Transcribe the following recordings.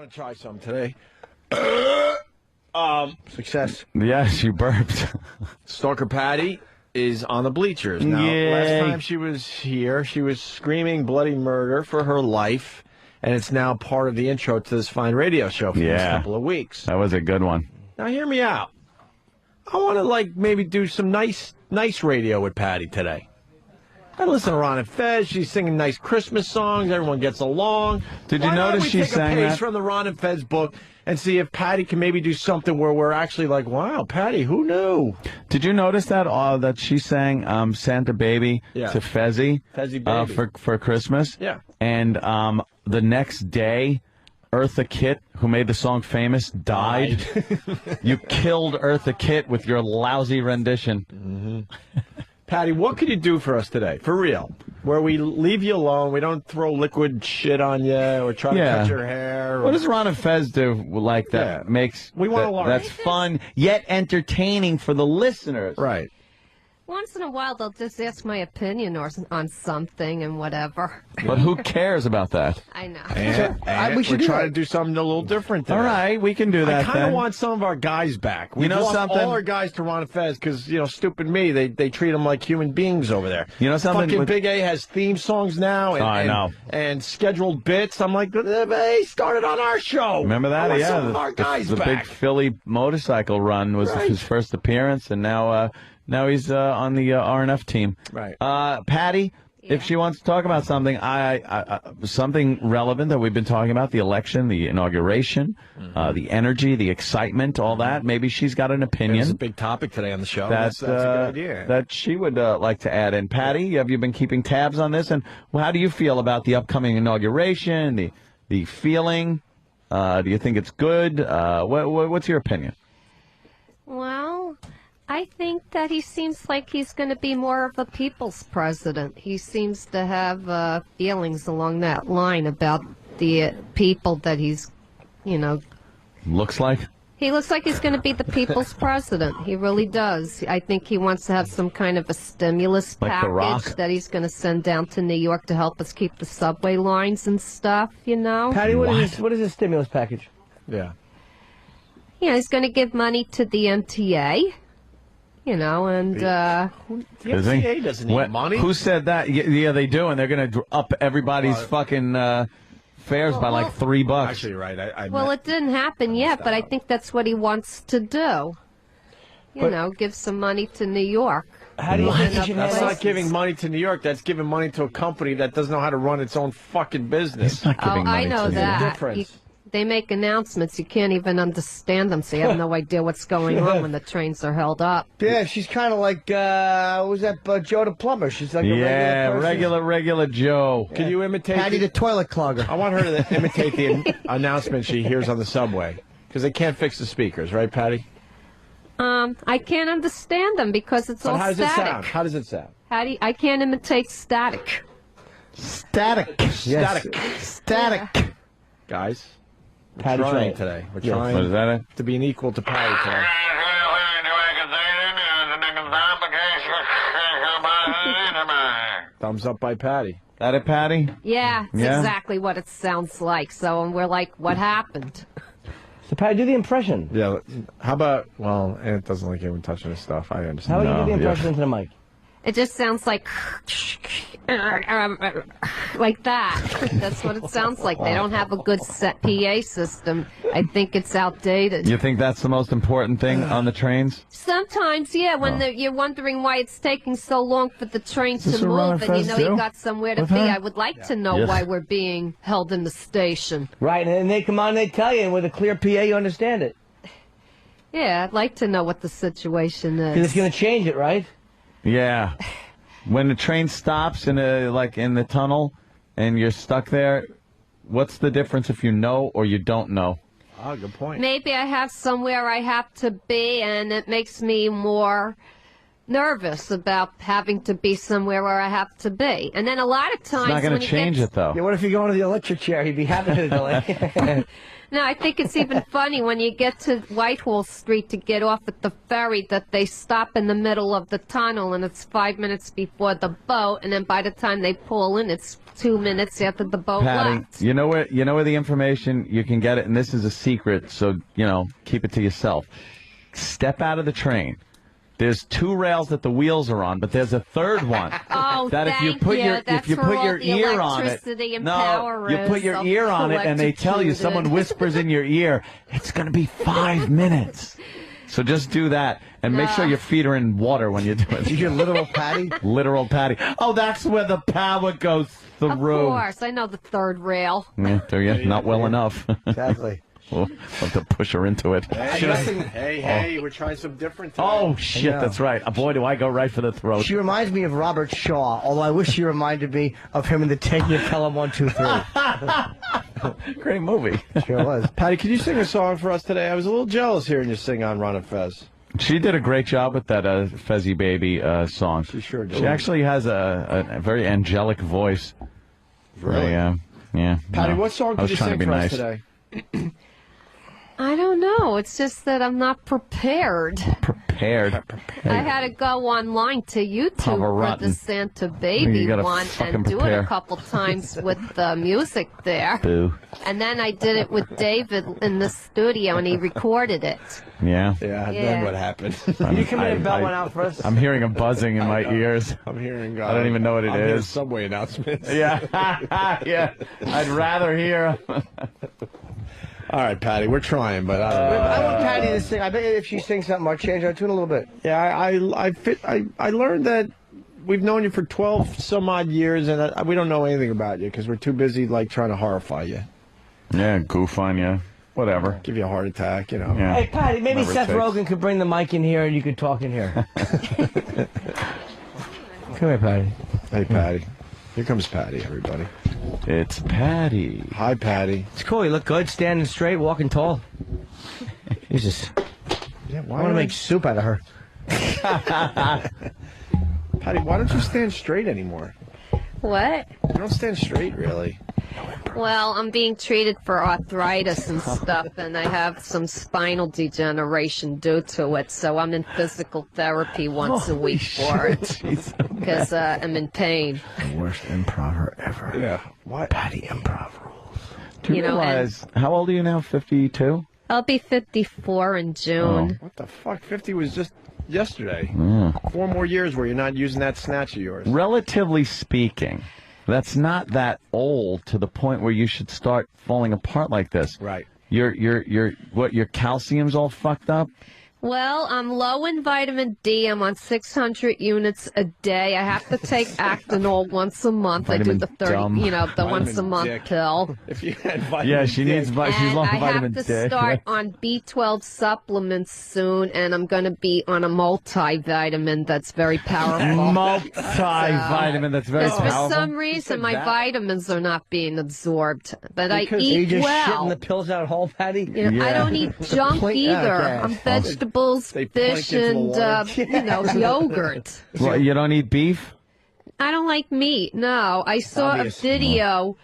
to try some today. Success. Yes, you burped. Stalker Patti is on the bleachers. Now, last time she was here, she was screaming bloody murder for her life, and it's now part of the intro to this fine radio show for the next couple of weeks. That was a good one. Now, hear me out. I want to, maybe do some nice radio with Patti today. I listen to Ron and Fez. She's singing nice Christmas songs. Everyone gets along. Did you notice she sang that? Why don't we take a page from the Ron and Fez book and see if Patti can maybe do something where we're actually like, wow, Patti, who knew? Did you notice that that she sang Santa Baby to Fezzy for Christmas? Yeah. And the next day, Eartha Kitt, who made the song famous, died. You killed Eartha Kitt with your lousy rendition. Mm-hmm. Patti, what could you do for us today, for real? Where we leave you alone, we don't throw liquid shit on you or try to cut your hair. What does Ron and Fez do like that makes we want to learn? That's fun yet entertaining for the listeners? Right. Once in a while, they'll just ask my opinion on something and whatever. But who cares about that? I know. And we should try to do something a little different today. All right, we can do that. I kind of want some of our guys back. We've lost all our guys to Ron and Fez because, stupid me, they treat them like human beings over there. You know something? Fucking Big A has theme songs now and scheduled bits. I'm like, they started on our show. Remember that? Yeah. Some of our guys the big Philly motorcycle run was his first appearance, and now he's on the RNF team. Right. Patti, if she wants to talk about something, something relevant that we've been talking about, the election, the inauguration, the energy, the excitement, all that, maybe she's got an opinion. It's a big topic today on the show. That's a good idea. That she would like to add in. Patti, have you been keeping tabs on this? And how do you feel about the upcoming inauguration, the feeling? Do you think it's good? What's your opinion? Well, I think that he seems like he's going to be more of a people's president. He seems to have feelings along that line about the people that he's, Looks like? He looks like he's going to be the people's president. He really does. I think he wants to have some kind of a stimulus package that he's going to send down to New York to help us keep the subway lines and stuff, Patti, what is a stimulus package? Yeah. He's going to give money to the MTA. And the MTA doesn't need money. Who said that? Yeah, they do, and they're going to up everybody's fucking fares by like $3. Actually, you're right. It didn't happen yet, but I think that's what he wants to do. Give some money to New York. How do you think That's not giving money to New York. That's giving money to a company that doesn't know how to run its own fucking business. It's not giving money I know to that. They make announcements. You can't even understand them, so you have no idea what's going on when the trains are held up. Yeah, she's kind of like, was that Joe the plumber? She's like a regular person. regular Joe. Can you imitate Patti the toilet clogger? I want her to imitate the announcement she hears on the subway, because they can't fix the speakers, right, Patti? I can't understand them because it's all static. How does it sound? I can't imitate static. Static. Static. Static. Yeah. Guys. We're trying today. We're trying What is that? to be an equal to Patti today. Thumbs up by Patti. That it, Patti? Yeah, it's exactly what it sounds like. So we're like, what happened? So, Patti, do the impression. Yeah. How about, it doesn't like anyone touching his stuff. I understand. How do you do the impression into the mic? It just sounds like like that. That's what it sounds like. They don't have a good set PA system. I think it's outdated. You think that's the most important thing on the trains? Sometimes, yeah, when you're wondering why it's taking so long for the train to move and you got somewhere to be. I would like to know why we're being held in the station. Right, and they come on and they tell you, and with a clear PA you understand it. Yeah, I'd like to know what the situation is. Because it's going to change it, right? Yeah. When the train stops in the tunnel and you're stuck there, what's the difference if you know or you don't know? Oh, good point. Maybe I have somewhere I have to be and it makes me more nervous about having to be somewhere where I have to be. And then a lot of times... It's not going to change it, though. Yeah, what if you go into the electric chair? He'd be happy to delay. No, I think it's even funny when you get to Whitehall Street to get off at the ferry that they stop in the middle of the tunnel and it's 5 minutes before the boat, and then by the time they pull in, it's 2 minutes after the boat Patty, left. you know where the information, you can get it, and this is a secret, so, keep it to yourself. Step out of the train. There's 2 rails that the wheels are on, but there's a third one. Oh, that if you put your ear on it, you put your ear on it, and they tell you, someone whispers in your ear, it's going to be 5 minutes. So just do that, and make sure your feet are in water when you do it. Did you hear literal Patty? Literal Patty. Oh, that's where the power goes through. Of course, I know the third rail. Yeah, do you? Not well enough. Exactly. We'll have to push her into it. Hey, we're trying some different today. Oh, shit, that's right. Boy, do I go right for the throat. She reminds me of Robert Shaw, although I wish she reminded me of him in the 10-year Pelham 1, 2, 3. Great movie. Sure was. Patty, could you sing a song for us today? I was a little jealous hearing you sing on Ron and Fez. She did a great job with that Fezzy Baby song. She sure did. She actually has a very angelic voice. Really? Yeah. Patty, no, what song could you sing for us today? I don't know. It's just that I'm not prepared. Prepared. I had to go online to YouTube for the Santa Baby one and do it a couple times with the music there. Boo. And then I did it with David in the studio and he recorded it. Yeah. Yeah, then what happened? Can you come in and bell one out for us? I'm hearing a buzzing in my ears. I'm hearing... I don't even know what it is. Subway announcements. Yeah. Yeah. I'd rather hear... All right, Patty, we're trying, but I want Patty to sing. I bet if she sings something, I'll change our tune a little bit. Yeah, I learned that we've known you for 12 some odd years, and we don't know anything about you because we're too busy trying to horrify you. Yeah, goof on you. Whatever. Give you a heart attack, Yeah. Hey, Patty, maybe Seth Rogen could bring the mic in here and you could talk in here. Come here, Patty. Hey, Patty. Here comes Patty, everybody. It's Patty. Hi, Patty. It's cool. You look good, standing straight, walking tall. Jesus. Yeah, I want to make soup out of her. Patty, why don't you stand straight anymore? What? You don't stand straight, really. Well, I'm being treated for arthritis and stuff, and I have some spinal degeneration due to it, so I'm in physical therapy once a week for it, because I'm in pain. The worst improver ever. Yeah. What? Patty improv rules. Do you realize, how old are you now, 52? I'll be 54 in June. What the fuck? 50 was just yesterday. 4 more years where you're not using that snatch of yours. Relatively speaking, that's not that old to the point where you should start falling apart like this. Right. Your calcium's all fucked up? Well, I'm low in vitamin D. I'm on 600 units a day. I have to take Actinol once a month. I do the 30, the once a month pill. If you had vitamin she's low in vitamin D. I have to start on B12 supplements soon, and I'm going to be on a multivitamin that's very powerful. Multivitamin that's very powerful. For some reason, my vitamins are not being absorbed, but Because I eat you just well. shitting the pills out whole, Patty? I don't eat junk either. I'm vegetables, fish, and yogurt. Well, you don't eat beef? I don't like meat. No, I saw a video.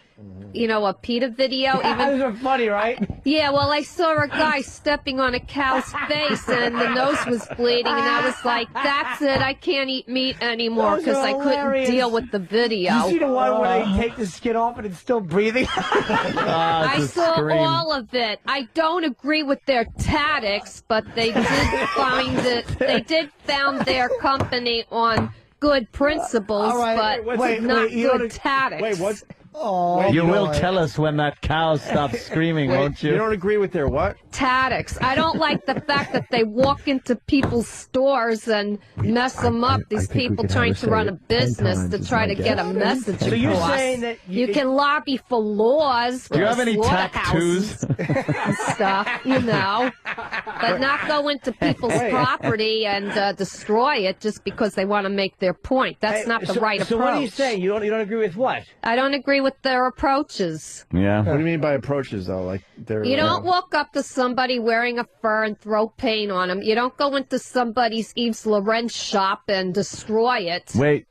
A PETA video. Those are funny, right? Yeah, well, I saw a guy stepping on a cow's face and the nose was bleeding, and I was like, that's it, I can't eat meat anymore because I couldn't deal with the video. You see the one where they take the skin off and it's still breathing? I saw all of it. I don't agree with their tactics, but they did found their company on good principles, but not good tactics. Wait, what? Oh, you will tell us when that cow stops screaming, won't you? You don't agree with their what? Tactics. I don't like the fact that they walk into people's stores and mess them up. These people trying to run a business to try to get a message across. So you're saying that you can lobby for laws. Do you have any tattoos and stuff, but not go into people's property and destroy it just because they want to make their point. That's not the right approach. So what are you saying? You don't agree with what? I don't agree disagree with their approaches. Yeah. What do you mean by approaches, though? Like they're You don't walk up to somebody wearing a fur and throw paint on them. You don't go into somebody's Yves Laurent shop and destroy it. Wait.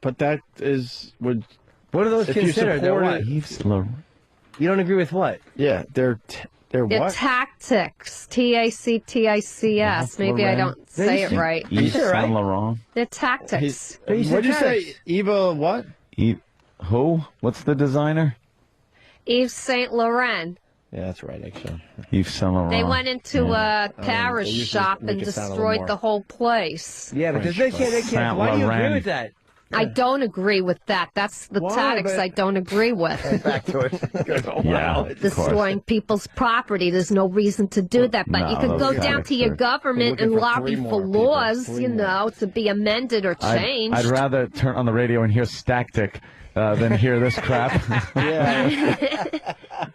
But that is What are those if you considered? They're support what? it- Yves Laurent. You don't agree with what? Yeah, they're They're what? tactics. Tactics. Maybe I don't say it right. Yves Right. Saint Laurent. They're tactics. What'd you say? Eva what? Who? What's the designer? Yves Saint Laurent. Yeah, that's right, actually. Yves Saint Laurent. They went into a Paris they usually shop make and it sound a little destroyed more the whole place. Yeah, because they can't. Saint Why do you agree Laurent. with that? I don't agree with that. That's the Why? tactics But- I don't agree with. Back to it. Yeah, of course. Destroying people's property. There's no reason to do that. But No, you can those go down tactics to your are- government We're and looking for lobby three for more people. laws, Three you more. know, to be amended or changed. I'd rather turn on the radio and hear Stactic than hear this crap. Yeah.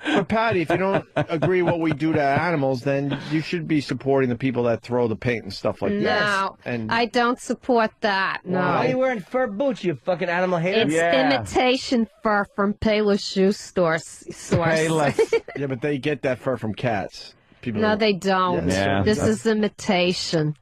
But Patty, if you don't agree what we do to animals, then you should be supporting the people that throw the paint and stuff like that. No, And I don't support that. No. Why are you wearing fur boots, you fucking animal hater? It's Yeah. imitation fur from Payless shoe store source. Hey, let's. yeah, but they get that fur from cats. People No, they don't. Yeah. This is imitation.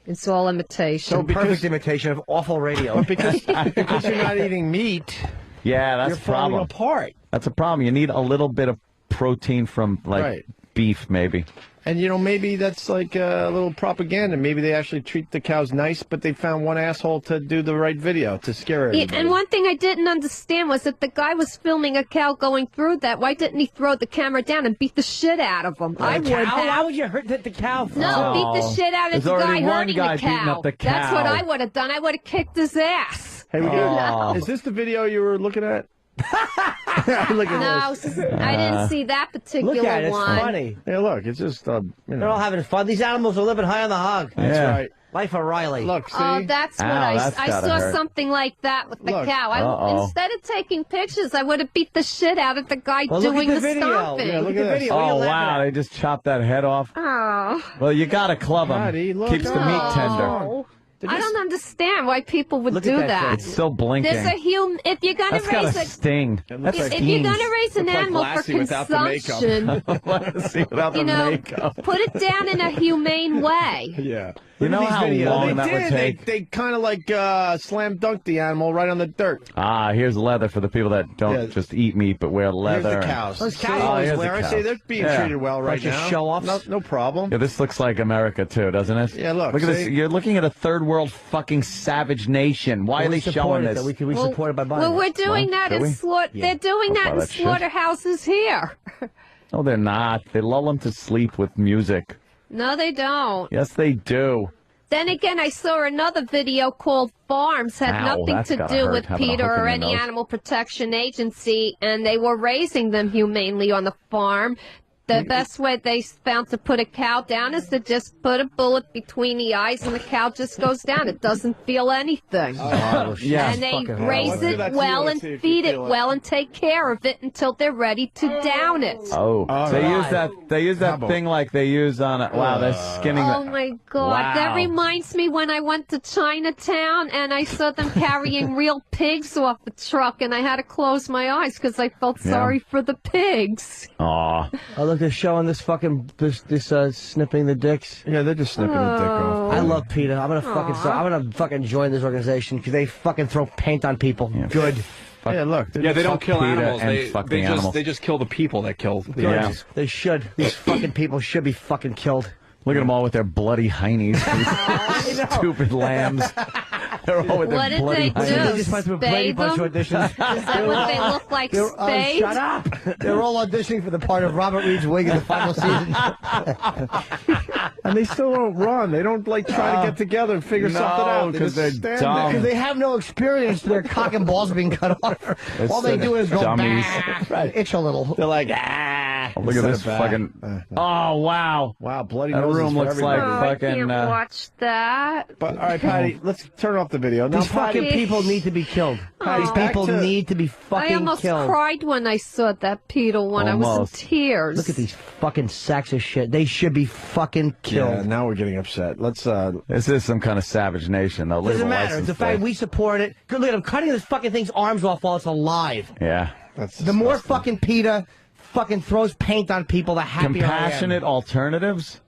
It's all imitation. So because- Perfect imitation of awful radio. because you're not eating meat, Yeah, that's you're a falling problem. apart. That's a problem. You need a little bit of protein from, like, Right. beef, maybe. And, maybe that's like a little propaganda. Maybe they actually treat the cows nice, but they found one asshole to do the right video to scare everybody. And one thing I didn't understand was that the guy was filming a cow going through that. Why didn't he throw the camera down and beat the shit out of him? I would Cow? have. Why would you hurt the cow? No, beat the shit out of There's the guy already one hurting guy the beating cow. up the That's what cow. I would have done. I would have kicked his ass. Hey, Oh. is this the video you were looking at? Look at No, I didn't see that particular Look at it. It's one. funny. this. Hey, look, it's just, They're all having fun. These animals are living high on the hog. That's Yeah. right. Life of Riley. Look, see? Oh, that's what Ow, that's I gotta saw hurt. something like that with the Look. cow. Uh-oh. Instead of taking pictures, I would have beat the shit out of the guy Well, look doing at the the video. stomping. Yeah, look Look at the at this. video. What are you Oh, laughing wow. at? They just chopped that head off. Oh. Well, you got to club them. Patty, look. Keeps the meat tender. Oh. I don't understand why people would Look at do that that. It's still blinking. There's a if you're gonna That's got raise a sting. It That's looks like- if you're stings. gonna raise an Looks like animal for Lassie without the makeup. consumption, Let's see without you the know, makeup. put it down in a humane way. Yeah. You know how long They that would did. take? They kind of like slam dunked the animal right on the dirt. Ah, here's leather for the people that don't Yeah. just eat meat but wear leather. Here's the cows. Those See? cows Oh, always here's the wear it. cows. See, they're being Yeah. treated well right Bunch of now. show-offs. No problem. Yeah, this looks like America too, doesn't it? Yeah, look, Look at this. see? You're looking at a third world fucking savage nation. Why are they showing this? We support it by buying Well, it. we're doing Well, that do in we? They're doing I'll that buy in that shit. slaughterhouses here. No, they're not. They lull them to sleep with music. No, they don't. Yes, they do. Then again, I saw another video called Farms had Ow, nothing that's to gotta do hurt, with having a PETA hook in or your any nose. animal protection agency, and they were raising them humanely on the farm. The best way they found to put a cow down is to just put a bullet between the eyes and the cow just goes down. It doesn't feel anything. Yeah. And they fucking raise Let's do it that to well you. and Let's see if you feed it feel it. well and take care of it until they're ready to down it. Oh, they right. use that. They use that thing like they use on. Wow, they're skinning. Oh the, my God. Wow. That reminds me when I went to Chinatown and I saw them carrying real pigs off the truck and I had to close my eyes because I felt Yeah. sorry for the pigs. Aw. Oh, look, they're showing this fucking snipping the dicks. Yeah, they're just snipping the dick off. I love PETA. I'm gonna fucking join this organization because they fucking throw paint on people. Good. Yeah, look. Yeah, they don't Fuck kill PETA animals. and They, fuck they the just animals. they just kill the people that kill the Yeah. animals. They should. These fucking people should be fucking killed. Look at them all with their bloody heinies. These stupid lambs. They're all with What their did bloody they do? heinies. They just went through a Brady Spay Bunch them? audition. Is that what they look like, spayed? Shut up! They're all auditioning for the part of Robert Reed's wig in the final season. And they still don't run. They don't like try to get together and figure something out. They 'cause just they're stand dumb. Because there. they have no experience, their cock and balls being cut off. All they do is go dummies. bah, itch a little. They're like, ah. Look at this fucking. Oh wow! Wow, bloody That noses room for looks everybody. like Oh, I fucking. can't watch that. But all right, Patty, let's turn off the video. Now, These fucking Patty, people need to be killed. Patty, These back people to- need to be I fucking almost killed. cried when I saw that Peter one. I was Almost. in tears. Look at these fucking sacks of shit. They should be fucking killed. Yeah, now we're getting upset. Let's. This is some kind of savage nation, though. Look at Doesn't the matter. license It's the fact plate. we support it. Good, look at him cutting this fucking thing's arms off while it's alive. Yeah. That's The more disgusting. fucking PETA fucking throws paint on people, the happier Compassionate alternatives?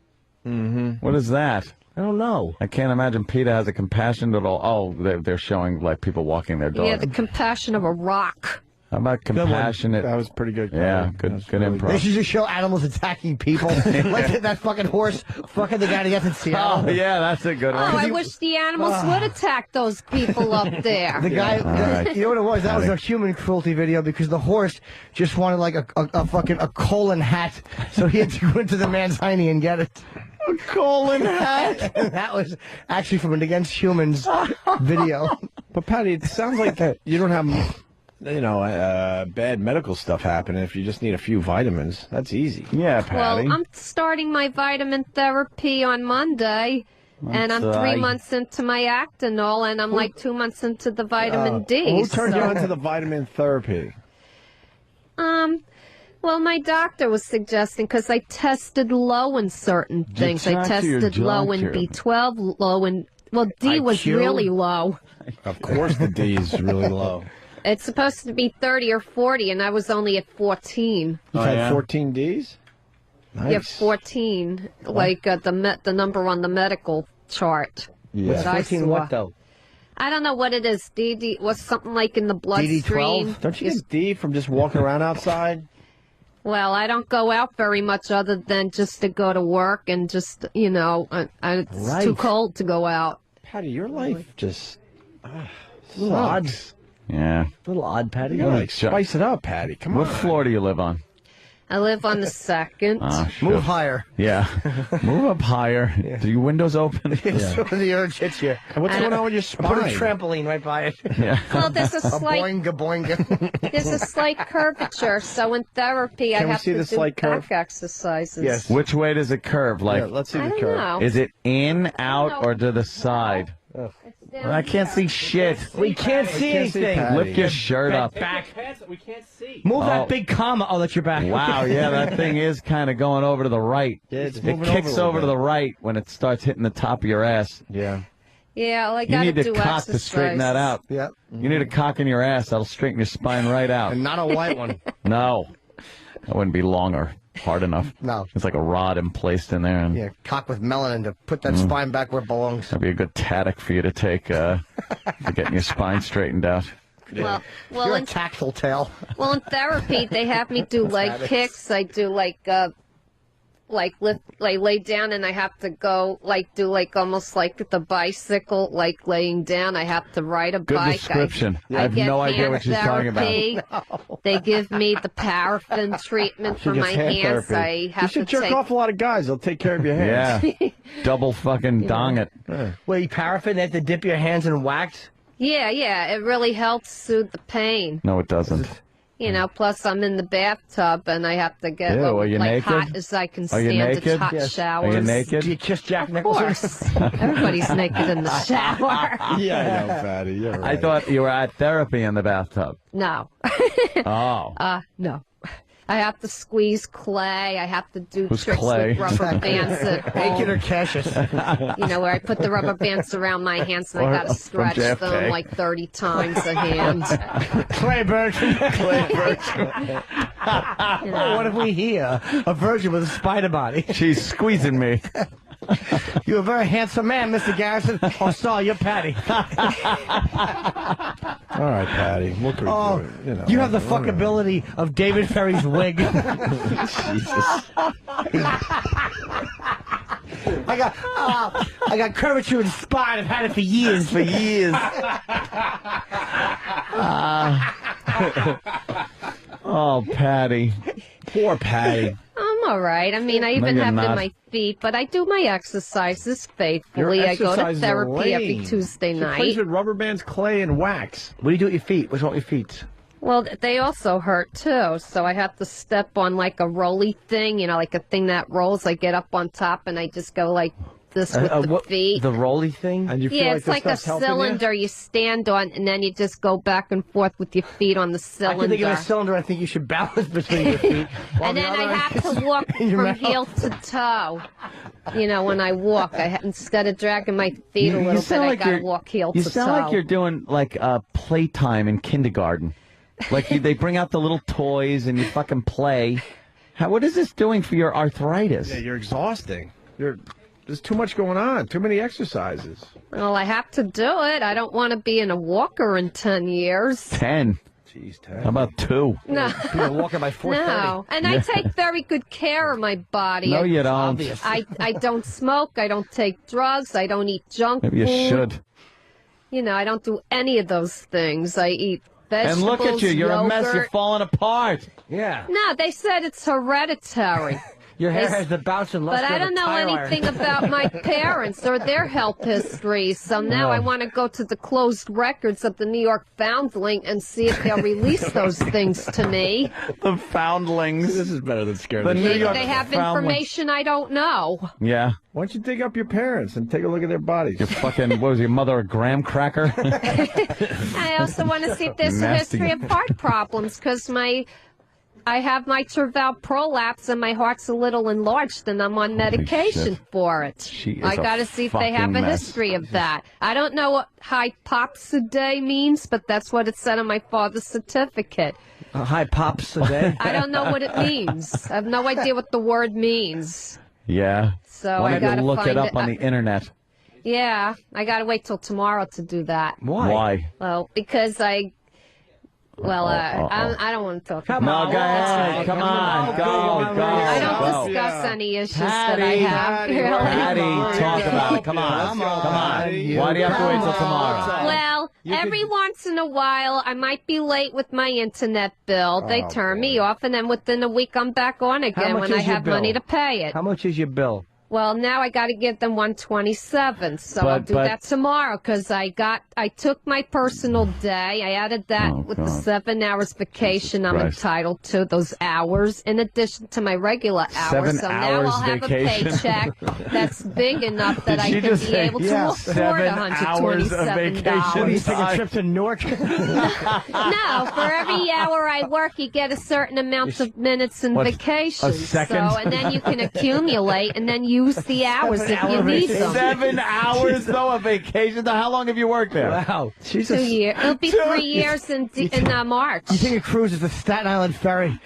Mm-hmm. What is that? I am. I don't know. I can't imagine PETA has a compassionate Oh, they're showing like people walking their dog. Yeah, the compassion of a rock. How about compassionate? That was pretty good. Yeah, Carly. good- That was good really improv. They should just show animals attacking people. Like that fucking horse fucking the guy to get in Seattle. Oh, yeah, that's a good Oh, one. I wish the animals would attack those people up there. The guy, right. you know what it was? That was a human cruelty video because the horse just wanted like a fucking colon hat, so he had to go into the man's hiney and get it. A colon hat. And that was actually from an Against Humans video. But Patty, it sounds like you don't have, bad medical stuff happening. If you just need a few vitamins, that's easy. Yeah, Well, Patty. I'm starting my vitamin therapy on Monday, and I'm 3 right. months into my Actinol, and I'm like 2 months into the vitamin D. Who turned you so- on to the vitamin therapy? Well, my doctor was suggesting because I tested low in certain things. I talk to your tested low in doctor. B12, low in D was IQ? really low. Of course, the D is really low. It's supposed to be 30 or 40, and I was only at 14. You've Oh, had yeah? 14 Ds? Nice. Yeah, 14, like the number on the medical chart. Yeah. that I 14 saw. what though? I don't know what it is. DD was something like in the bloodstream. Don't you Is- get D from just walking around outside? Well, I don't go out very much other than just to go to work and just, it's Right. too cold to go out. Patty, your life just A little odd. Yeah. A little odd, Patty. you gotta like spice it up, Patty. Come What on. floor do you live on? I live on the second. Move higher. Yeah. Move up higher. Do your windows open? So the urge hits you. And what's going on with your Put a spine? trampoline right by it. Yeah. Well, there's a A slight boinga boinga. there's a slight curvature. So in therapy, I Can we have see to the do slight curve? back exercises. Yes. Which way does it curve? Yeah, Like, let's see I the don't curve. know. is it in, out, or to the side? Down I can't see shit. We can't see Can't see anything. Patty. Lift your shirt up. We can't see. Move Oh. that big comma. Oh, that's your back. Wow, yeah, that thing is kind of going over to the right. It's It moving kicks over a over to little the right when it starts hitting the top of your ass. Yeah. Yeah, well, I You got need to to do cock exercise. to straighten that out. Yep. You need a cock in your ass. That'll straighten your spine right out. And not a white one. No, that wouldn't be long or hard enough. No. It's like a rod emplaced in there. And Yeah, cock with melanin to put that spine back where it belongs. that'd be a good tactic for you to take for getting your spine straighted out. Well, You're a in tactile tail. Well, in therapy, they have me do leg kicks. I do like lay down, and I have to go do almost like the bicycle, like laying down. I have to ride a Good bike. description. I have get no idea hand what she's talking about. therapy. They give me the paraffin treatment for She my gets hand hands. therapy. I You have should to jerk take. off a lot of guys. They'll take care of your hands. Yeah, double fucking dong it. Wait, paraffin, they have to dip your hands in wax? Yeah, it really helps soothe the pain. No, it doesn't. Plus I'm in the bathtub and I have to get Ew, are you like naked? hot as I can Are you stand. It's naked? hot Yes. showers. Are you naked? Do you kiss Jack Of Nicholson? course. Everybody's naked in the shower. Yeah, I know, Patty. You're right. I thought you were at therapy in the bathtub. No. Oh. No. I have to squeeze clay. I have to do Who's tricks Clay? with rubber bands at Aiken or home. Cassius? Where I put the rubber bands around my hands and I Or got to from stretch JFK. them like 30 times a hand. Clay Virgin. Oh, what if we hear a virgin with a spider body? She's squeezing me. You're a very handsome man, Mr. Garrison. Oh, sorry, you're Patty. All right, Patty. Look at Oh, you have the fuckability of David Ferry's wig. Jesus. I got curvature in the spine. I've had it for years. For years. Oh, Patty. Poor Patty. I'm all right. I mean, I even you're have it in not. my feet, but I do my exercises Your faithfully. I go to exercises are therapy every lame. Tuesday She night. plays with rubber bands, clay, and wax. What do you do with your feet? What's wrong with your feet? Well, they also hurt, too, so I have to step on, like, a rolly thing, you know, like a thing that rolls. I get up on top, and I just go like this with the feet. The rolly thing? And you feel Yeah, like it's like a helping cylinder you stand on, and then you just go back and forth with your feet on the cylinder. I can think of a cylinder. I think you should balance between your feet. And then I have to walk from heel to toe. You know, when I walk, instead of dragging my feet a little bit, I got to walk heel to toe. You sound like you're doing, like, playtime in kindergarten. Like, they bring out the little toys and you fucking play. What is this doing for your arthritis? Yeah, you're exhausting. There's too much going on. Too many exercises. Well, I have to do it. I don't want to be in a walker in 10 years. 10. Jeez, 10. How about 2? No. Be a walker by 4:30. No. And I take very good care of my body. No, you don't. I don't smoke. I don't take drugs. I don't eat junk food. Maybe you should. You know, I don't do any of those things. I eat vegetables, And look at you. You're yogurt. a mess. You're falling apart. Yeah. No, they said it's hereditary. Your hair has the bounce and luster But I don't know anything about my parents or their health history, so now I want to go to the closed records of the New York Foundling and see if they'll release those things to me. The Foundlings. This is better than scaring The the New shit Maybe York they have Foundlings. information I don't know. Yeah. Why don't you dig up your parents and take a look at their bodies? Your fucking, what was your mother, a graham cracker? I also want to see if there's a Nasty. history of heart problems, because I have mitral valve prolapse and my heart's a little enlarged and I'm on medication shit. for it. She is I a got to see if they have fucking a mess. history of that. I don't know what hypopsidae means, but that's what it said on my father's certificate. Hi, Pops, today. I don't know what it means. I have no idea what the word means. Yeah. So Why I don't got to you look find it up on the internet? Yeah, I got to wait till tomorrow to do that. Why? Well, because I don't want to talk about No, go ahead. it. Come on. Go. I don't Go. discuss any issues that I have. Really. Patty, talk about it. Come on. Come on. Why do you have to wait till tomorrow? Well, every once in a while, I might be late with my internet bill. They turn me off, and then within a week, I'm back on again much when I is your have money bill? to pay it. How much is your bill? Well, now I got to give them 127, so I'll do that tomorrow because I took my personal day. I added that with the 7 hours vacation I'm entitled to, those hours, in addition to my regular hours. 7 so hours now I'll have vacation? a paycheck that's big enough that I Did she can just be say, able to yeah, afford 7 hours of vacation? What, do you $127. take a trip to Newark? No, for every hour I work, you get a certain amount of minutes in vacation. a second? So, and then you can accumulate and then use the hours if you need them. 7 hours, though, of vacation? How long have you worked there? Wow. 2 years. It'll be 3 years in March. You think a cruise is the Staten Island ferry?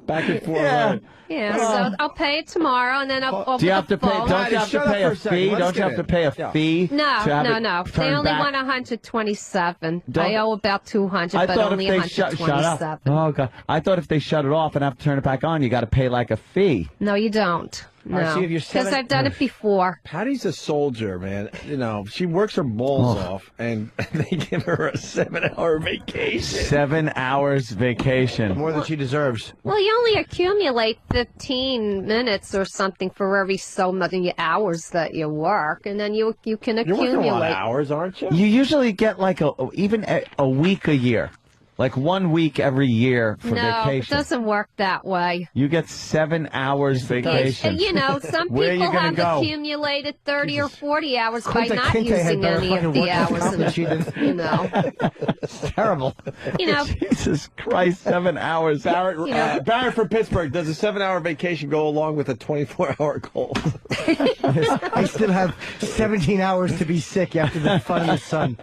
Back and forth. Yeah. Right. Yeah, so I'll pay it tomorrow, and then I'll Do you have to pay? phone. Don't you have to Shut up pay for a a second. fee? Let's Don't you get have to in. pay a Yeah. fee? No, to have it no. They turned only back? want 127. Don't- I owe about 200, I but thought only if they shut off. 127. Oh god! I thought if they shut it off and have to turn it back on, you got to pay like a fee. No, you don't. All right, No, see if you're because 7 I've done it before. Patty's a soldier, man. You know, she works her balls off, and they give her a 7-hour vacation. 7 hours vacation. More than she deserves. Well, you only accumulate 15 minutes or something for every so many hours that you work, and then you can You're accumulate. working a lot of hours, aren't you? You usually get like even a week a year, like 1 week every year for No, it vacation. doesn't work that way. You get 7 hours vacation. You know, some Where are you people gonna have go? accumulated 30 or 40 hours by Kunta not Kinte had using better any fucking of the work hours. ethic than she did. You know, It's terrible. you know. Jesus Christ, 7 hours. Barrett from Pittsburgh, does a 7-hour vacation go along with a 24-hour cold? I still have 17 hours to be sick after the fun in the sun.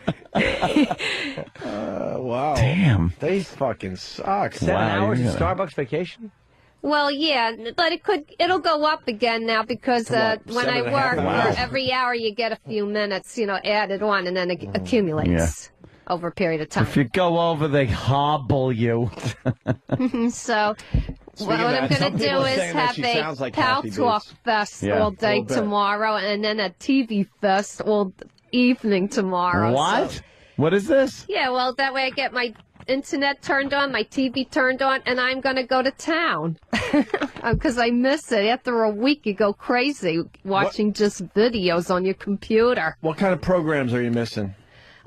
Wow. Damn. They fucking suck. 7 Wow, hours you're of gonna- Starbucks vacation? Well, yeah, but it'll go up again now because what, when I 7.5 work, hours? for every hour you get a few minutes, added on, and then it accumulates over a period of time. If you go over, they hobble you. So what of I'm that, some going to do people are is saying that have she a sounds like Pal Kathy Talk Bates. Fest Yeah, all a day little bit. tomorrow, and then a TV Fest all evening tomorrow. What? So, What is this? yeah, well, that way I get my internet turned on, my TV turned on, and I'm going to go to town because I miss it. After a week, you go crazy watching just videos on your computer. What kind of programs are you missing?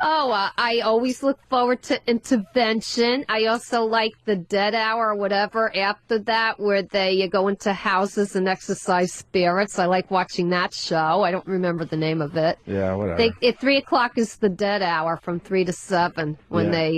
Oh, I always look forward to Intervention. I also like the Dead Hour or whatever after that, where they go into houses and exorcise spirits. I like watching that show. I don't remember the name of it. Yeah, whatever. At 3 o'clock is the Dead Hour from 3 to 7 when they...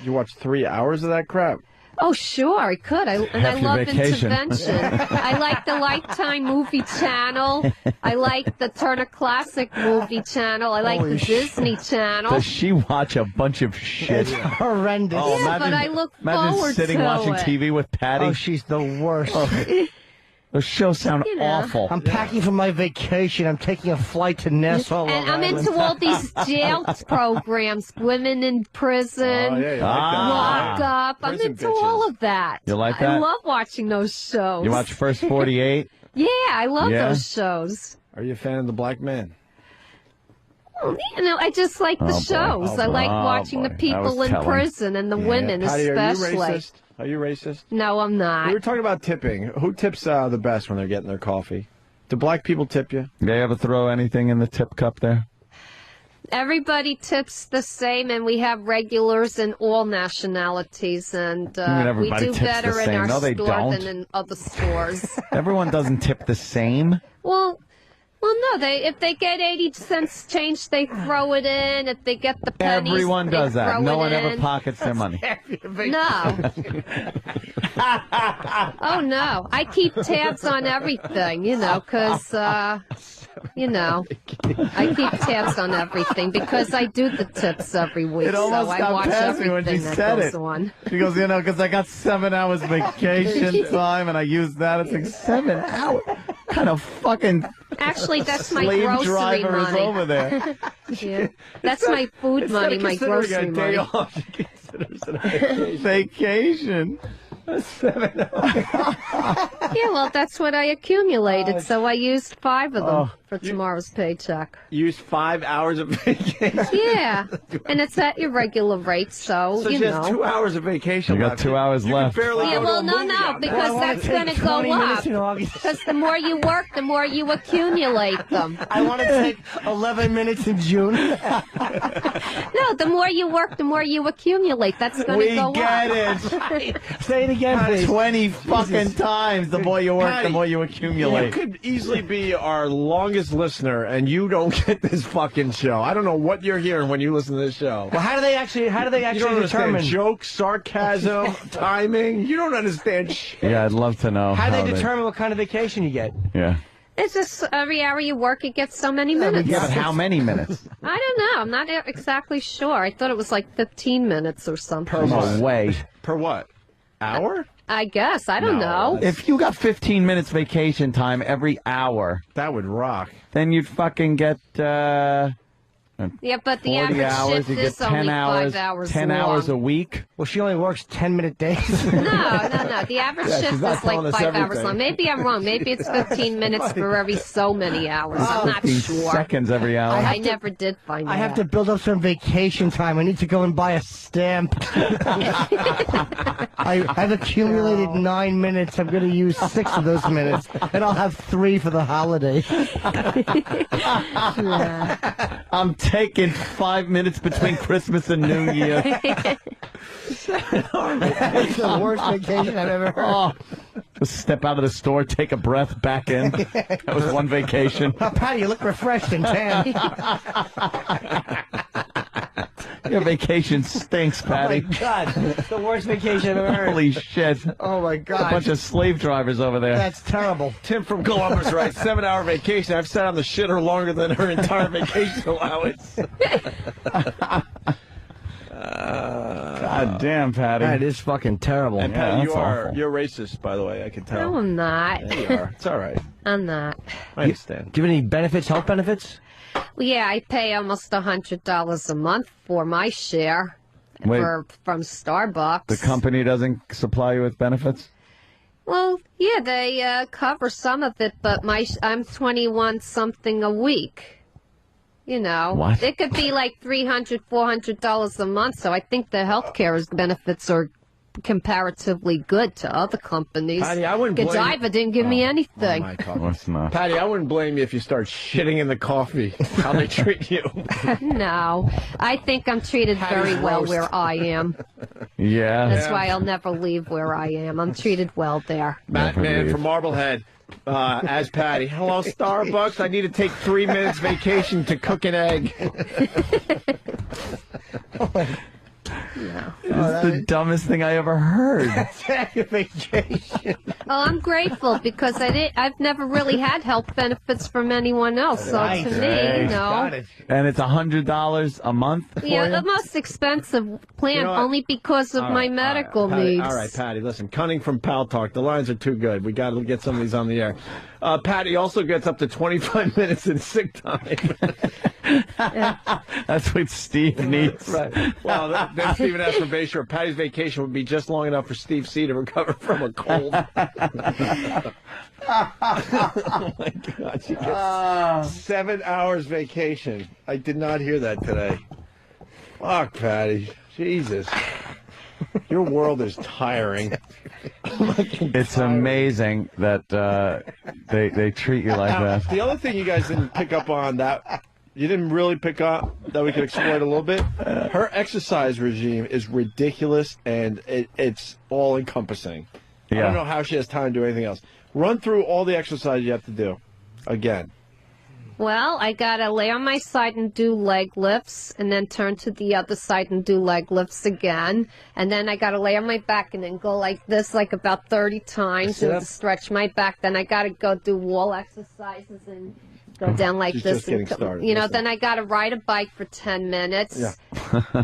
You watch 3 hours of that crap? Oh, sure, I could. I love vacation. Intervention. I like the Lifetime movie channel. I like the Turner Classic movie channel. I like the Disney channel. Does she watch a bunch of shit? It's horrendous. Oh, Yeah, but I look imagine forward sitting to watching it. TV with Patty. Oh, she's the worst. Those shows sound awful. I'm packing for my vacation. I'm taking a flight to Nassau. And Long I'm Island. into all these jail programs, women in prison, Oh, yeah, you like that. lock up. I'm Prison into bitches. all of that. You like I that? love watching those shows. You watch First 48? Yeah, I love Yeah? those shows. Are you a fan of the black man? You know, I just like the Oh, boy. shows. Oh, I like boy. watching the That people was in telling. prison and the women Patty, especially. are you racist? Are you racist? No, I'm We not. were talking about tipping. Who tips the best when they're getting their coffee? Do black people tip you? They ever throw anything in the tip cup there? Everybody tips the same, and we have regulars in all nationalities, and I mean, we everybody do tips the better in same. our No, they store don't. than in other stores. Everyone doesn't tip the same. Well, no. If they get 80 cents change, they throw it in. If they get the pennies, Everyone they does that. throw No it one ever in. pockets their money. No. Oh no! I keep tabs on everything, because I keep tabs on everything because I do the tips every week. It almost so I got watch past me when she everything that said goes it. on. She goes, because I got 7 hours vacation time and I used that. It's like 7 hours. What kind of fucking Actually, that's my slave grocery driver is money. over there? Yeah. That's my food money, my grocery money. Off, she considers it a vacation. Vacation. Yeah, well, that's what I accumulated, so I used 5 of them for tomorrow's paycheck. Use 5 hours of vacation. Yeah, and it's at your regular rate, so So you she has know. 2 hours of vacation You got left. 2 hours You left. Can barely Yeah, go to well, a no, movie no, on that. because I wanna that's going to take go 20 up. minutes in August. Because the more you work, the more you accumulate them. I want to take 11 minutes in June. No, the more you work, the more you accumulate. That's going to We go get up. it. Say it again, please. 20 fucking times. The more you work, Patty, the more you You accumulate. could easily be our longest listener, and you don't get this fucking show. I don't know what you're hearing when you listen to this show. Well, how do they actually You don't determine? understand jokes, sarcasm, timing. You don't understand shit. Yeah, I'd love to know. How do they determine what kind of vacation you get? Yeah. It's just every hour you work, it gets so many minutes. Yeah, but how many minutes? I don't know. I'm not exactly sure. I thought it was like 15 minutes or something. No way. Per what? Hour? I guess. I don't know. If you got 15 minutes vacation time every hour, That would rock. then you'd fucking get Yeah, but the 40 average hours. shift You get is 10 only hours. 5 hours 10 long. hours a week. Well, she only works 10-minute days. No. The average Yeah, she's shift not is telling like us 5 hours everything. long. Maybe I'm wrong. Maybe it's 15 minutes for every so many hours. I'm not 15 sure. seconds every hour. I never did find I out. have to build up some vacation time. I need to go and buy a stamp. I've accumulated 9 minutes. I'm going to use 6 of those minutes, and I'll have 3 for the holiday. I'm taking 5 minutes between Christmas and New Year. It's the worst vacation I've ever heard. Oh, just step out of the store, take a breath, back in. That was one vacation. Oh, Patty, you look refreshed and tan. Your vacation stinks, Oh, my Patty. God. It's the worst vacation I've ever heard. Holy shit. Oh, my A God. bunch of slave drivers over there. That's terrible. Tim from Columbus, right? 7-hour vacation. I've sat on the shitter longer than her entire vacation allowance. God damn, Patty. That is fucking terrible. And Yeah, Pat, that's awful. you're racist, by the way. I can tell. No, I'm not. Yeah, you are. It's all right. I'm not. I understand. Do you have any benefits, health benefits? Well, yeah, I pay almost $100 a month for my share Wait. from Starbucks. The company doesn't supply you with benefits? Well, yeah, they cover some of it, but I'm 21 something a week. You know, What? It could be like $300, $400 a month. So I think the health care benefits are comparatively good to other companies. Patty, I wouldn't blame Godiva didn't give me anything. Oh, my Of course not. Patty, I wouldn't blame you if you start shitting in the coffee. How they treat you. No, I think I'm treated very well roast. where I am. Yeah. That's why I'll never leave where I am. I'm treated well there. Matt Man from Marblehead, as Patty. Hello, Starbucks. I need to take 3 minutes vacation to cook an egg. It's the dumbest thing I ever heard. Take a vacation. Oh, I'm grateful because I've never really had health benefits from anyone else. So to me, you know. And it's $100 a month for Yeah, you? the most expensive plan, You know what? only because of my medical Patty, needs. all right, Patty, listen, Cunning from Pal Talk. The lines are too good. We got to get some of these on the air. Patty also gets up to 25 minutes in sick time. That's what Steve needs. Right. Well, then Stephen asked for Bayshore. Patty's vacation would be just long enough for Steve C. to recover from a cold. Oh, my God. She gets 7 hours vacation. I did not hear that today. Fuck, Patty. Jesus. Your world is tiring. It's amazing that they treat you like that. The other thing you guys didn't pick up on that you didn't really pick up that we could exploit a little bit. Her exercise regime is ridiculous and it's all encompassing. I don't know how she has time to do anything else. Run through all the exercise you have to do again. Well, I gotta lay on my side and do leg lifts, and then turn to the other side and do leg lifts again. And then I gotta lay on my back and then go like this, like about 30 times, and stretch my back. Then I gotta go do wall exercises and go down like She's this. just getting started. You know, Listen. then I gotta ride a bike for 10 minutes. Yeah.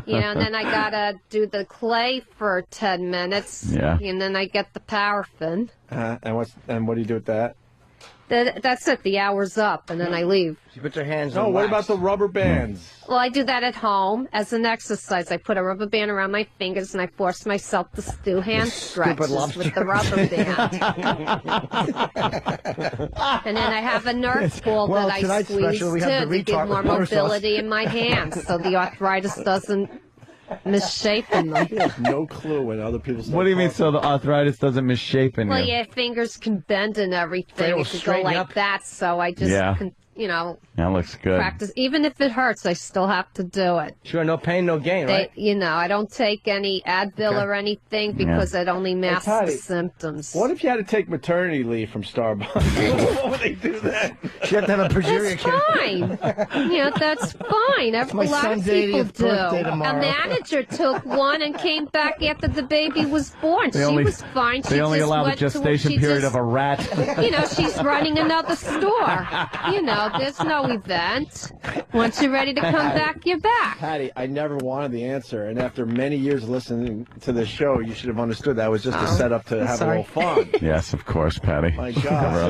You know, and then I gotta do the clay for 10 minutes. Yeah. And then I get the paraffin. And what do you do with that? That's it. The hour's up, and then I leave. She puts her hands No, on what wax. about the rubber bands? Well, I do that at home as an exercise. I put a rubber band around my fingers, and I force myself to do hand stretches with the rubber band. And then I have a Nerf ball Well, that I tonight's squeeze, special, we too, have the to give retard more with butter sauce. mobility in my hands so the arthritis doesn't misshapen them. You have no clue when other people start What do you mean talking. so the arthritis doesn't misshapen Well, you? your fingers can bend and everything. They will It could go straighten like up. that, so I just, Yeah. you know, That looks good. practice. Even if it hurts, I still have to do it. Sure, no pain, no gain, right? You know, I don't take any Advil or anything because it only masks Patty, the symptoms. What if you had to take maternity leave from Starbucks? What would they do then? She had to have a progeria That's kit. fine. You know, that's fine. A my lot of son's people 80th do. birthday A tomorrow. manager took one and came back after the baby was born. They She only- was fine. She They only just allow the went to work. gestation She period just- of a rat. You know, she's running another store. You know, there's no event. Once you're ready to come back, you're back. Patty, I never wanted the answer, and after many years listening to this show, you should have understood that was just a setup to have sorry. a little fun. Yes, of course, Patty. My God.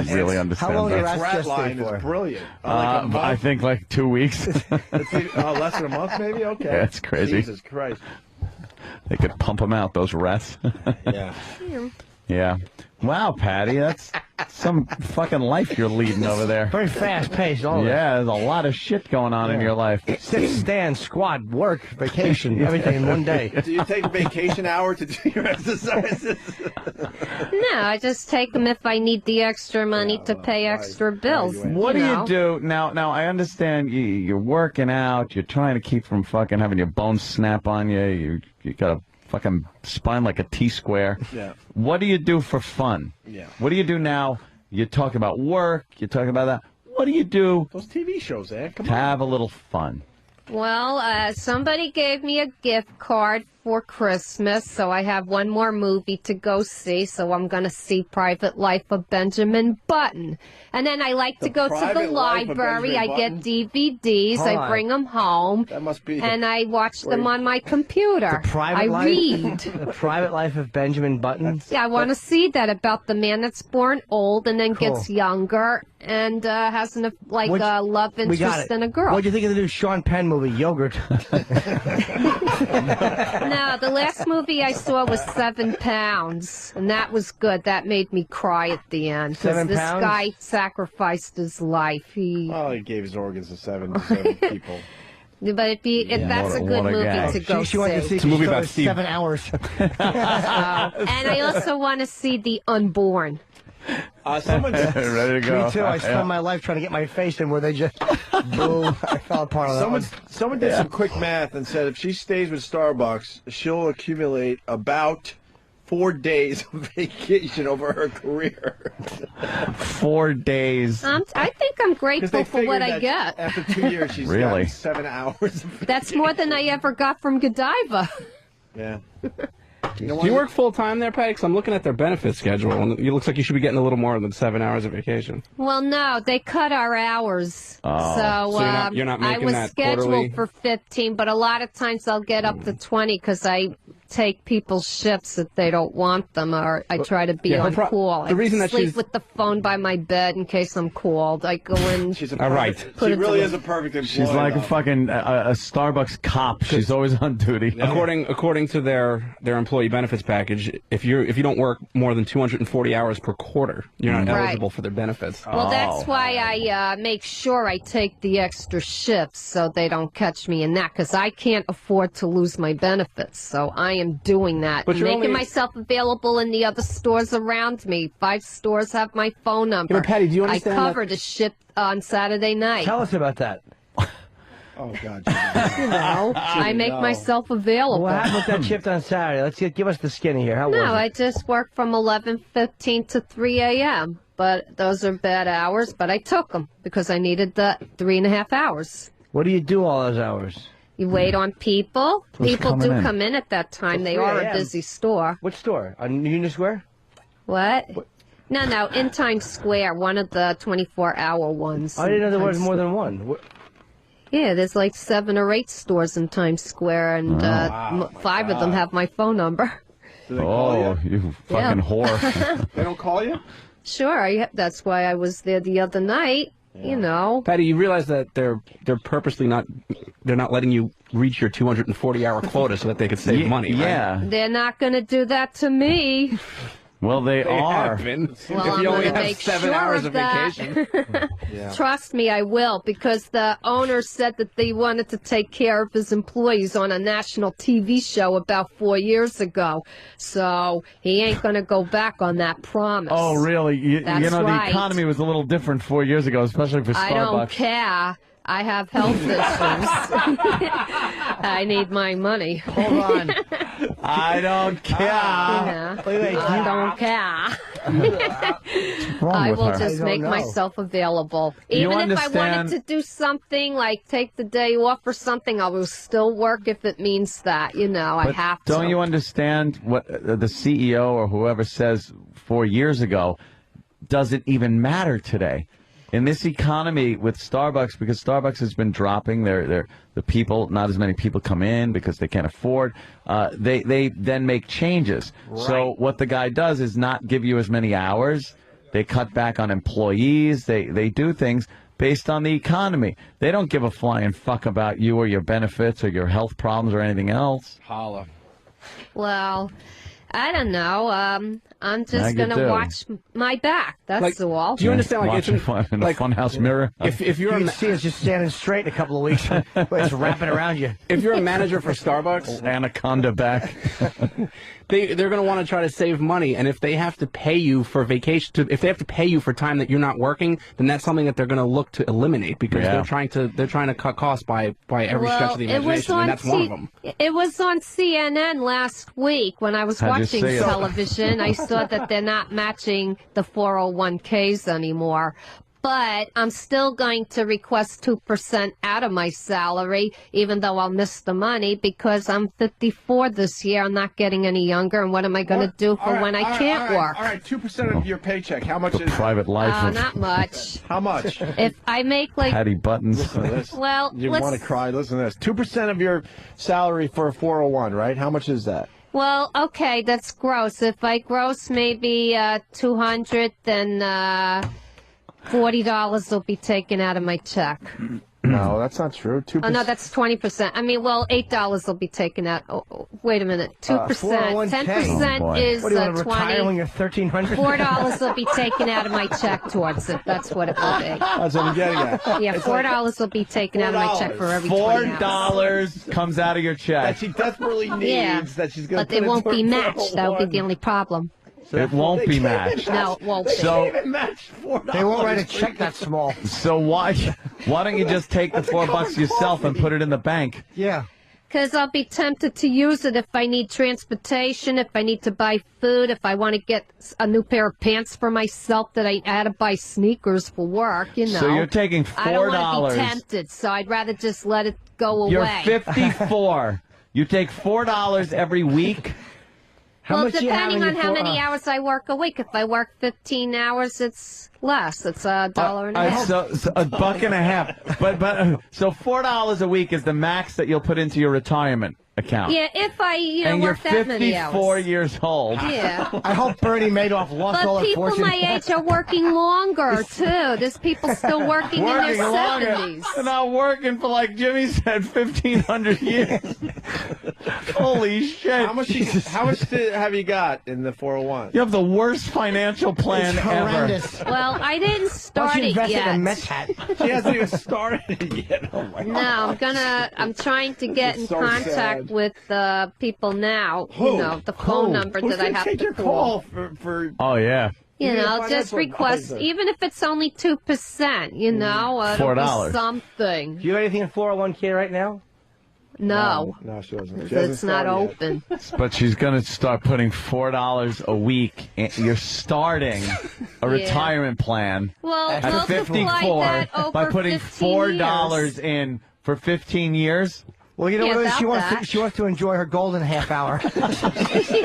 Never really understand How long that. are That you rat Just line stay for. is brilliant. Like a month? I think like 2 weeks. Less than a month, maybe? Okay. That's crazy. Jesus Christ. They could pump them out, those rats. Yeah. Yeah. Wow, Patty, that's some fucking life you're leading over there. Very fast paced, all of it. Yeah, there's a lot of shit going on in your life. Sit, stand, squat, work, vacation, everything in one day. Do you take a vacation hour to do your exercises? No, I just take them if I need the extra money to pay extra bills. What do know. you do now? Now I understand you're working out. You're trying to keep from fucking having your bones snap on you. You got a fucking spine like a T-square. Yeah. What do you do for fun? Yeah. What do you do now? You talk about work. You talk about that. What do you do Those TV shows, eh? Come to on. have a little fun? Well, somebody gave me a gift card for Christmas, so I have one more movie to go see, so I'm going to see Private Life of Benjamin Button. And then I like to go to the Private Life of library. I Benjamin get DVDs, Hold I on. bring them home, That must be. and I watch them on my computer. I Life, read. The Private Life of Benjamin Button. Yeah, I want to see that about the man that's born old and then gets younger and has a love We got interest it. in a girl. What'd you think of the new Sean Penn movie, Yogurt? No, the last movie I saw was 7 Pounds, and that was good. That made me cry at the end. 7 this pounds? guy sacrificed his life. Oh, he gave his organs to seven people. But if that's a good movie to go She went to see It's a movie it about was Steve. 7 hours. And I also want to see The Unborn. Someone Ready to go. Me too. I spent my life trying to get my face in where they just, boom, I fell apart on that one. Someone did some quick math and said if she stays with Starbucks, she'll accumulate about 4 days of vacation over her career. 4 days. I think I'm grateful for what I get. After 2 years, she's Really? got 7 hours. That's more than I ever got from Godiva. Yeah. Do you work full time there, Patty? 'Cause I'm looking at their benefit schedule, and it looks like you should be getting a little more than 7 hours of vacation. Well, no, they cut our hours. So, you're not I making was that scheduled quarterly? for 15, but a lot of times I'll get up to 20 because I take people's shifts if they don't want them, or I try to be on call. the reason I that sleep she's- with the phone by my bed in case I'm called. I go in. She's a All right. perfect, Put she it really to- is a perfect employee. She's like a though. fucking a Starbucks cop. She's always on duty. According to their employee benefits package, if you don't work more than 240 hours per quarter, you're not Right. eligible for their benefits. Well, that's why I make sure I take the extra shifts so they don't catch me in that, because I can't afford to lose my benefits. So I am doing that, But you're making only- myself available in the other stores around me. 5 stores have my phone number. Yeah, but Patty, do you understand I that- covered a shift on Saturday night. Tell us about that. Oh, God. You know, I make myself available. What happened with that shift on Saturday? Let's give us the skinny here. How was No, it? I just worked from 11:15 to 3 a.m. But those are bad hours, but I took them because I needed the 3.5 hours. What do you do all those hours? You wait on people. Who's People coming do in? come in at that time. Till They 3 are a a.m.? busy store. What store? On Union Square? What? No, in Times Square, one of the 24-hour ones. I didn't know there in was Times more than one. Yeah, there's like 7 or 8 stores in Times Square, and 5 of them have my phone number. Do they call Oh, you fucking Yeah. whore. They don't call you? Sure, that's why I was there the other night. You know. Patty, you realize that they're purposely not letting you reach your 240-hour quota so that they could save money. Right? Yeah. They're not going to do that to me. Well, they are. have been. Well, if I'm you only gonna have make 7 sure hours of of that. vacation. Trust me, I will, because the owner said that they wanted to take care of his employees on a national TV show about 4 years ago. So he ain't going to go back on that promise. Oh, really? You That's know, right. the economy was a little different 4 years ago, especially for Starbucks. I don't care. I have health issues. I need my money. Hold on. I don't care. Yeah. Wait. I don't care. What's wrong I with will her? just I don't make know. myself available. You Even if I wanted understand- to do something like take the day off or something, I will still work if it means that. You know, I But have to. don't you understand what the CEO or whoever says 4 years ago doesn't even matter today? In this economy with Starbucks, because Starbucks has been dropping the people, not as many people come in because they can't afford, they then make changes. So what the guy does is not give you as many hours. They cut back on employees. They do things based on the economy. They don't give a flying fuck about you or your benefits or your health problems or anything else. Holla. Well, I don't know. I'm Now just you going to do. watch my back. That's Like, all. do you understand? Like, Watching it's in a like funhouse mirror. if you're You a, can see us just standing straight in a couple of weeks. It's wrapping around you. if you're a manager for Starbucks, Anaconda back. they're going to want to try to save money, and if they have to pay you for vacation, if they have to pay you for time that you're not working, then that's something that they're going to look to eliminate because Yeah. they're trying to cut costs by every well, stretch of the it was imagination, on and that's one of them. It was on CNN last week when I was How'd you watching see it? television. I saw that they're not matching the 401ks anymore. But I'm still going to request 2% out of my salary, even though I'll miss the money, because I'm 54 this year. I'm not getting any younger, and what am I going to do for when I can't work? All right, 2% of your paycheck. How much The is private life of Not much. How much? If I make like, Patty Buttons. Listen to this. well, You let's want to cry? Listen to this. 2% of your salary for a 401, right? How much is that? Well, okay, that's gross. If I gross maybe 200, then $40 will be taken out of my check. No, that's not true. 2%. Oh, no, that's 20%. I mean, well, $8 will be taken out. Oh, wait a minute. 2%. 10% is what do you want to retire 20. when you're 1,300? $4 will be taken out of my check towards it. That's what it will be. That's what I'm getting at. Yeah, $4 will be taken out of my check for every 20 hours. $4 comes out of your check. That she desperately needs. That she's going to. But they won't be matched. That'll be the only problem. It won't be matched. No, it won't. So they won't write a check that small. So why don't you just take the $4 yourself and put it in the bank? Yeah. Because I'll be tempted to use it if I need transportation, if I need to buy food, if I want to get a new pair of pants for myself that I had to buy sneakers for work, you know. So you're taking $4. I don't want to be tempted, so I'd rather just let it go away. You're 54. You take $4 every week. Well, depending on how many hours I work a week. If I work 15 hours, it's less. It's $1 and a half. So $1.50. But so $4 a week is the max that you'll put into your retirement account. Yeah, if I and work that many hours. you're 54 years old. Yeah. I hope Bernie Madoff lost all But her fortune. people my age are working longer too. There's people still working in their 70s. They're not working for, like Jimmy said, 1,500 years. Holy shit! How much have you got in the 401? You have the worst financial plan ever. Well, I didn't start it yet. In a Mets hat. She hasn't even started it yet. Oh my God. No, I'm trying to get in contact with people now. Who? You know, the phone number Who's that I gonna have take to your call. for Oh yeah. You know, financial just request, advisor. even if it's only 2%, you know, it'll be $4. something. Do you have anything in 401k right now? No, No, she doesn't. She it's hasn't not started yet. open. But she's going to start putting $4 a week. You're starting a retirement plan Well, at multiply 54 that over by putting 15 $4 years. in for 15 years. Well, you know Yeah, what? She about wants that. she wants to enjoy her golden half hour. She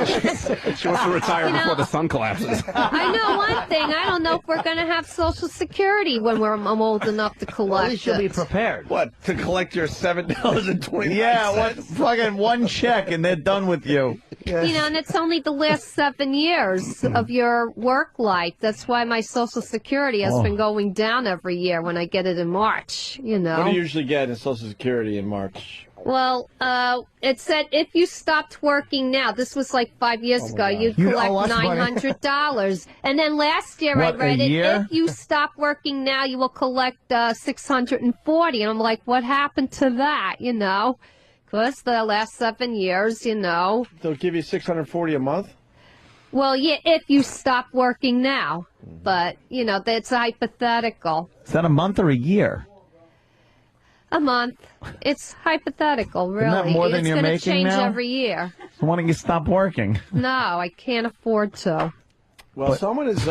wants to retire before the sun collapses. I know one thing. I don't know if we're going to have Social Security when I'm old enough to collect At least she'll be it. prepared. What, to collect your $7.20? Yeah, fucking one check and they're done with you. You know, and it's only the last 7 years of your work life. That's why my Social Security has been going down every year when I get it in March, you know. What do you usually get in Social Security in March? Well, it said if you stopped working now, this was like 5 years ago, you'd collect $900. And then last year I read it, if you stop working now, you will collect $640. And I'm like, what happened to that, you know? Because the last 7 years, you know. They'll give you $640 a month? Well, yeah, if you stop working now. But, you know, that's hypothetical. Is that a month or a year? A month. It's hypothetical, really. Isn't that more than you're making It's going to change now? every year. So why don't you stop working? No, I can't afford to. Well, someone is,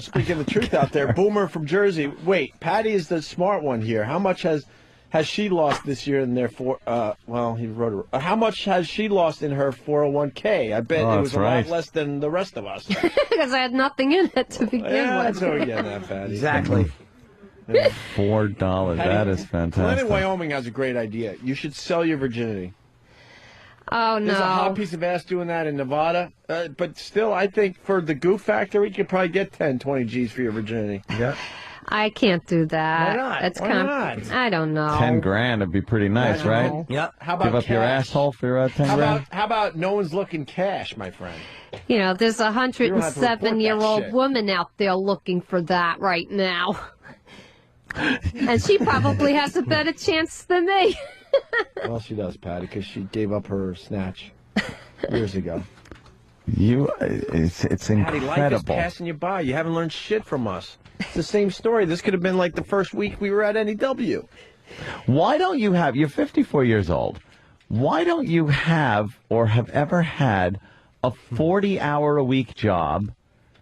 speaking the truth out there. Boomer from Jersey. Wait, Patty is the smart one here. How much has she lost this year in their he wrote it. How much has she lost in her 401k? I bet it was a lot less than the rest of us. Because I had nothing in it to begin That's with. what we get that, Patty. Exactly. $4. That is Glenn fantastic. in Wyoming has a great idea. You should sell your virginity. Oh, no. There's a hot piece of ass doing that in Nevada. But still, I think for the goof factor, you could probably get 10, 20 G's for your virginity. Yeah. I can't do that. Why not? That's Why not? I don't know. 10 grand would be pretty nice, right? Yep. How about Give up your cash? asshole for your 10 grand? How about no one's looking cash, my friend? You know, there's a You don't have to report that 107-year-old shit. woman out there looking for that right now. And she probably has a better chance than me. Well, she does, Patty, because she gave up her snatch years ago. It's Patty, life is incredible. passing you by. You haven't learned shit from us. It's the same story. This could have been like the first week we were at NEW. Why don't you have, you're 54 years old, why don't you have or have ever had a 40-hour-a-week job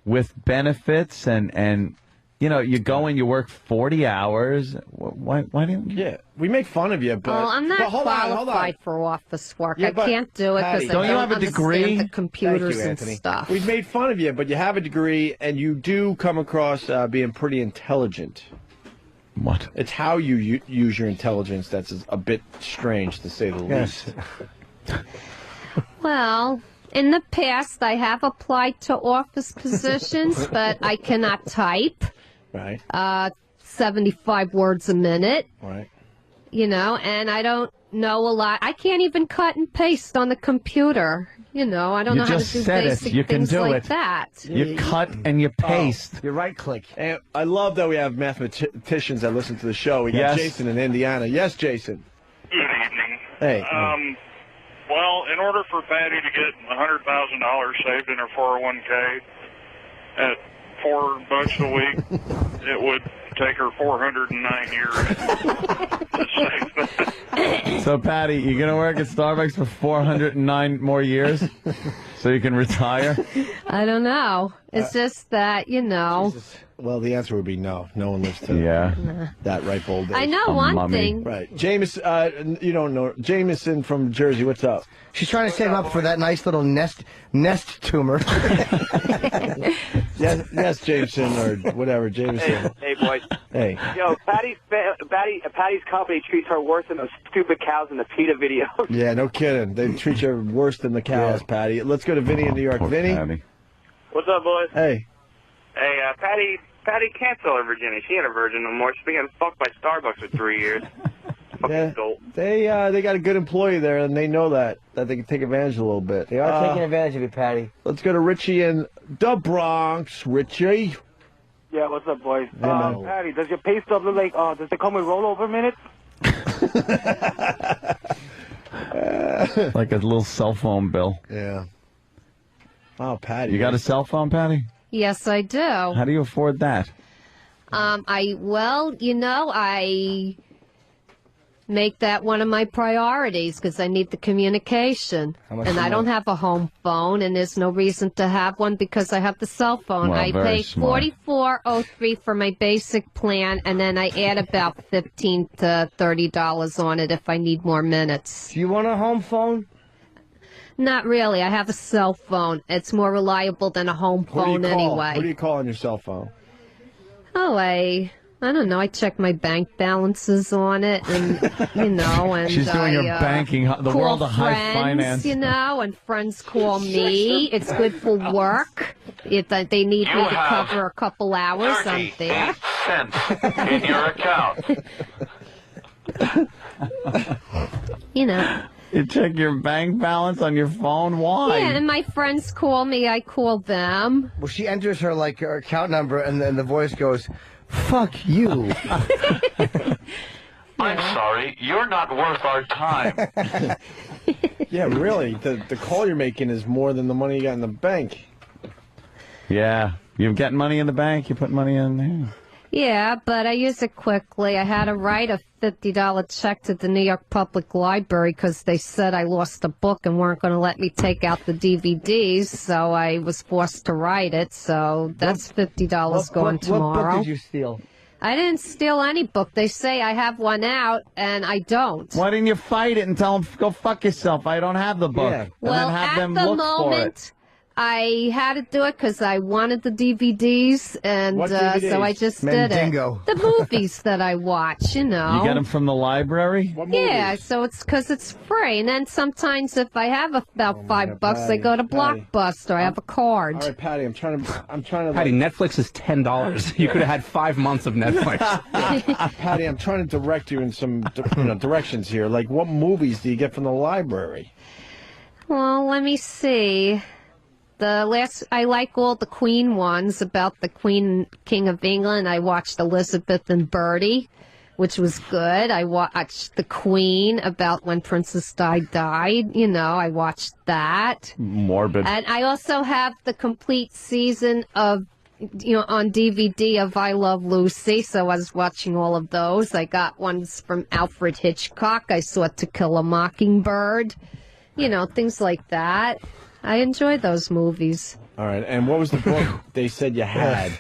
with benefits and you know, you go and you work 40 hours. Why didn't you? Yeah, we make fun of you, but... Well, I'm not but hold qualified on. for office work. Yeah, I but, can't do it Patty, because I don't you have a understand degree? the computers Thank you, Anthony. and stuff. We've made fun of you, but you have a degree, and you do come across being pretty intelligent. What? It's how you use your intelligence that's a bit strange, to say the least. Well, in the past, I have applied to office positions, but I cannot type Right, 75 words a minute. right. you know, and I don't know a lot. I can't even cut and paste on the computer. You know, I don't know how to do basic things like that. You cut and you paste. You right-click. And I love that we have mathematicians that listen to the show. We got Jason in Indiana. Yes, Jason. Good evening. Hey. Well, in order for Patty to get $100,000 saved in her 401k at $4 a week, it would take her 409 years to save that. So, Patty, you're going to work at Starbucks for 409 more years so you can retire? I don't know. It's just that, you know. Well, the answer would be no. No one lives to that ripe old age. I know one thing. Right. Jameson, you don't know. Jameson from Jersey, what's up? She's trying to save up for that nice little nest tumor. yes, Jameson, or whatever, Jameson. Hey, boys. Hey. Yo, Patty's company treats her worse than those stupid cows in the PETA video. Yeah, no kidding. They treat you worse than the cows, Patty. Let's go to Vinny in New York. Poor Vinny? Patty. What's up, boys? Hey. Hey, Patty can't sell her virginity. She ain't a virgin no more. She's been getting fucked by Starbucks for 3 years. Fucking dope. They got a good employee there, and they know that they can take advantage a little bit. They are taking advantage of you, Patty. Let's go to Richie in the Bronx. Richie. Yeah, what's up, boys? Hey, man. Patty, does your pay stub look like, does it come with rollover minutes? Like a little cell phone bill. Yeah. Wow, Patty. You got a cell phone, Patty? Yes, I do. How do you afford that? I make that one of my priorities because I need the communication. And I don't have a home phone, and there's no reason to have one because I have the cell phone. Well, I pay $44.03 for my basic plan, and then I add about $15 to $30 on it if I need more minutes. Do you want a home phone? Not really. I have a cell phone. It's more reliable than a home phone anyway. Who do you call on your cell phone? Oh, I don't know. I check my bank balances on it, and and she's doing her banking, the world of high finance. And friends call me. It's good for work. If they need me to cover a couple hours, I'm there. 38 cents in your account. You check your bank balance on your phone? Why? Yeah, and my friends call me. I call them. Well, she enters her her account number, and then the voice goes, "Fuck you." I'm sorry, you're not worth our time. Yeah, really. The call you're making is more than the money you got in the bank. Yeah. You're getting money in the bank, you put money in there. Yeah, but I use it quickly. I had to write a $50 check to the New York Public Library because they said I lost a book and weren't going to let me take out the DVDs, so I was forced to write it. So that's $50 going tomorrow. What book did you steal? I didn't steal any book. They say I have one out, and I don't. Why didn't you fight it and tell them, go fuck yourself, I don't have the book? Yeah. Well, and then have at them the look for it. moment, I had to do it because I wanted the DVDs, and What DVDs? so I just Mandingo. did it. The movies that I watch, You get them from the library? What Yeah, movies? so it's because it's free. And then sometimes if I have about $5, I Patty, go to Patty. Blockbuster. I have a card. All right, Patty, I'm trying to. Patty, Netflix is $10. You could have had 5 months of Netflix. Patty, I'm trying to direct you in some directions here. Like, what movies do you get from the library? Well, let me see. I like all the Queen ones about the Queen King of England. I watched Elizabeth and Bertie, which was good. I watched The Queen about when Princess Di died. I watched that. Morbid. And I also have the complete season of, on DVD of I Love Lucy. So I was watching all of those. I got ones from Alfred Hitchcock. I saw To Kill a Mockingbird. Things like that. I enjoy those movies. All right, and what was the book they said you had?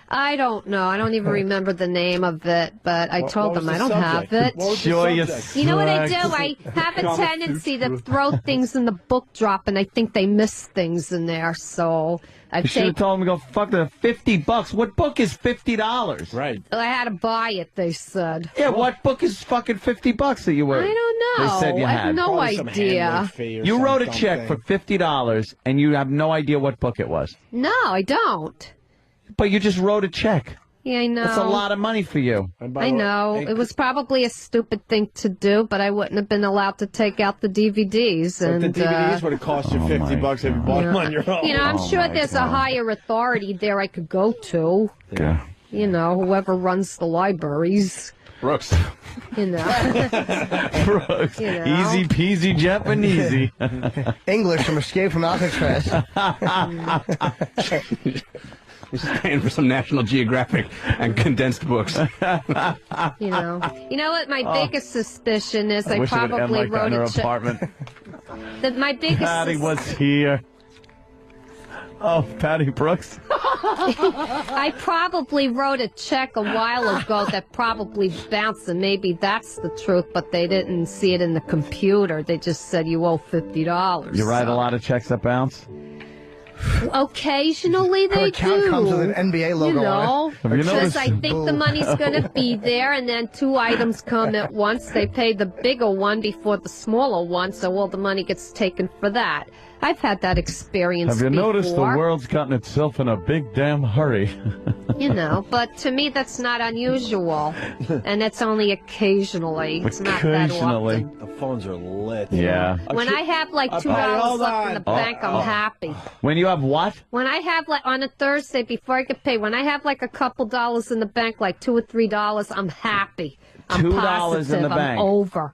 I don't know. I don't even remember the name of it, but I told them I don't have it. What was the Joyous. subject? You know what I do? I have a tendency to throw things in the book drop, and I think they miss things in there. So You should have told him to go fuck the $50. What book is $50? Right. I had to buy it, they said. Yeah, what book is fucking $50 that you were? I don't know. They said you I had. have no Probably some idea. handmade fee or You some wrote a dumb check for thing. $50, and you have no idea what book it was. No, I don't. But you just wrote a check. Yeah, I know. That's a lot of money for you. I know. It was probably a stupid thing to do, but I wouldn't have been allowed to take out the DVDs. But and the DVDs would have cost you $50 if you bought them on your own. You know, I'm sure there's a higher authority there I could go to. Yeah. You know, whoever runs the libraries. Brooks. You know. Brooks. You know. Easy peasy Japanesey. English from Escape from Alcatraz. He's just paying for some National Geographic and condensed books. You know what? My biggest suspicion is I wish it would end probably like that wrote in her a check. apartment. My biggest. Patty was here. Oh, Patty Brooks. I probably wrote a check a while ago that probably bounced, and maybe that's the truth, but they didn't see it in the computer. They just said you owe $50. You write a lot of checks that bounce? Occasionally Her they account do. comes with an NBA logo You know, on it. Have you because noticed? I think the money's going to be there, and then 2 items come at once. They pay the bigger one before the smaller one, so all the money gets taken for that. I've had that experience Have you before. noticed the world's gotten itself in a big damn hurry? You know, but to me that's not unusual, and it's only occasionally. It's not that Occasionally. often. The phones are lit. Yeah. When I have like $2 hold left in the on. bank, I'm happy. When you have what? When I have like on a Thursday before I get paid, when I have like a couple dollars in the bank, like $2 or $3, I'm happy. I'm $2 in positive. the bank. I'm over.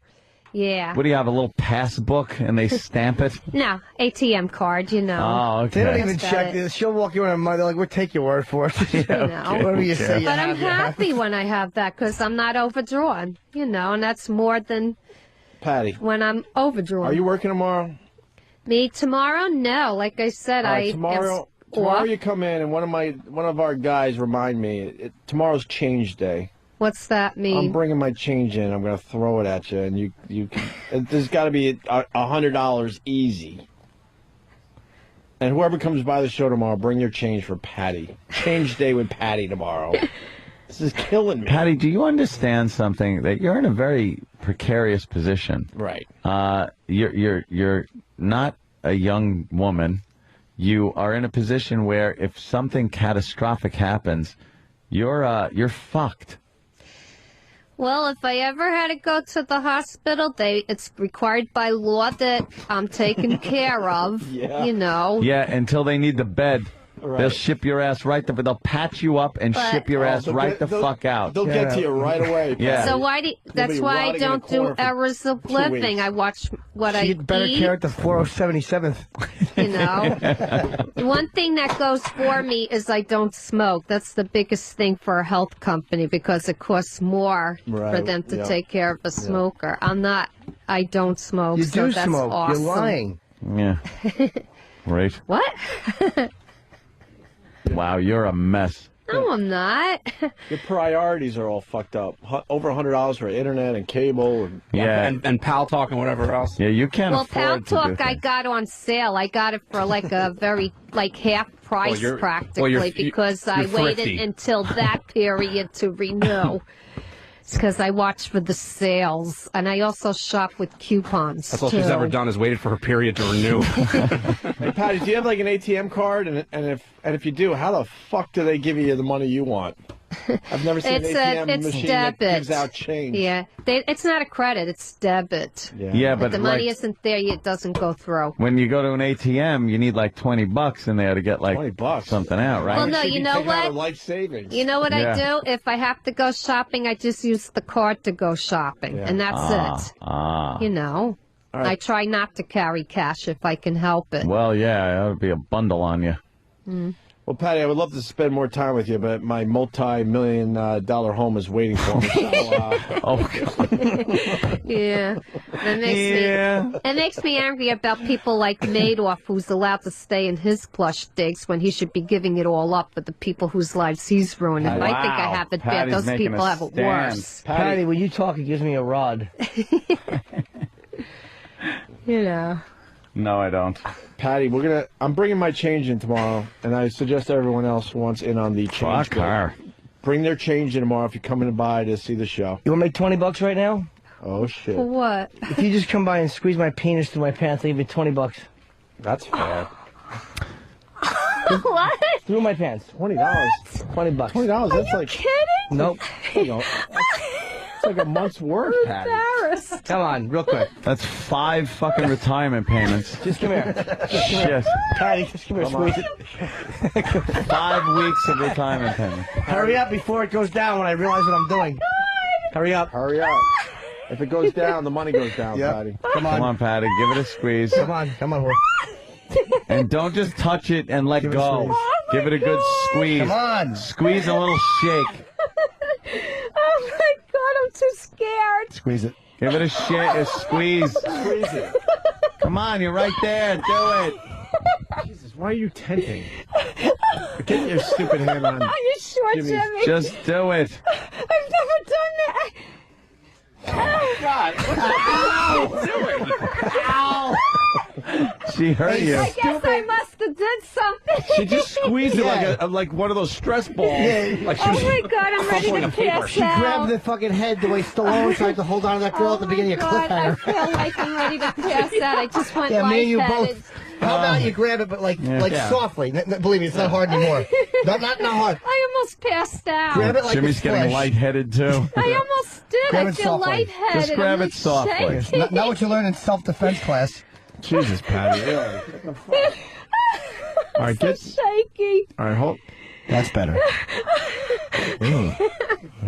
Yeah. What do you have, a little passbook and they stamp it? No, ATM card, you know. Oh, okay. They don't even That's check about it. this. She'll walk you in a month. They're like, we'll take your word for it. You know. Whatever you say. But I'm happy when I have that because I'm not overdrawn, you know, and that's more than Patty, when I'm overdrawn. are you working tomorrow? Me tomorrow? No, like I said, All right, I tomorrow you come in and one of our guys remind me. Tomorrow's change day. What's that mean? I'm bringing my change in. I'm going to throw it at you, and you can. There's got to be $100 easy. And whoever comes by the show tomorrow, bring your change for Patty. Change day with Patty tomorrow. This is killing me. Patty, do you understand something? That you're in a very precarious position. Right. You're not a young woman. You are in a position where if something catastrophic happens, you're fucked. Well, if I ever had to go to the hospital, it's required by law that I'm taken care of. Yeah. You know. Yeah, until they need the bed. Right. They'll ship your ass right there. They'll patch you up and But- ship your ass they'll right get- the fuck out. They'll get to you right away. Yeah. So why do? That's be why I rotting in a don't do corner for errors of 2 living. weeks. I watch what I She'd better eat. care at the 4077th. You know. One thing that goes for me is I don't smoke. That's the biggest thing for a health company because it costs more for Right, them to yeah. take care of a smoker. I don't smoke. You so do that's smoke. Awesome. You're lying. Yeah. Right. What? Wow, you're a mess. No, I'm not. Your priorities are all fucked up. Over $100 for internet and cable. And Yeah. And Pal Talk and whatever else. Yeah, you can't Well, afford Pal to do Talk I things. got on sale. I got it for like a very half price you're- practically well, you're because I you're waited thrifty. until that period to renew. It's because I watch for the sales, and I also shop with coupons. That's all too. she's ever done is waited for her period to renew. Hey, Patty, do you have like an ATM card? And if you do, how the fuck do they give you the money you want? I've never seen It's an ATM it's machine debit. that gives out change. Yeah, it's not a credit; it's debit. Yeah, If but the money like, isn't there, it doesn't go through. when you go to an ATM, you need like $20 in there to get like $20. something out, right? Well, no, Should you be know taking out what? of life savings. You know what Yeah. I do? If I have to go shopping, I just use the card to go shopping, and that's it. You know, All right. I try not to carry cash if I can help it. Well, yeah, that would be a bundle on you. Well, Patty, I would love to spend more time with you, but my multi-million dollar home is waiting for me. So, Oh, God. Yeah, that makes it makes me angry about people like Madoff, who's allowed to stay in his plush digs when he should be giving it all up for the people whose lives he's ruining. I think I Wow. have it Patty's bad. Those making people a have it stand. worse. Patty, when you talk, it gives me a rod. You know. No, I don't. Patty, I'm bringing my change in tomorrow, and I suggest everyone else who wants in on the change. Fuck her. Bring their change in tomorrow if you're coming by to see the show. You want to make $20 right now? Oh shit, For what? If you just come by and squeeze my penis through my pants, I'll give you $20. that's fair. What? Through my pants. $20. $20. $20. That's like Kidding? Nope. you know, it's like a month's work, Patty. Embarrassed. Come on, real quick. That's 5 fucking retirement payments. Just come here. Shit. Patty, just come here. Squeeze it. 5 weeks of retirement payments. Hurry up before it goes down when I realize what I'm doing. Hurry up. Hurry up. If it goes down, the money goes down, Patty. Come on. Come on, Patty. Give it a squeeze. Come on, whore. And don't just touch it and let Give it a go. squeeze. Give it a good squeeze. Come on. Squeeze a little shake. Oh my God, I'm too scared. Squeeze it. Give it a squeeze. Squeeze it. Come on, you're right there. Do it. Jesus, why are you tenting? Get your stupid hand on. Are you sure, Jimmy, Jimmy? Just do it. I've never done that. God, what the hell are you doing? Ow! She hurt you. I guess I must have did something. She just squeezed it like one of those stress balls. Like she Oh was my God, I'm ready crumpling to a paper. pass She out. grabbed the fucking head the way Stallone tried to hold on to that girl at the beginning of Oh my God, I Cliffhanger. feel like I'm ready to pass out. I just went Yeah, me and you lightheaded. both. How about you grab it, but like softly? Believe me, it's not hard anymore. Not hard. I almost passed out. Grab it like Jimmy's it's getting flesh. lightheaded too. I almost did. Grab I it feel softly. lightheaded. Just grab I'm it softly. shaking. Not what you learn in self-defense class. Jesus, Patty. Really? What the fuck? All right, So shaky. All right, hold. That's better. There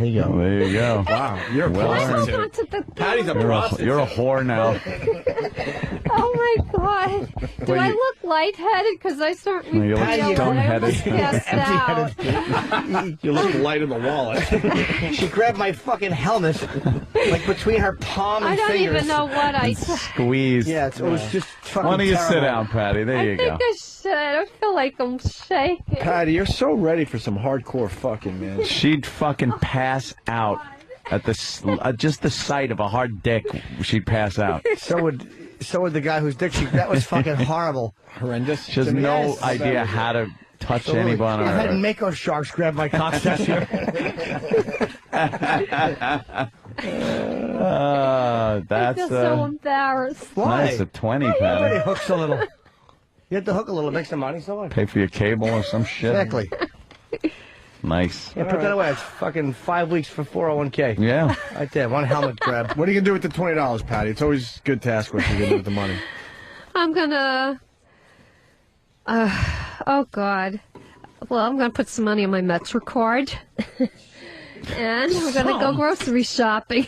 you go. There you go. Wow, you're Well I earned. don't prostitute. want to the Patty's a prostitute. You're a whore now. Oh my God. Do I look lightheaded? Because I certainly No, you look feel stone-headed. I almost passed out. You look light in the wallet. She grabbed my fucking helmet, like between her palm and I don't fingers. even know what I said. Squeeze. Yeah, it was just fucking Why don't you sit terrible. down, Patty? There I you think go. I should. I feel like I'm shaking. Patty, you're so ready for some hardcore fucking, man. She'd fucking pass out at the just the sight of a hard dick. She'd pass out. So would the guy whose dick she. That was fucking horrible. Horrendous. She has Jimmy? no Yes. idea how to touch Absolutely. anyone. I've had Mako sharks grab my cock this year. I That's feel so embarrassed. Why? nice. A 20, Everybody Patty. hooks a little. You have to hook a little, make some money, so what? Pay for your cable or some shit. Exactly. Nice. Yeah, put that away. It's fucking 5 weeks for 401k. Yeah. Right there, one helmet grab. What are you gonna do with the $20, Patty? It's always good to ask what you're gonna do with the money. I'm gonna. Oh God. Well, I'm gonna put some money on my Metro card, and I'm gonna go grocery shopping.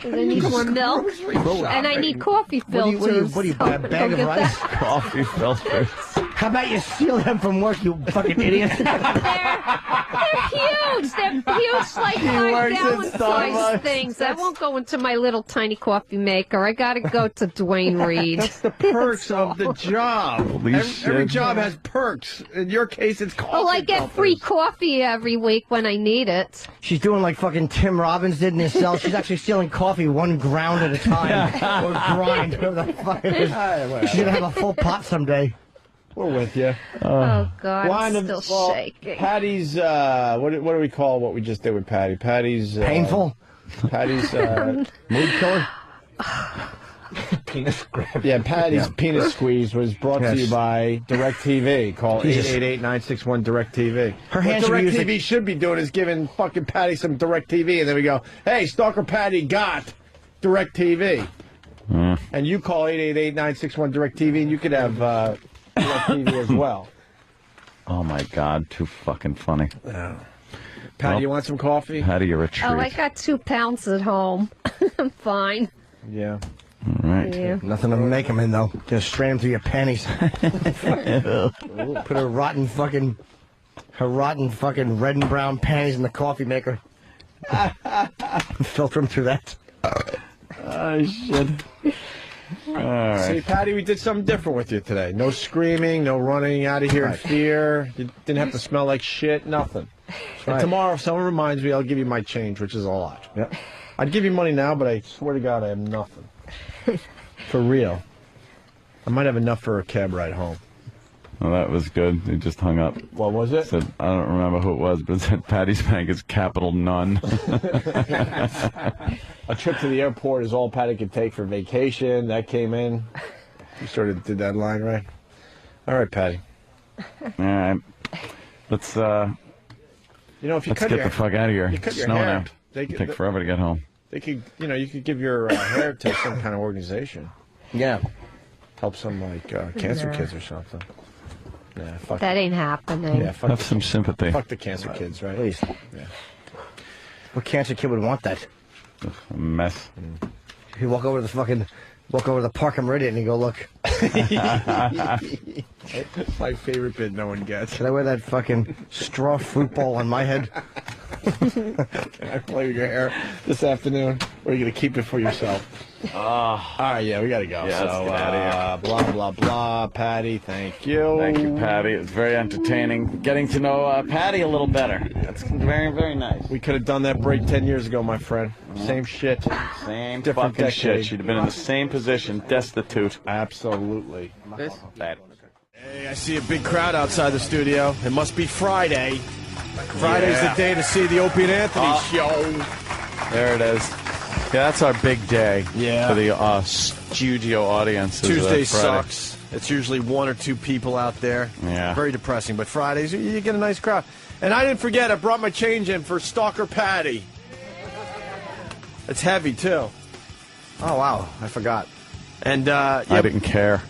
And I need more milk, and I need coffee filters. What do you buy a So bag go of get rice? that. Coffee filters. How about you steal them from work, you fucking idiot? They're huge. They're huge, like works at 5-gallon Starbucks. size things. I won't go into my little tiny coffee maker. I gotta go to Dwayne Reed. That's the perks of the job. Holy Every shit. job has perks. In your case, it's coffee. Well, I get filters. free coffee every week when I need it. She's doing like fucking Tim Robbins did in his cell. She's actually stealing coffee 1 ground at a time. Or grind, whatever the fuck it is. She's gonna have a full pot someday. We're with you. Oh God, I'm still shaking. Patty's, what do we call what we just did with Patty? Patty's... Painful. Patty's, mood killer? Penis grab. Yeah, Patty's penis squeeze was brought to you by DirecTV. Call 888-961-DirecTV. Her What hands should be used DirecTV should be doing is giving fucking Patty some DirecTV, and then we go, hey, Stalker Patti got DirecTV. And you call 888-961-DirecTV, and you could have DirecTV as well. Oh my God, too fucking funny. Patty, you want some coffee? Patty, you're a treat. Oh, I got 2 pounds at home. I'm fine. Yeah. All right. Yeah. Nothing to make them in, though. Just straight them through your panties. Put her rotten fucking red and brown panties in the coffee maker. Filter them through that. Oh, shit. All right. See, Patty, we did something different with you today. No screaming, no running out of here in fear. You didn't have to smell like shit, nothing. And tomorrow, if someone reminds me, I'll give you my change, which is a lot. Yep. I'd give you money now, but I swear to God, I have nothing. For real. I might have enough for a cab ride home. Well, that was good. He just hung up. What was it? Said, I don't remember who it was, but it said Patty's Bank is capital none. A trip to the airport is all Patty could take for vacation. That came in. You sort of did that line, right? All right, Patty. All right. Let's You know, if you let's cut get your, the fuck out of here. you cut It's your snowing hair, out. they It'll could, take forever to get home. they could, you know, you could give your hair to some kind of organization. Yeah. Help some like cancer kids or something. Yeah, fuck. That ain't happening. Yeah, fuck Have some sympathy. Fuck the cancer kids, right? Please. Yeah. What cancer kid would want that? A mess. You walk over to the Park and Meridian and you go, look, My favorite bit no one gets. can I wear that fucking straw fruit bowl on my head? Can I play with your hair this afternoon? Or are you going to keep it for yourself? All right, yeah, we got to go. Yeah, let's get outta Blah, blah, blah. Patty, thank you. Thank you, Patty. It was very entertaining. Getting to know Patty a little better. That's very, very nice. We could have done that break 10 years ago, my friend. Same shit. Same Different fucking decade. shit. She'd have been in the same position, destitute. Absolutely. That. Hey, I see a big crowd outside the studio. It must be Friday. Friday's the day to see the Opie and Anthony show. There it is. Yeah, that's our big day. Yeah. For the studio audience. is, Tuesday Friday. sucks. It's usually one or two people out there. Yeah. Very depressing. But Fridays, you get a nice crowd. And I didn't forget, I brought my change in for Stalker Patti. It's heavy, too. Oh, wow. I forgot. And, I didn't care.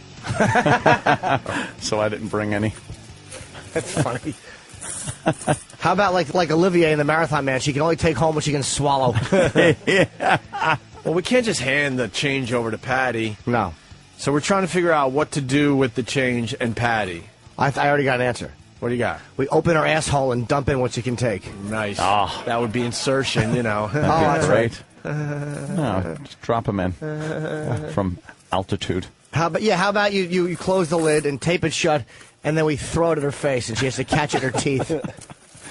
So I didn't bring any. That's funny. How about like Olivier in the Marathon Man? She can only take home what she can swallow. Well, we can't just hand the change over to Patty. No. So we're trying to figure out what to do with the change and Patty. I already got an answer. What do you got? We open her asshole and dump in what she can take. Nice. Oh. That would be insertion, you know. That's Right. No, just drop them in from altitude. How about you close the lid and tape it shut, and then we throw it at her face, and she has to catch it in her teeth.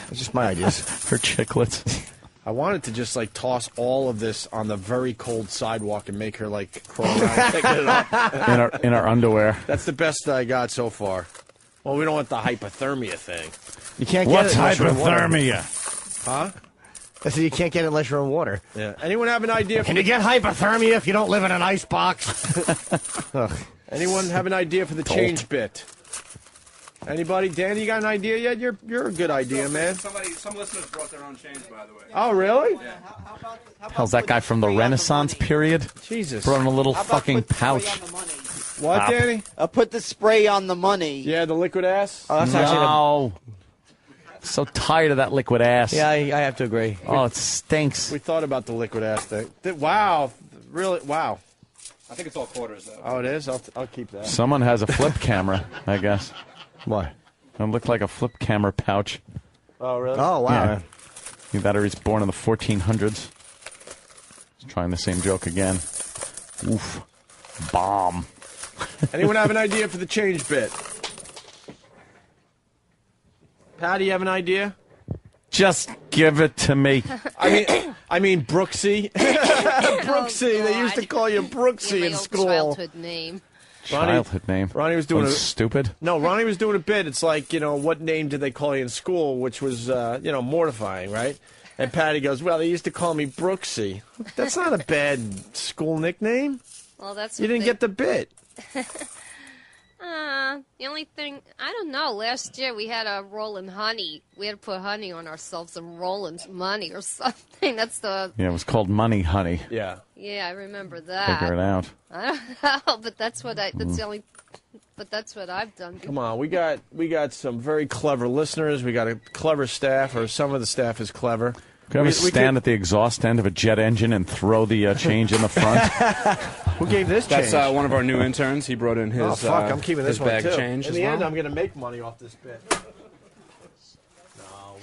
It's just my ideas. Her chiclets. I wanted to just like toss all of this on the very cold sidewalk and make her like crawl around picking it up. in our underwear. That's the best I got so far. Well, we don't want the hypothermia thing. You can't get it unless you're in water. Huh? I said you can't get it unless you're in water. Yeah. Anyone have an idea? Can you get hypothermia if you don't live in an ice box? Anyone have an idea for the change bit? Anybody? Danny, you got an idea yet? You're a good idea, man. Some listeners brought their own change, by the way. Oh, really? Hell's that guy from the Renaissance period? Jesus. Brought in a little fucking pouch. What, Stop. Danny? Put the spray on the money. Yeah, the liquid ass. Oh, that's actually No. So tired of that liquid ass. yeah, I have to agree. Oh, it stinks. We thought about the liquid ass thing. Wow. Really? Wow. I think it's all quarters, though. Oh, it is? I'll keep that. Someone has a flip camera, I guess. What? It looked like a flip camera pouch. Oh, really? Oh, wow. Yeah. Either that or he's born in the 1400s. He's trying the same joke again. Oof. Bomb. Anyone have an idea for the change bit? Patty, you have an idea? Just give it to me. I mean Brooksy. Brooksy. They used to call you Brooksy in school. Childhood name. Childhood name. Ronnie was doing stupid. No, Ronnie was doing a bit. It's like, what name did they call you in school, which was, mortifying, right? And Patty goes, well, they used to call me Brooksy. That's not a bad school nickname. Well, that's You didn't get the bit. The only thing, I don't know, last year we had a rollin' honey. We had to put honey on ourselves and rollin' money or something. That's the... Yeah, it was called Money Honey. Yeah. Yeah, I remember that. Figure it out. I don't know, but that's what that's the only... But that's what I've done. Come on, we got some very clever listeners. We got a clever staff, or some of the staff is clever. Could we stand at the exhaust end of a jet engine and throw the change in the front? Who gave this change? That's one of our new interns. He brought in his, oh, fuck, I'm keeping this his one, bag too. of change In as the end, well. I'm going to make money off this bit. All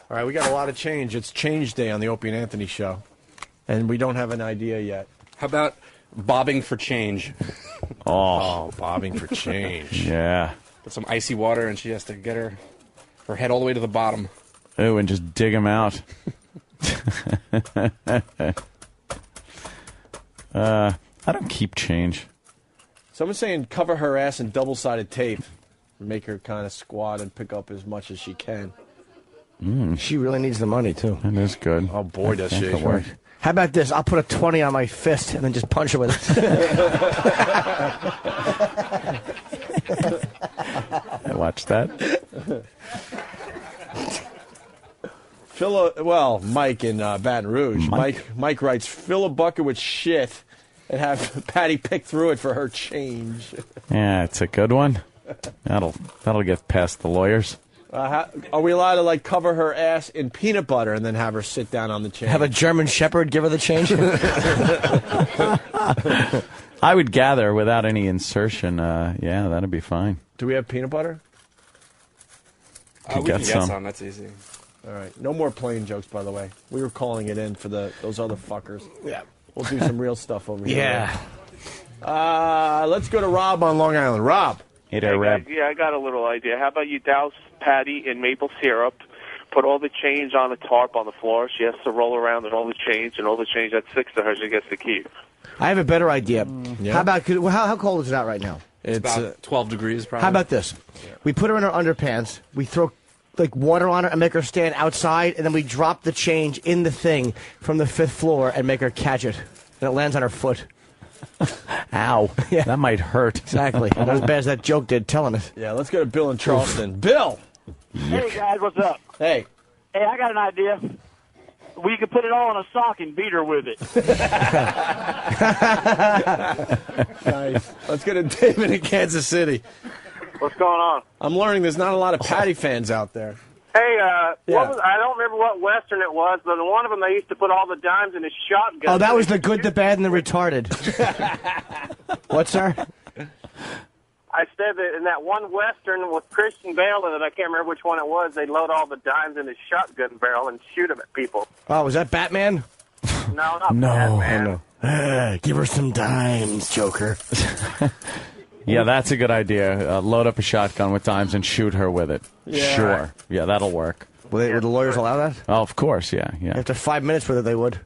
right, we got a lot of change. It's change day on the Opie and Anthony show, and we don't have an idea yet. How about bobbing for change? Oh, bobbing for change. Yeah. Put some icy water, and she has to get her head all the way to the bottom. Ooh, and just dig them out. I don't keep change. Someone's saying cover her ass in double-sided tape. Make her kind of squat and pick up as much as she can. She really needs the money, too. That is good. Oh, boy, does she. That work. How about this? I'll put a 20 on my fist and then just punch her with it. I watched that. Mike in Baton Rouge. Mike writes, fill a bucket with shit and have Patty pick through it for her change. Yeah, it's a good one. That'll get past the lawyers. Are we allowed to cover her ass in peanut butter and then have her sit down on the change? Have a German Shepherd give her the change? I would gather without any insertion. Yeah, that'd be fine. Do we have peanut butter? Could We get can some. get some. That's easy. All right. No more plain jokes, by the way. We were calling it in for those other fuckers. Yeah. We'll do some real stuff over here. Yeah. Let's go to Rob on Long Island. Rob. Hey there, Reb. Yeah, I got a little idea. How about you douse Patty in maple syrup, put all the change on a tarp on the floor. She has to roll around in all the change, and all the change that sticks to her, she gets to keep. I have a better idea. Yeah. How about, how cold is it out right now? It's about 12 degrees, probably. How about this? We put her in her underpants, we throw water on her and make her stand outside, and then we drop the change in the thing from the 5th floor and make her catch it. And it lands on her foot. Ow. Yeah. That might hurt. Exactly. Not as bad as that joke did telling us. Yeah, let's go to Bill in Charleston. Bill! Hey, guys, what's up? Hey. Hey, I got an idea. We could put it all in a sock and beat her with it. Nice. Let's go to David in Kansas City. What's going on? I'm learning there's not a lot of Patty fans out there. Hey, Yeah. I don't remember what Western it was, but in one of them they used to put all the dimes in his shotgun. Oh, that was the good, the bad, and the retarded. What, sir? I said that in that one Western with Christian Bale in it, I can't remember which one it was, they'd load all the dimes in his shotgun barrel and shoot them at people. Oh, was that Batman? No, not Batman. Give her some dimes, Joker. Yeah, that's a good idea. Load up a shotgun with dimes and shoot her with it. Yeah. Sure. Yeah, that'll work. Would the lawyers allow that? Oh, of course, yeah. After 5 minutes with it, they would.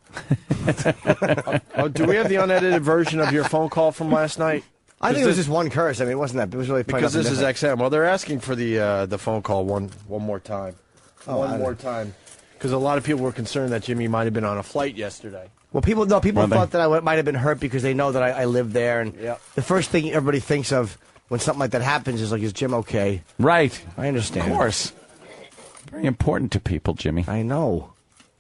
Do we have the unedited version of your phone call from last night? I think it was just one curse. I mean, it wasn't that. It was really Because this is XM. Well, they're asking for the phone call one more time. One more time. Because a lot of people were concerned that Jimmy might have been on a flight yesterday. Well, people thought that I might have been hurt because they know that I live there. And the first thing everybody thinks of when something like that happens is is Jim okay? Right. I understand. Of course. Very important to people, Jimmy. I know.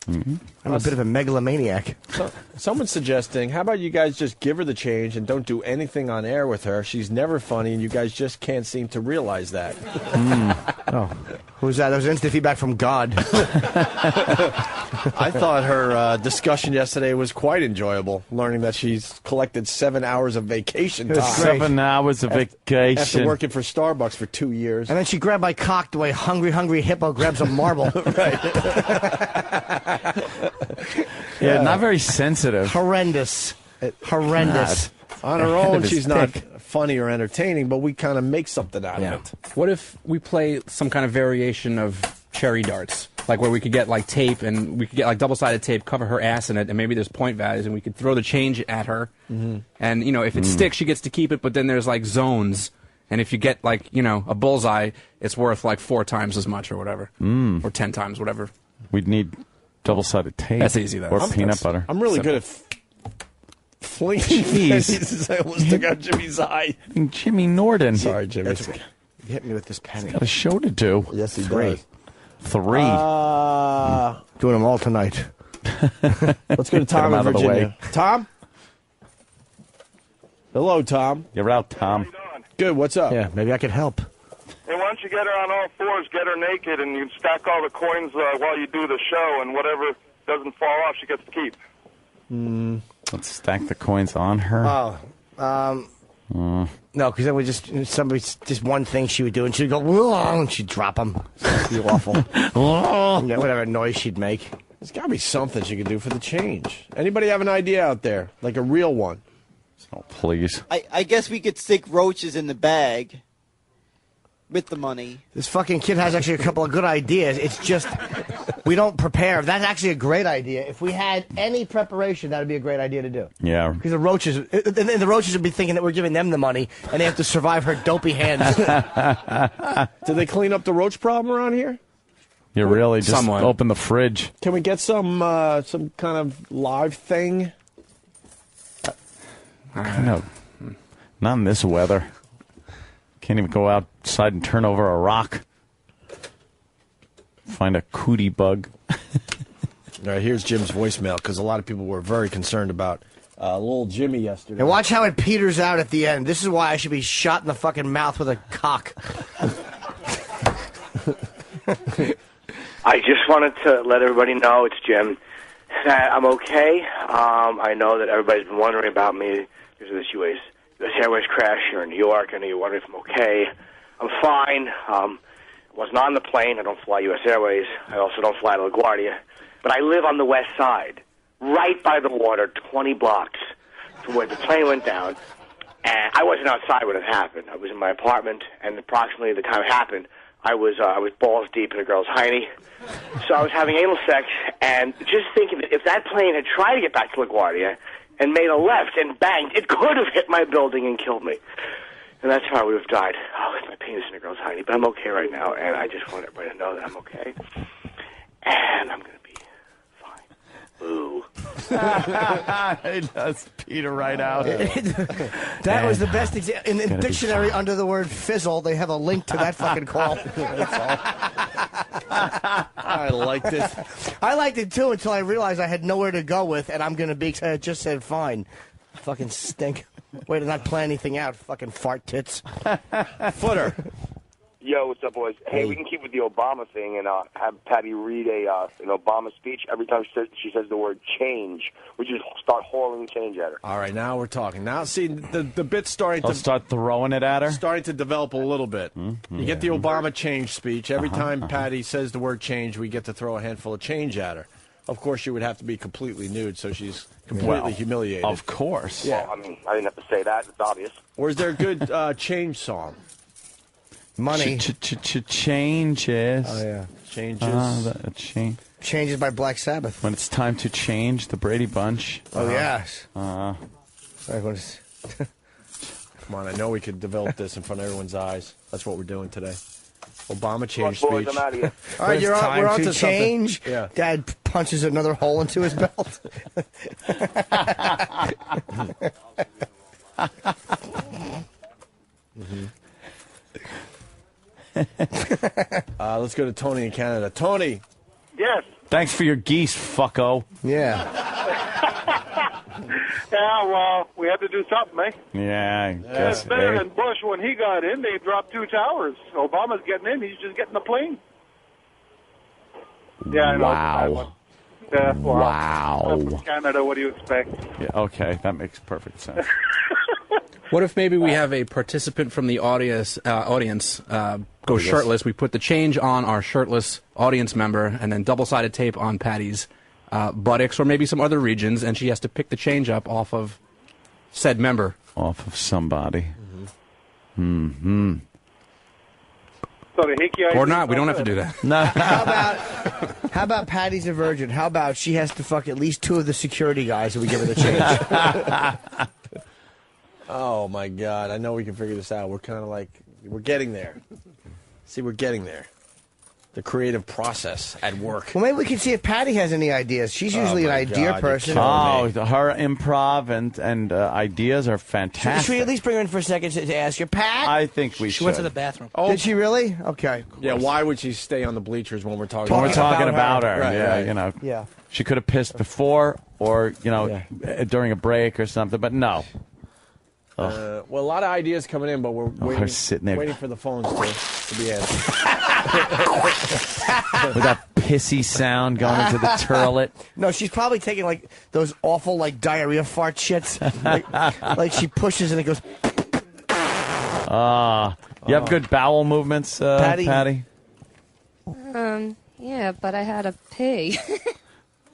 Mm-hmm. I'm a bit of a megalomaniac. So, someone's suggesting, how about you guys just give her the change and don't do anything on air with her? She's never funny, and you guys just can't seem to realize that. Oh, who's that? That was instant feedback from God. I thought her discussion yesterday was quite enjoyable, learning that she's collected 7 hours of vacation time. 7 hours of vacation. After working for Starbucks for 2 years. And then she grabbed my cock the way hungry hippo grabs a marble. Yeah, not very sensitive. Horrendous. Horrendous. On her own, It is she's not thick. funny or entertaining, but we kind of make something out of it. What if we play some kind of variation of cherry darts? Like where we could get tape and we could get double-sided tape, cover her ass in it, and maybe there's point values, and we could throw the change at her. Mm-hmm. And, if it sticks, she gets to keep it, but then there's zones. And if you get a bullseye, it's worth 4 times as much or whatever. Or 10 times, whatever. We'd need double-sided tape. That's easy, though. Or peanut butter. I'm really good at flinging pennies. I almost took out Jimmy's eye. Jimmy Norden. Sorry, Jimmy. That's okay. You hit me with this penny. Got a show to do. Yes, he 3. does. 3. Doing them all tonight. Let's go to Tom him in out of the Virginia. way. Tom? Hello, Tom. You're out, Tom. Good, what's up? Yeah, maybe I could help. Hey, why don't you get her on all fours, get her naked, and you stack all the coins while you do the show, and whatever doesn't fall off, she gets to keep. Let's stack the coins on her. No, because then we just one thing she would do, and she'd go, "Whoa," and she'd drop them. It'd be awful. Yeah, whatever noise she'd make. There's got to be something she could do for the change. Anybody have an idea out there? Like a real one? Oh, please. I guess we could stick roaches in the bag with the money. This fucking kid has actually a couple of good ideas. It's just we don't prepare. That's actually a great idea. If we had any preparation, that would be a great idea to do. Yeah. Because the roaches would be thinking that we're giving them the money, and they have to survive her dopey hands. Did they clean up the roach problem around here? You really just Somewhat. open the fridge. Can we get some kind of live thing? No. Not in this weather. Can't even go outside and turn over a rock. Find a cootie bug. All right, here's Jim's voicemail, because a lot of people were very concerned about little Jimmy yesterday. And watch how it peters out at the end. This is why I should be shot in the fucking mouth with a cock. I just wanted to let everybody know, it's Jim, that I'm okay. I know that everybody's been wondering about me because of this US Airways crash here in New York. I know you're wondering if I'm okay. I'm fine. I wasn't on the plane. I don't fly US Airways. I also don't fly to LaGuardia. But I live on the west side, right by the water, 20 blocks from where the plane went down. And I wasn't outside when it happened. I was in my apartment, and approximately the time it happened, I was balls deep in a girl's hiney. So I was having anal sex, and just thinking that if that plane had tried to get back to LaGuardia and made a left and banged, it could have hit my building and killed me. And that's how I would have died. Oh, with my penis in a girl's hiney. But I'm okay right now, and I just want everybody to know that I'm okay. And I'm going to be fine. Boo. It does peter right out. That was the best example. In the dictionary, under the word fizzle, they have a link to that fucking call. That's all. I liked it. I liked it, too, until I realized I had nowhere to go with, and I'm going to be, because I just said fine. Fucking stink. Way to not plan anything out, fucking fart tits. Footer. Yo, what's up, boys? Hey, we can keep with the Obama thing and have Patty read an Obama speech. Every time she says the word change, we just start hurling change at her. All right, now we're talking. Now, see, the bit's starting to... start throwing it at her? Starting to develop a little bit. Mm-hmm. You get the Obama change speech. Every time Patty says the word change, we get to throw a handful of change at her. Of course, she would have to be completely nude, so she's completely humiliated. Of course. Yeah. Well, I mean, I didn't have to say that. It's obvious. Or is there a good change song? Money. Changes. Oh, yeah. Changes. Changes by Black Sabbath. When it's time to change, the Brady Bunch. Oh, yes. Come on, I know we could develop this in front of everyone's eyes. That's what we're doing today. Obama change boys, speech. I'm out of here. All right, we're on to something. change. Yeah. Dad punches another hole into his belt. Let's go to Tony in Canada. Tony. Yes. Thanks for your geese, fucko. Yeah. Yeah, well, we had to do something, eh? Yeah, I guess. It's better than Bush when he got in. They dropped 2 towers. Obama's getting in. He's just getting the plane. Yeah, I know. Wow. Yeah, well, Wow. I'm from Canada, what do you expect? Yeah, okay, that makes perfect sense. What if maybe we have a participant from the audience go shirtless? We put the change on our shirtless audience member, and then double-sided tape on Patty's buttocks, or maybe some other regions, and she has to pick the change up off of said member. Off of somebody. Mm-hmm. So the hickey Or not, we don't have to do that. No. How about Patty's a virgin? How about she has to fuck at least 2 of the security guys and we give her the change? Oh, my God. I know we can figure this out. We're kind of like, we're getting there. See, we're getting there. The creative process at work. Well, maybe we can see if Patty has any ideas. She's usually an idea person. Oh, her improv and ideas are fantastic. Should we at least bring her in for a second to ask her, Pat? I think we should. She went to the bathroom. Oh. Did she really? Okay. Yeah, why would she stay on the bleachers when we're talking When we're talking about her. Right, yeah, right. you know. Yeah. She could have pissed before or, during a break or something, but no. Well, a lot of ideas coming in, but we're waiting, sitting there. waiting for the phones to be answered. With that pissy sound going into the turlet. No, she's probably taking like those awful like diarrhea fart shits. like she pushes and it goes. You have good bowel movements, Patty? Yeah, but I had a pee.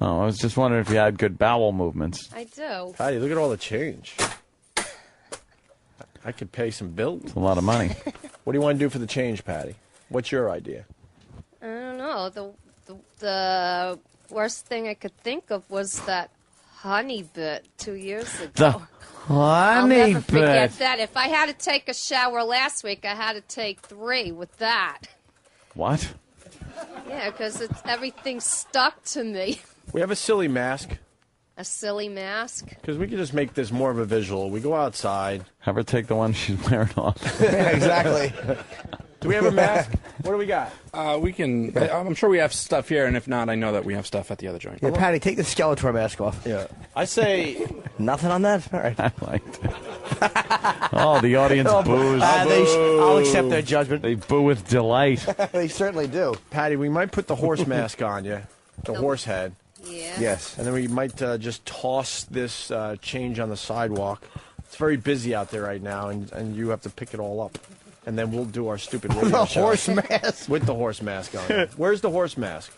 Oh, I was just wondering if you had good bowel movements. I do. Patty, look at all the change. I could pay some bills. It's a lot of money. What do you want to do for the change, Patty? What's your idea? I don't know. The worst thing I could think of was that honey bit 2 years ago. The I'll honey never forget bit. that. If I had to take a shower last week, I had to take 3 with that. What? Yeah, because everything stuck to me. We have a silly mask. A silly mask? Because we could just make this more of a visual. We go outside. Have her take the one she's wearing off. Yeah, exactly. Do we have a mask? What do we got? We can. I'm sure we have stuff here, and if not, I know that we have stuff at the other joint. Yeah, Patty, take the Skeletor mask off. Yeah. I say nothing on that. All right. I liked it. Oh, the audience boos. I'll accept their judgment. They boo with delight. They certainly do. Patty, we might put the horse mask on you, the horse head. Yeah. Yes. And then we might just toss this change on the sidewalk. It's very busy out there right now, and you have to pick it all up. And then we'll do our stupid radio The show. horse mask. With the horse mask on. Where's the horse mask?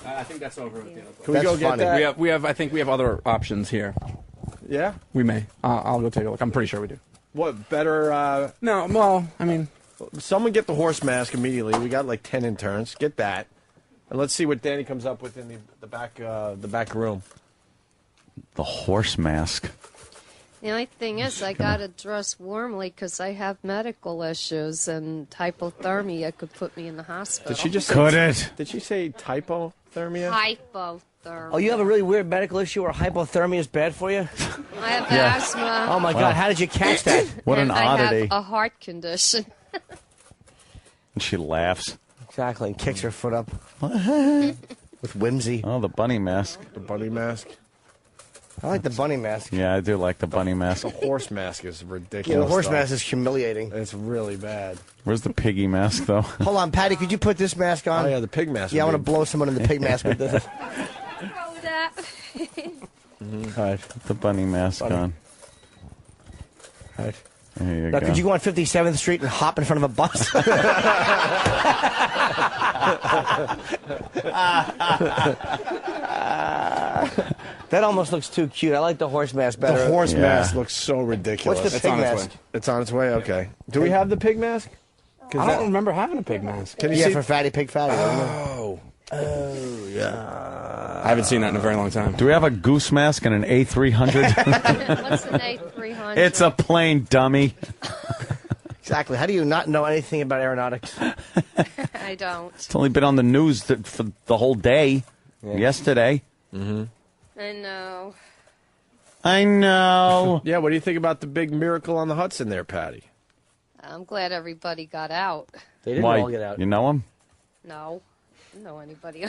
I think that's over with the other. Can we go get that? We have. I think we have other options here. Yeah? We may. I'll go take a look. I'm pretty sure we do. What, better... No, well, I mean... Someone get the horse mask immediately. We got like 10 interns. Get that. And let's see what Danny comes up with in the back room. The horse mask. The only thing is, I got to dress warmly because I have medical issues, and hypothermia could put me in the hospital. Did she just say... Could it? Did she say typothermia? Hypothermia. Oh, you have a really weird medical issue where hypothermia is bad for you? I have Yeah. asthma. Oh, my God. How did you catch that? What an and I oddity. have a heart condition. And she laughs. Exactly, and kicks her foot up. With whimsy. Oh, the bunny mask. The bunny mask? I like the bunny mask. Yeah, I do like the bunny mask. The horse mask is ridiculous. Yeah, the horse though. mask is humiliating. It's really bad. Where's the piggy mask, though? Hold on, Patty, could you put this mask on? Oh, yeah, the pig mask. Yeah, I would want to be- blow someone in the pig mask with this. All right, put the bunny mask on. All right. There you Now, go. could you go on 57th Street and hop in front of a bus? That almost looks too cute. I like the horse mask better. The horse Yeah. mask looks so ridiculous. What's the It's pig on its mask? way. It's on its way? Okay. Do we have the pig mask? I don't remember having a pig mask. Can you Yeah, see? for Fatty Pig Fatty. Oh, yeah. I haven't seen that in a very long time. Do we have a goose mask and an A300? What's an A300? It's a plane, dummy. Exactly. How do you not know anything about aeronautics? I don't. It's only been on the news for the whole day. Yesterday. I know. I know. Yeah, what do you think about the big miracle on the Hudson there, Patty? I'm glad everybody got out. They didn't Why? all get out. You know him? No. I don't know anybody.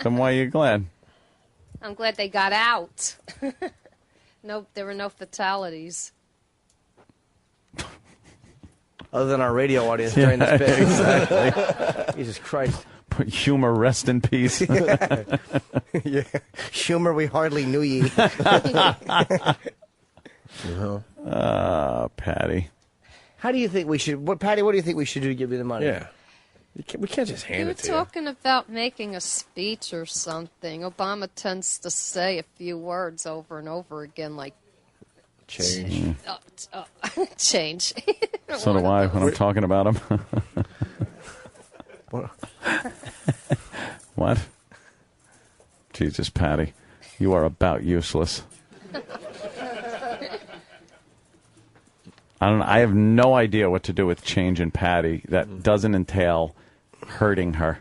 Then why are you glad? I'm glad they got out. No, there were no fatalities. Other than our radio audience during this bit. Exactly. Jesus Christ. Put humor, rest in peace. Yeah. Schumer, we hardly knew ye. Patty. How do you think we should... Patty, what do you think we should do to give you the money? Yeah. We can't just You hand were it to you. talking about making a speech or something. Obama tends to say a few words over and over again, like Change. change. So do I when I'm talking about him. What? Jesus, Patty. You are about useless. I have no idea what to do with change in Patty that doesn't entail hurting her.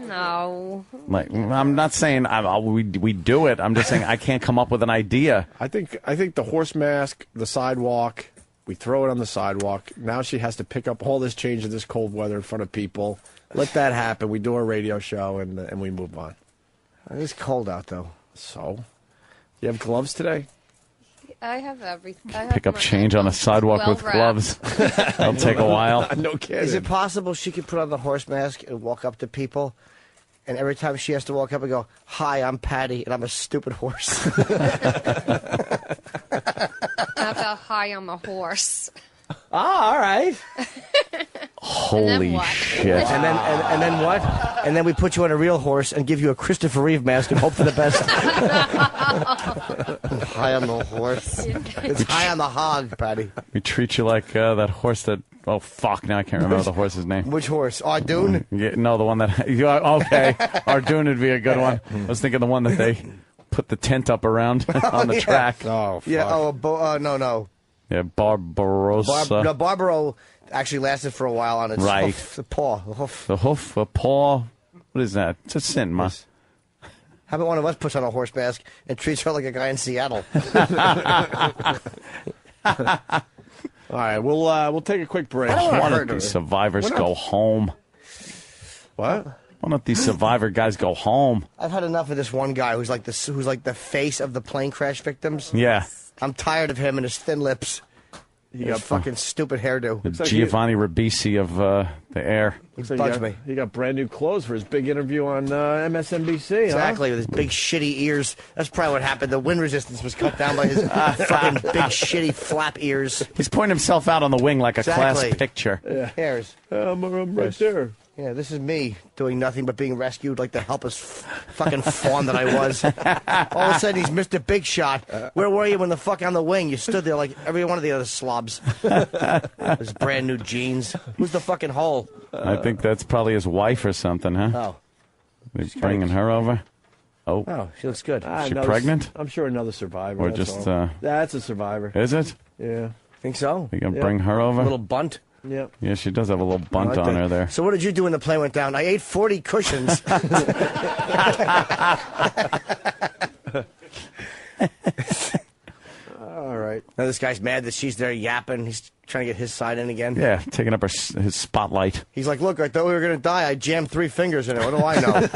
No. Like, I'm not saying we do it. I'm just saying I can't come up with an idea. I think the horse mask, the sidewalk, we throw it on the sidewalk. Now she has to pick up all this change in this cold weather in front of people. Let that happen. We do a radio show and we move on. It's cold out, though. So, you have gloves today? I have everything. Pick up change on a sidewalk with gloves. That'll take a while. No kidding. Is it possible she could put on the horse mask and walk up to people, and every time she has to walk up and go, "Hi, I'm Patty, and I'm a stupid horse." How about hi, I'm a horse? All right. Holy what? shit. And then what? And then we put you on a real horse and give you a Christopher Reeve mask and hope for the best. High on the horse. It's high on the hog, Patty. We treat you like that horse that... Oh, fuck. Now I can't remember the horse's name. Which horse? Ardoon? Yeah, no, the one that... Okay. Ardoon would be a good one. I was thinking the one that they put the tent up around on the yeah. track. Oh, fuck. Yeah, no. Yeah, Barbarossa. No, Barbaro actually lasted for a while on its Right. hoof, the paw, the hoof. The hoof, a paw. What is that? It's a sin, ma. How about one of us puts on a horse mask and treats her like a guy in Seattle? All right, we'll take a quick break. Why don't these survivors go home? What? Why don't these survivor guys go home? I've had enough of this one guy who's like the face of the plane crash victims. Yeah. I'm tired of him and his thin lips. He got fucking stupid hairdo. The Giovanni Ribisi of the air. He bugs me. He got brand new clothes for his big interview on MSNBC. Exactly, with his big shitty ears. That's probably what happened. The wind resistance was cut down by his fucking big shitty flap ears. He's pointing himself out on the wing like a class picture. Yeah. Hairs. I'm right there. Yeah, this is me doing nothing but being rescued like the helpless fucking fawn that I was. All of a sudden, he's Mr. Big Shot. Where were you when the fuck on the wing? You stood there like every one of the other slobs. His brand new jeans. Who's the fucking hole? I think that's probably his wife or something, huh? Oh. He's bringing her over. Oh, she looks good. Is she pregnant? I'm sure another survivor. Or that's just, all. That's a survivor. Is it? Yeah. Think so? You gonna bring her over? A little bunt. Yeah. Yeah, she does have a little bunt on her there. So what did you do when the plane went down? I ate 40 cushions. All right. Now this guy's mad that she's there yapping. He's trying to get his side in again. Yeah, taking up his spotlight. He's like, look, I thought we were going to die. I jammed 3 fingers in it. What do I know?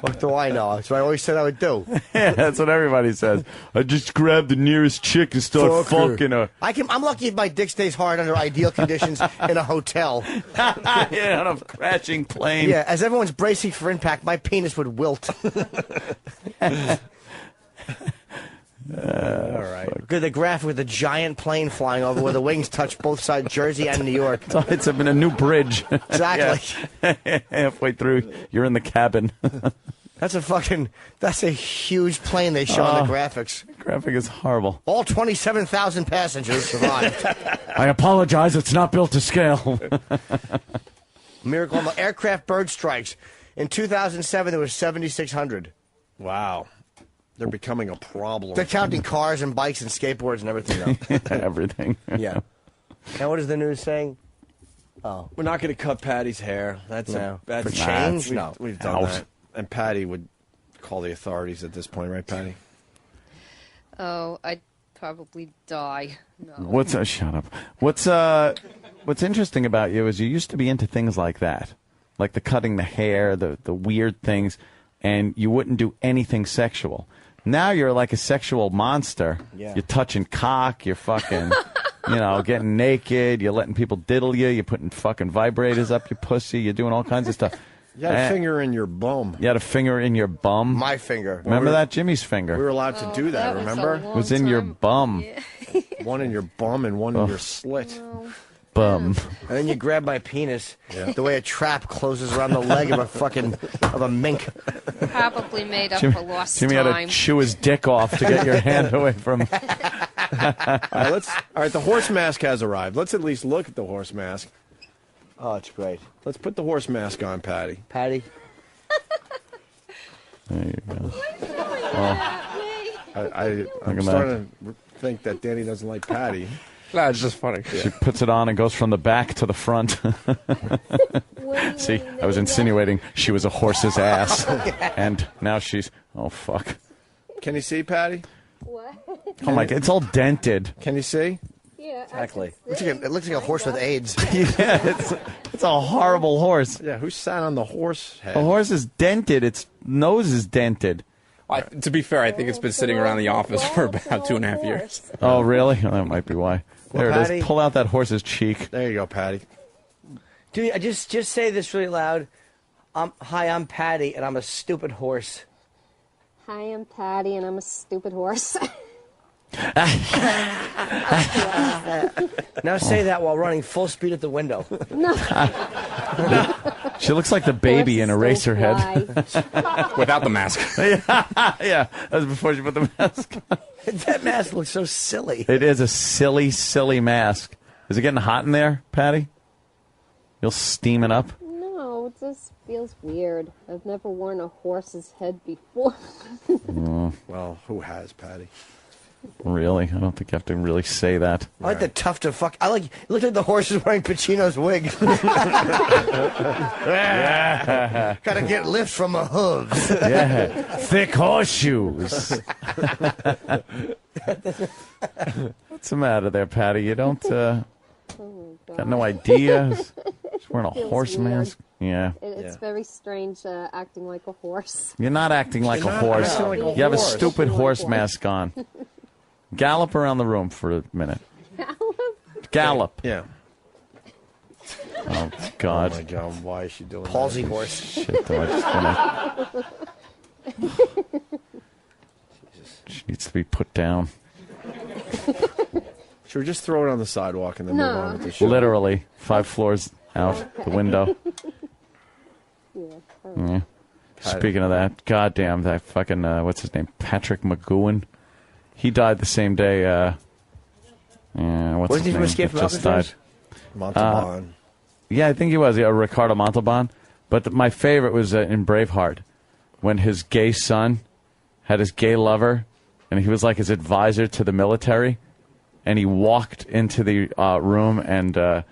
What do I know? That's what I always said I would do. Yeah, that's what everybody says. I just grabbed the nearest chick and start fucking her. I'm lucky if my dick stays hard under ideal conditions in a hotel. Yeah, on a crashing plane. Yeah, as everyone's bracing for impact, my penis would wilt. All right. Good, the graph with the giant plane flying over where the wings touch both sides, Jersey and New York. It's been a new bridge. Exactly. Yeah. Halfway through, you're in the cabin. That's a huge plane they show on the graphics. The graphic is horrible. All 27,000 passengers survived. I apologize, it's not built to scale. Miracle on the aircraft bird strikes. In 2007, there was 7,600. Wow. They're becoming a problem. They're counting cars and bikes and skateboards and everything, though. Everything. Yeah. Now, what is the news saying? Oh. We're not going to cut Patty's hair. That's For change? We've done that. And Patty would call the authorities at this point, right, Patty? Oh, I'd probably die. No. Shut up. What's interesting about you is you used to be into things like that, like the cutting the hair, the weird things, and you wouldn't do anything sexual. Now you're like a sexual monster. Yeah. You're touching cock. You're fucking, getting naked. You're letting people diddle you. You're putting fucking vibrators up your pussy. You're doing all kinds of stuff. You had a finger in your bum. You had a finger in your bum? My finger. Remember that? Jimmy's finger. We were allowed to do that, remember? It was in your bum. Yeah. One in your bum and one in your slit. Bum. And then you grab my penis the way a trap closes around the leg of a mink. Probably made up for lost Jimmy time. had to chew his dick off to get your hand away from. All right, the horse mask has arrived. Let's at least look at the horse mask. Oh, it's great. Let's put the horse mask on, Patty. Patty. There you go. I'm starting to think that Danny doesn't like Patty. No, it's just funny. She puts it on and goes from the back to the front. See, I was insinuating she was a horse's ass. And now she's... Oh, fuck. Can you see, Patty? What? Oh, my God. It's all dented. Can you see? Yeah. Exactly. It looks like a horse with AIDS. Yeah, it's a horrible horse. Yeah, who sat on the horse head? The horse is dented. Its nose is dented. To be fair, I think it's been sitting around the office for about 2.5 years. Oh, really? Oh, that might be why. There it Patty, is. Pull out that horse's cheek. There you go, Patty. Dude, I just say this really loud. Hi, I'm Patty, and I'm a stupid horse. Hi, I'm Patty, and I'm a stupid horse. Now say that while running full speed at the window. No. She looks like the baby in Eraserhead. Without the mask. Yeah, that was before she put the mask on. That mask looks so silly. It is a silly, silly mask. Is it getting hot in there, Patty? You'll steam it up? No, it just feels weird. I've never worn a horse's head before. Well, who has, Patty? Really? I don't think you have to really say that. I like the tuft of fuck. It looked like the horse is wearing Pacino's wig. Yeah. Gotta get lift from my hooves. Yeah. Thick horseshoes. What's the matter there, Patty? You don't, got no idea? She's wearing a Feels horse weird. mask? Yeah. It's very strange acting like a horse. You're not acting like a horse. acting like a You have a horse. stupid horse Horse. mask on. Gallop around the room for a minute. Gallop. Yeah. Oh, God. Oh, my God. Why is she doing Palsy that? horse. Shit, though. I just want to... She needs to be put down. Should we just throw it on the sidewalk and then move on with the show? Literally 5 floors out the window. Yeah. Speaking of that, goddamn, that fucking, what's his name? Patrick McGowan. He died the same day, what's Wasn't he his from name? Escape from Just died. Alcatraz? Montalban. Yeah, I think he was. Yeah, Ricardo Montalban. But my favorite was in Braveheart when his gay son had his gay lover, and he was like his advisor to the military, and he walked into the room and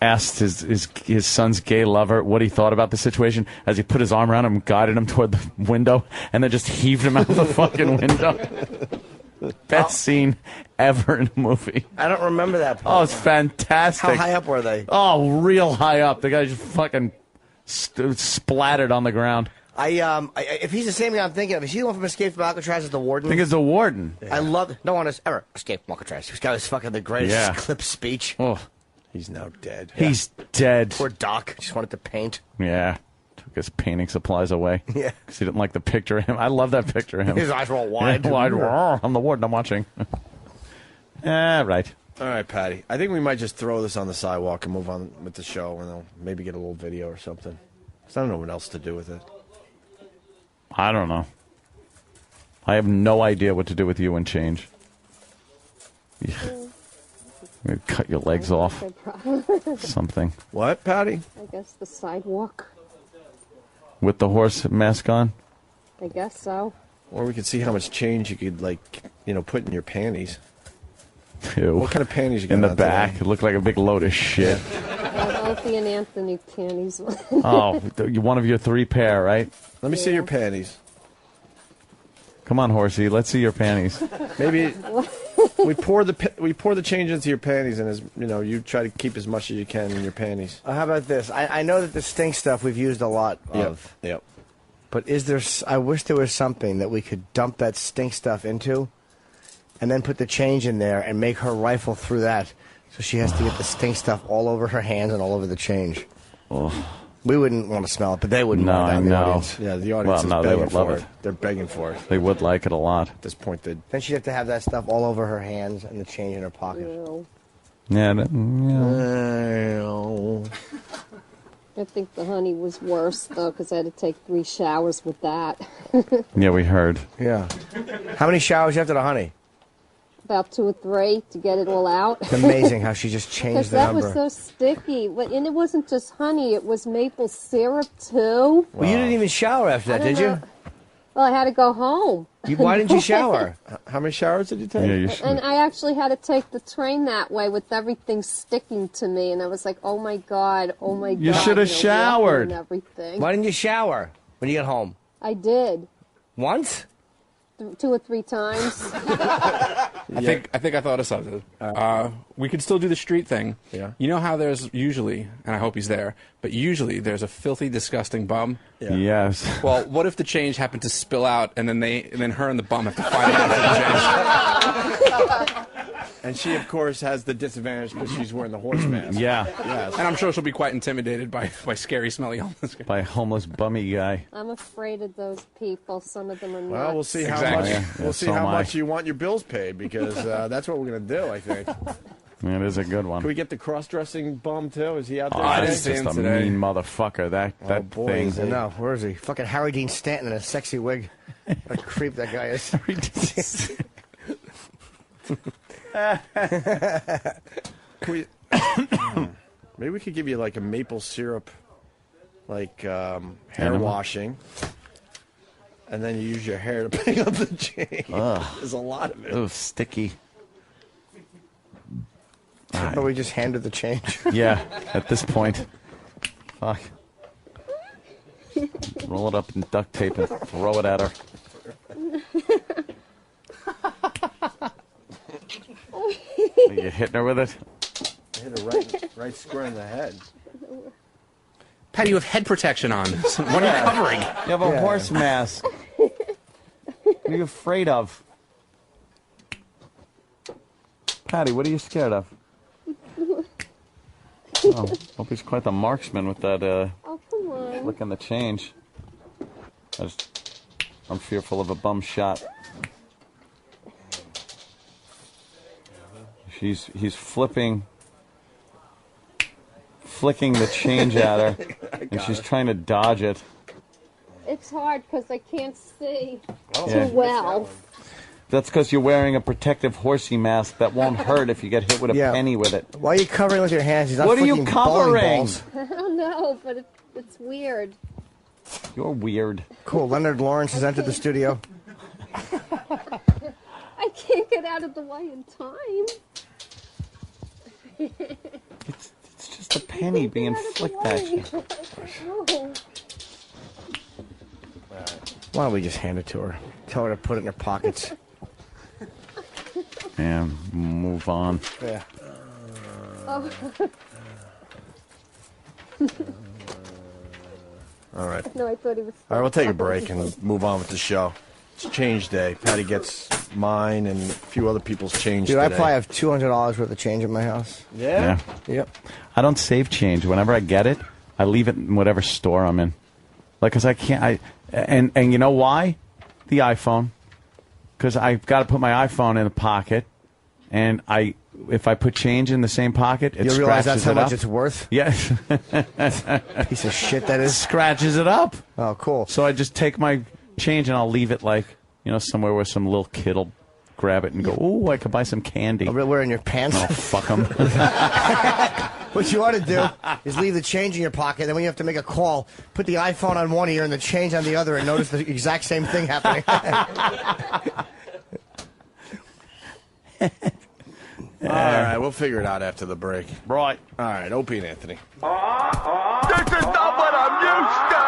asked his son's gay lover what he thought about the situation as he put his arm around him and guided him toward the window, and then just heaved him out the fucking window. Best scene ever in a movie. I don't remember that part. Oh, it's fantastic. How high up were they? Oh, real high up. The guy just fucking splattered on the ground. If he's the same guy I'm thinking of, is he the one from Escape from Alcatraz as the warden? I think it's the warden. I love. No one has ever escaped from Alcatraz. He's got his fucking the greatest clip speech. Oh, he's now dead. He's dead. Poor Doc. Just wanted to paint. Yeah. Took his painting supplies away. Yeah. Because he didn't like the picture of him. I love that picture of him. His eyes were all wide. Yeah, wide. I'm the warden. I'm watching. Right. All right, Patty. I think we might just throw this on the sidewalk and move on with the show, and then maybe get a little video or something. 'Cause I don't know what else to do with it. I don't know. I have no idea what to do with you and change. Yeah. Maybe cut your legs off. Something. What, Patty? I guess the sidewalk. With the horse mask on? I guess so. Or we could see how much change you could, put in your panties. Ew. What kind of panties you got in the on back? today? It looked like a big load of shit. Opie and Anthony panties. Oh, one of your 3 pair, right? Let me see your panties. Come on, horsey. Let's see your panties. Maybe we pour the change into your panties, and you try to keep as much as you can in your panties. How about this? I know that the stink stuff we've used a lot of. Yep. But is there? I wish there was something that we could dump that stink stuff into, and then put the change in there and make her rifle through that, so she has to get the stink stuff all over her hands and all over the change. Oh. We wouldn't want to smell it, but they wouldn't No, want I that. The know. audience. Yeah, the audience Well, no, is they begging would love for it. They're begging for it. They would like it a lot. At this point, Then she'd have to have that stuff all over her hands and the change in her pocket. Yeah. I think the honey was worse, though, because I had to take 3 showers with that. Yeah, we heard. Yeah. How many showers you have to the honey? About 2 or 3 to get it all out. It's amazing how she just changed Because the that number. was so sticky. And it wasn't just honey, it was maple syrup, too. Well, you didn't even shower after that, I did don't you? know. Well, I had to go home. Why didn't you shower? How many showers did you take? Yeah, you should. And I actually had to take the train that way with everything sticking to me, and I was like, "Oh my god, oh my god!" You should have water showered. and everything. Why didn't you shower when you get home? I did Once? 2 or 3 times. I think I thought of something. We could still do the street thing. Yeah. You know how there's usually, and I hope he's there, but usually there's a filthy, disgusting bum. Yeah. Yes. Well, what if the change happened to spill out, and then her and the bum have to fight over the change? And she, of course, has the disadvantage because she's wearing the horse mask. Yeah. Yes. And I'm sure she'll be quite intimidated by scary, smelly homeless guys. By a homeless bummy guy. I'm afraid of those people. Some of them are nuts. Well, we'll see how Exactly. much Yeah, we'll see so how am I. much you want your bills paid because that's what we're gonna do. I think. It is a good one. Can we get the cross-dressing bum too? Is he out there? Oh, today? that's just a today. mean motherfucker. That boy, thing. is he. No, where is he? Fucking Harry Dean Stanton in a sexy wig. What a creep that guy is. Maybe we could give you like a maple syrup, hair Enema? washing, And then you use your hair to pick up the chain. There's a lot of it. Oh, sticky. But we just handed the change. Yeah, at this point. Fuck. Roll it up in duct tape and throw it at her. Are you hitting her with it? Hit her right square in the head. Patty, you have head protection on. What are you covering? You have a horse mask. What are you afraid of? Patty, what are you scared of? Oh, Opie's quite the marksman with that come on. flicking the change. I'm fearful of a bum shot. He's flicking the change at her, and she's trying to dodge it. It's hard because I can't see Yeah. too well. That's because you're wearing a protective horsey mask that won't hurt if you get hit with a penny with it. Why are you covering with your hands? He's not What are you flicking bowling covering? balls. I don't know, but it's weird. You're weird. Cool. Leonard Lawrence has entered the studio. I can't get out of the way in time. It's just a penny being flicked at you. Why don't we just hand it to her? Tell her to put it in her pockets. And move on. Yeah. All right. No, I thought he was. All right, we'll take a break and move on with the show. It's change day. Patty gets mine and a few other people's change Dude, today. I probably have $200 worth of change in my house. Yeah? Yep. I don't save change. Whenever I get it, I leave it in whatever store I'm in. Like, because I can't. And you know why? The iPhone. Because I've got to put my iPhone in a pocket, and if I put change in the same pocket, it You realize scratches that's how it much up. it's worth? Yes. Piece of shit that is. Scratches it up. Oh, cool. So I just take my change and I'll leave it somewhere where some little kid will grab it and go, "Ooh, I could buy some candy." Oh, we're in your pants. Oh, fuck them. What you ought to do is leave the change in your pocket, and then when you have to make a call, put the iPhone on one ear and the change on the other, and notice the exact same thing happening. All right, we'll figure it out after the break. Right. All right, Opie and Anthony. This is not what I'm used to.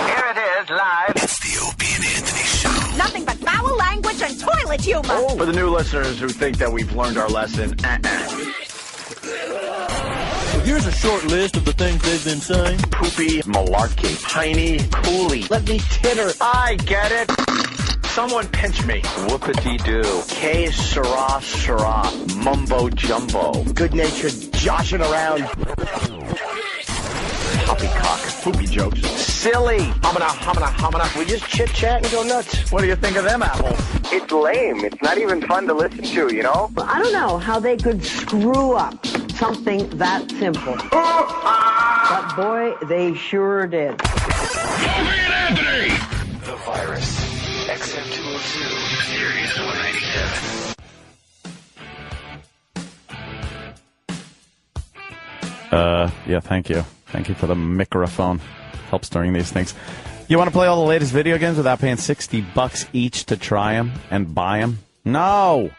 Here it is, live. It's the Opie and Anthony Show. Nothing but foul language and toilet humor. For the new listeners who think that we've learned our lesson, Here's a short list of the things they've been saying. Poopy, malarkey, piney, coolie. Let me titter. I get it. Someone pinch me. Whoopity-doo. K, sirrah, sirrah. Mumbo-jumbo. Good-natured joshing around. Poppycock. Poopy jokes. Silly. Humana, humana, humana. We just chit-chat and go nuts. What do you think of them apples? It's lame. It's not even fun to listen to, you know? I don't know how they could screw up something that simple. But boy, they sure did. Anthony! The Virus. XM202. Series 197. Yeah, thank you. Thank you for the microphone. Helps during these things. You want to play all the latest video games without paying $60 each to try them and buy them? No!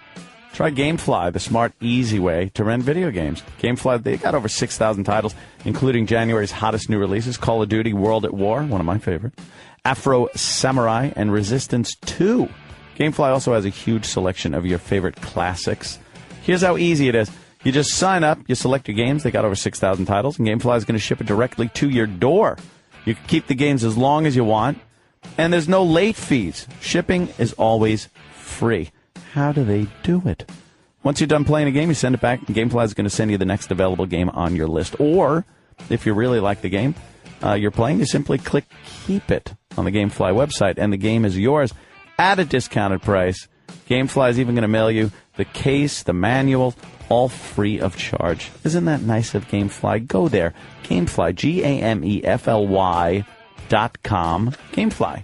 Try GameFly, the smart, easy way to rent video games. GameFly, they got over 6,000 titles, including January's hottest new releases, Call of Duty World at War, one of my favorites, Afro Samurai, and Resistance 2. GameFly also has a huge selection of your favorite classics. Here's how easy it is. You just sign up, you select your games, they got over 6,000 titles, and GameFly is going to ship it directly to your door. You can keep the games as long as you want, and there's no late fees. Shipping is always free. How do they do it? Once you're done playing a game, you send it back, and GameFly is going to send you the next available game on your list. Or, if you really like the game you're playing, you simply click Keep It on the GameFly website, and the game is yours at a discounted price. GameFly is even going to mail you the case, the manual, all free of charge. Isn't that nice of GameFly? Go there. GameFly, GameFly.com. GameFly.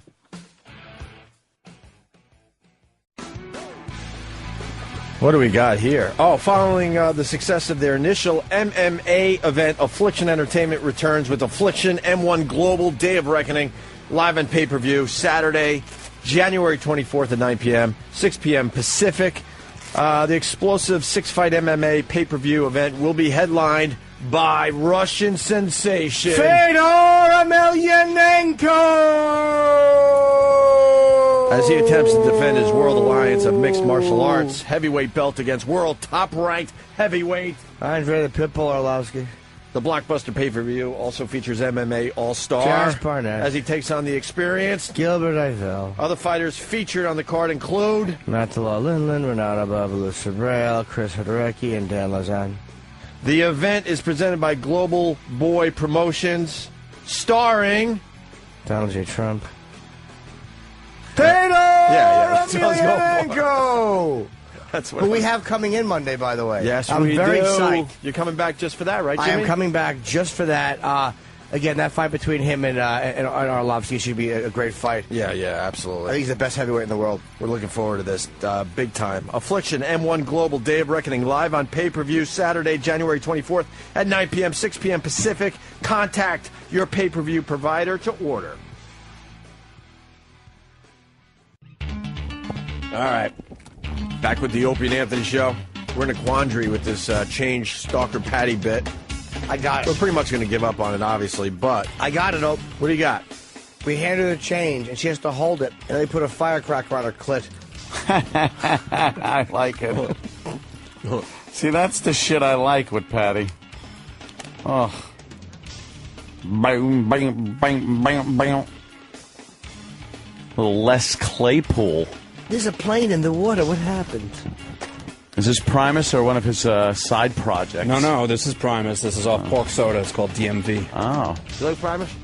What do we got here? Oh, following the success of their initial MMA event, Affliction Entertainment returns with Affliction M1 Global Day of Reckoning, live on pay-per-view, Saturday, January 24th at 9 p.m., 6 p.m. Pacific. The explosive six-fight MMA pay-per-view event will be headlined by Russian sensation Fedor Emelianenko! as he attempts to defend his World Alliance of Mixed Martial Arts heavyweight belt against world top-ranked heavyweight Andre the Pitbull Arlovsky. The blockbuster pay-per-view also features MMA All-Star Josh Barnett as he takes on the experienced Gilbert Eiffel. Other fighters featured on the card include Natala Lindland, Renato Babalu Sabrail, Chris Hoderecki, and Dan Lazan. The event is presented by Global Boy Promotions, starring Donald J. Trump. Fedor Emelianenko! That's who we have coming in Monday, by the way. Yes, I'm we very do. psyched. You're coming back just for that, right, Jimmy? I am coming back just for that. Again, that fight between him and Arlovsky should be a great fight. Yeah, absolutely. I think he's the best heavyweight in the world. We're looking forward to this big time. Affliction M1 Global Day of Reckoning live on pay-per-view Saturday, January 24th at 9 p.m., 6 p.m. Pacific. Contact your pay-per-view provider to order. All right. Back with the Opie and Anthony show. We're in a quandary with this change Stalker Patti bit. I got it. We're pretty much going to give up on it, obviously, but... I got it, Ope. What do you got? We hand her the change, and she has to hold it, and they put a firecracker on her clit. I like it. See, that's the shit I like with Patti. Oh. Bang, bang, bang, bang, bang. A little Les Claypool. There's a plane in the water. What happened? Is this Primus or one of his side projects? No, this is Primus. This is off Pork Soda. It's called DMV. Oh. You like Primus?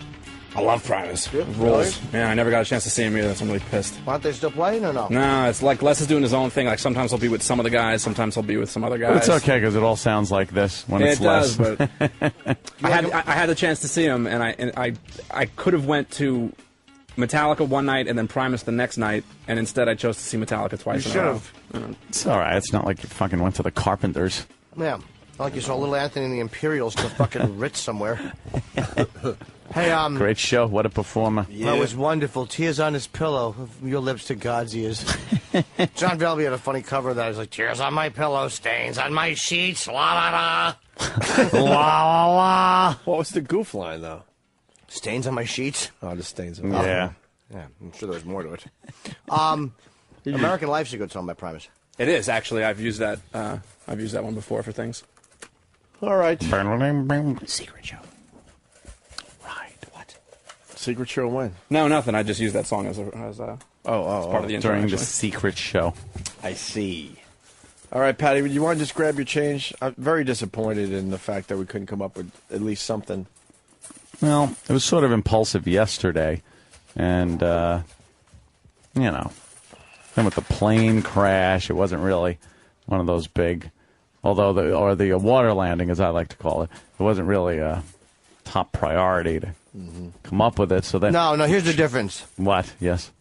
I love Primus. Yeah, Rules. really? Yeah, I never got a chance to see him either, so I'm really pissed. Aren't they still playing or no? No, it's like Les is doing his own thing. Like sometimes he'll be with some of the guys, sometimes he'll be with some other guys. It's okay because it all sounds like this when it's it does, Les. but I had the chance to see him, and I could have went to Metallica one night and then Primus the next night, and instead I chose to see Metallica twice in a row. It's all right. It's not like you fucking went to the Carpenters. Yeah. Like you saw Little Anthony and the Imperials to fucking Ritz somewhere. Hey, Great show. What a performer. Yeah. That was wonderful. Tears on his pillow. From your lips to God's ears. John Velby had a funny cover of that. He's like, tears on my pillow, stains on my sheets, la la la. La la la. What was the goof line, though? Stains on my sheets? Oh, the stains on my Yeah, I'm sure there was more to it. American Life's a good song by Primus. It is, actually. I've used that one before for things. All right. Secret show. Right. What? Secret show when? No, nothing. I just used that song as part of the intro. During the actually. secret show. I see. All right, Patty, would you want to just grab your change? I'm very disappointed in the fact that we couldn't come up with at least something. Well, it was sort of impulsive yesterday, and, then with the plane crash, it wasn't really one of those big, or the water landing, as I like to call it, it wasn't really a top priority to come up with it. So then, No, here's the difference. What? Yes.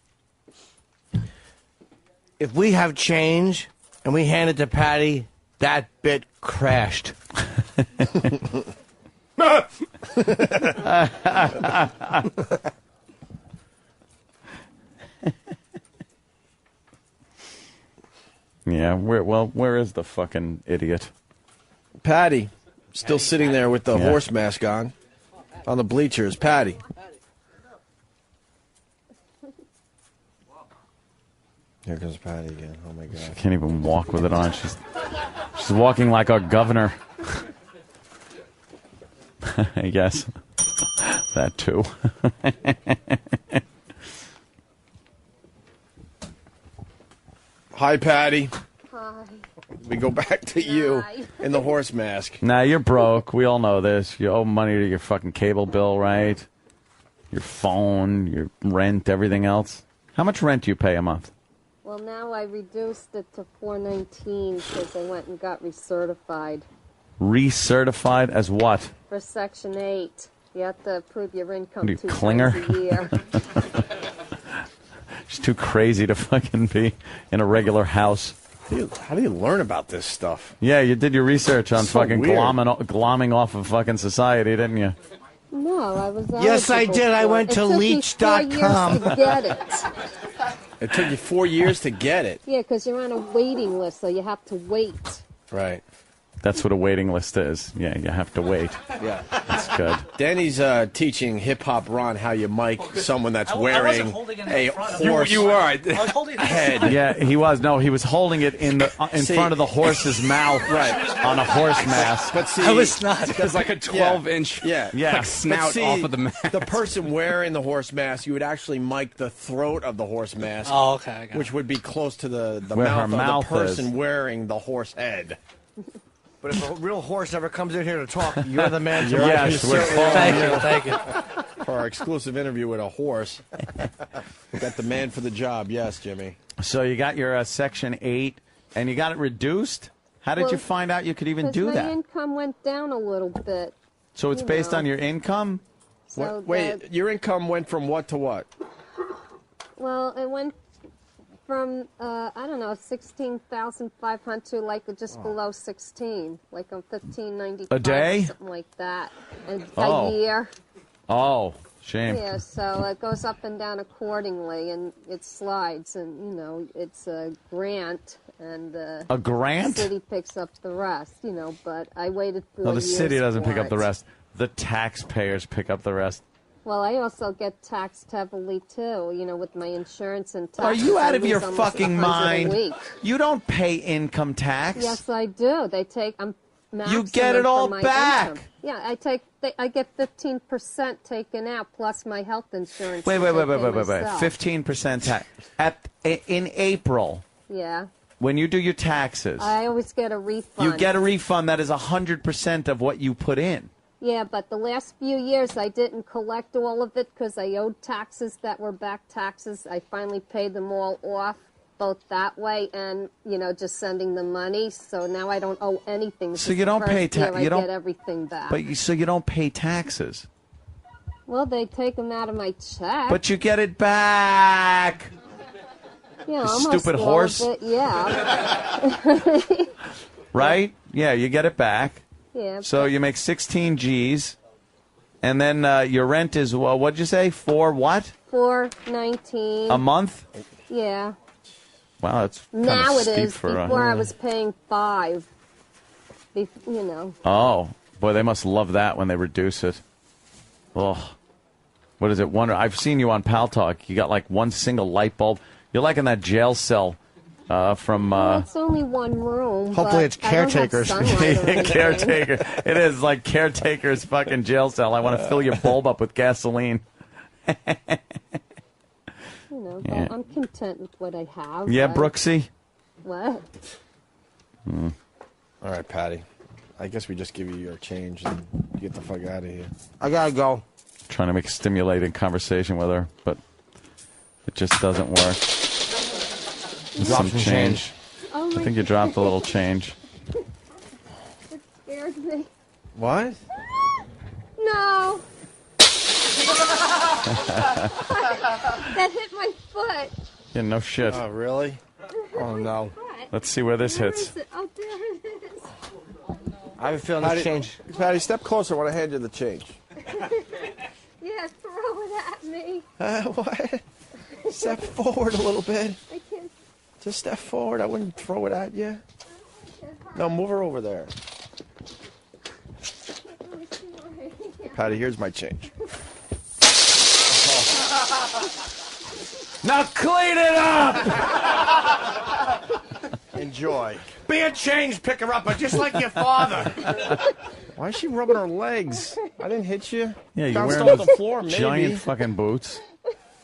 If we have change and we hand it to Patty, that bit crashed. Yeah, where is the fucking idiot? Patty, still sitting there with the horse mask on the bleachers. Patty. Here comes Patty again. Oh, my God. She can't even walk with it on. She's walking like our governor. I guess. That, too. Hi, Patty. Hi. We go back to you in the horse mask. Nah, you're broke. We all know this. You owe money to your fucking cable bill, right? Your phone, your rent, everything else. How much rent do you pay a month? Well, now I reduced it to $419 because I went and got recertified. Recertified as what? For Section 8. You have to prove your income What are you, 2 Klinger? times a year. She's too crazy to fucking be in a regular house. How do you learn about this stuff? Yeah, you did your research on So fucking weird. glomming off of fucking society, didn't you? No, I was Yes, I eligible did. I for went it. to It took me 4 leech.com. years to get it. It took you 4 years to get it. Yeah, because you're on a waiting list, so you have to wait. Right. That's what a waiting list is. Yeah, you have to wait. Yeah. That's good. Danny's teaching Hip Hop Ron how you mic someone that's wearing a horse You were. I was holding it head. Yeah, he was. No, he was holding it in front of the horse's mouth, Right. on a horse mask. But see, I was not. It was like a 12-inch Yeah. like snout But see, off of the mask. The person wearing the horse mask, you would actually mic the throat of the horse mask. Oh, okay. I got Which would be close to the Where her mouth mouth of the person is. wearing the horse head. But if a real horse ever comes in here to talk, you're the man to Yes, we're calling Thank you. For our exclusive interview with a horse. We got the man for the job. Yes, Jimmy. So you got your Section 8, and you got it reduced? How did you find out you could even do My that? income went down a little bit. So it's based on your income? So Wait, your income went from what to what? Well, it went from I don't know, 16,500 to like just below 16, like on 15.95 A day? or something like that, Oh. a year. Oh, shame. Yeah, so it goes up and down accordingly, and it slides, and it's a grant, and A grant? the city picks up the rest, But I waited 4 No, the years city doesn't for pick up the it. rest. The taxpayers pick up the rest. Well, I also get taxed heavily too, with my insurance and taxes. Are you out I of your lose almost fucking 100 a mind? week. You don't pay income tax. Yes, I do. They take You get it all for my back. income. Yeah, I get 15% taken out plus my health insurance. Wait. that I pay myself. 15% tax. In April, Yeah, when you do your taxes, I always get a refund. you get a refund that is 100% of what you put in. Yeah, but the last few years I didn't collect all of it because I owed taxes that were back taxes. I finally paid them all off, both that way and just sending the money. So now I don't owe anything. So you don't pay tax. you don't get everything back. So you don't pay taxes. Well, they take them out of my check. But you get it back. Yeah, You almost stupid all horse. of it, yeah. Right? Yeah, you get it back. Yeah. So you make 16 G's, and then your rent is, what'd you say, what? $4.19 A month? Yeah. Wow, that's Now it steep is. for Before I was paying $5. Oh, boy, they must love that when they reduce it. Oh, what is it? I've seen you on Pal Talk. You got like one single light bulb. You're like in that jail cell from. Well, it's only one room. Hopefully but it's I don't have caretakers. sunlight or anything. Caretaker. It is like caretaker's fucking jail cell. I want to fill your bulb up with gasoline. But I'm content with what I have. Yeah, but- Brooksy? What? All right, Patty. I guess we just give you your change and get the fuck out of here. I gotta go. Trying to make a stimulating conversation with her, but it just doesn't work. There's Drop some some change. Oh I my think you dropped a little change. It scared me. What? No. That hit my foot. Yeah, no shit. Oh, really? Oh, no. Let's see where this Where hits. is it? Oh, there it is. I have a feeling Patty, this change. Patty, step closer. I want to hand you the change. Yeah, throw it at me. What? Step forward a little bit. I can't. Just step forward. I wouldn't throw it at you. No, move her over there. Patty, here's my change. Now clean it up! Enjoy. Be a change picker-upper, just like your father. Why is she rubbing her legs? I didn't hit you. Yeah, you're Bounced wearing off those the floor, maybe. giant fucking boots.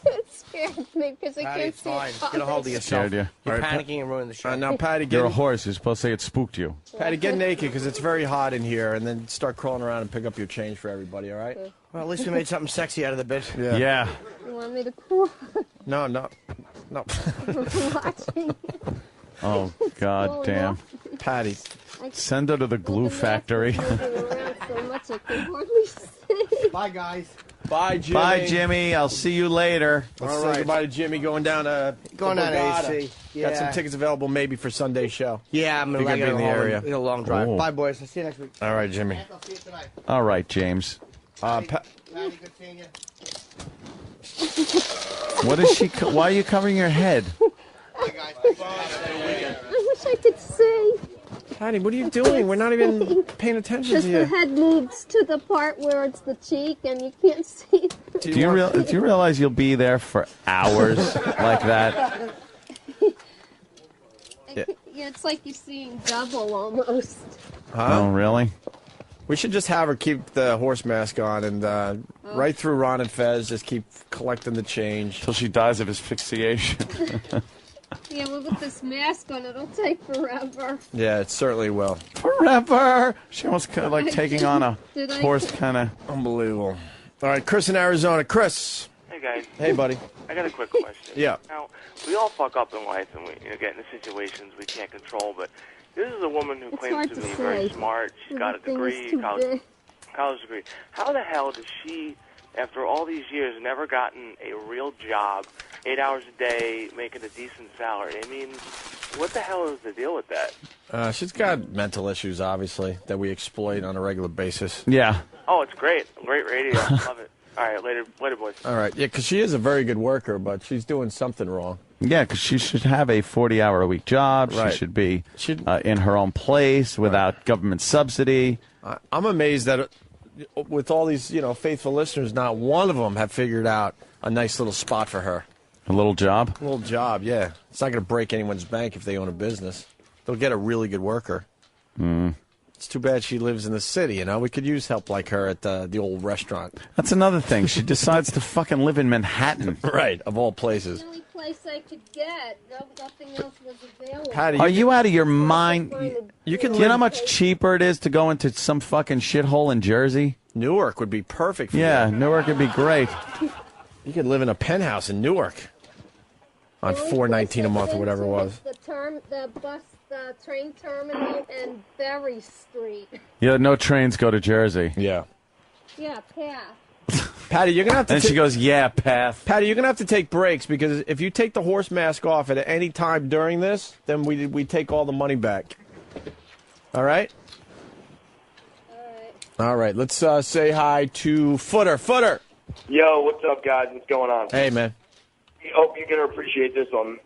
It scared me because I Patty, can't it's see fine. it. Get a hold of yourself. Scared you. You're All right, panicking and ruining the show. Now, Patty, You're a get, horse. You're supposed to say it spooked you. Patty, get naked because it's very hot in here, and then start crawling around and pick up your change for everybody, all right? Well, at least we made something sexy out of the bit. Yeah. You want me to cool? No. Watching. Oh, god damn. Patty. Send her to the glue factory. Moving around so much I can hardly see. Bye, guys. Bye, Jimmy. Bye, Jimmy. I'll see you later. Let's All say right. goodbye to Jimmy going down to AC. Got some tickets available maybe for Sunday's show. Yeah, I'm If going you're to gonna be in the area. In a long drive. Oh. Bye, boys. I'll see you next week. All right, Jimmy. I'll see you tonight. All right, James. Patty, good seeing you. What is she? Why are you covering your head? I wish I could see. Patty, what are you doing? We're not even paying attention Just to you. the head moves to the part where it's the cheek and you can't see. Do you realize you'll be there for hours like that? Yeah, it's like you're seeing double almost. Huh? Oh, really? We should just have her keep the horse mask on and right through Ron and Fez, just keep collecting the change. Till she dies of asphyxiation. Yeah, well, with this mask on, it'll take forever. Yeah, it certainly will. Forever! She almost like taking on a horse kind of... Unbelievable. All right, Chris in Arizona. Chris. Hey, guys. Hey, buddy. I got a quick question. Yeah. Now, we all fuck up in life and we get into situations we can't control, but this is a woman who claims to be very smart. She's got a degree, college degree. How the hell does she, after all these years, never gotten a real job, 8 hours a day, making a decent salary? I mean, what the hell is the deal with that? She's got mental issues, obviously, that we exploit on a regular basis. Yeah. Oh, it's great. Great radio. Love it. All right, later, boys. All right, yeah, because she is a very good worker, but she's doing something wrong. Yeah, because she should have a 40-hour-a-week job. Right. She should be in her own place without government subsidy. I'm amazed that with all these, faithful listeners, not one of them have figured out a nice little spot for her. A little job? A little job, yeah. It's not going to break anyone's bank if they own a business. They'll get a really good worker. Mm. It's too bad she lives in the city, We could use help like her at the old restaurant. That's another thing. She decides to fucking live in Manhattan. Right, of all places. The only place I could get. Nothing else was available. Patty, are you out of your mind? You can. Do you know how much cheaper it is to go into some fucking shithole in Jersey? Newark would be perfect for you. Yeah, Newark would be great. You could live in a penthouse in Newark on $4.19 a month or whatever it was. The train terminal and Berry Street. Yeah, no trains go to Jersey. Yeah. Yeah, Patty, you're gonna have to. And she goes, "Yeah, Path." Patty, you're gonna have to take breaks because if you take the horse mask off at any time during this, then we take all the money back. All right. All right. Let's say hi to Footer. Footer. Yo, what's up, guys? What's going on? Hey, man. Hope you're gonna appreciate this one.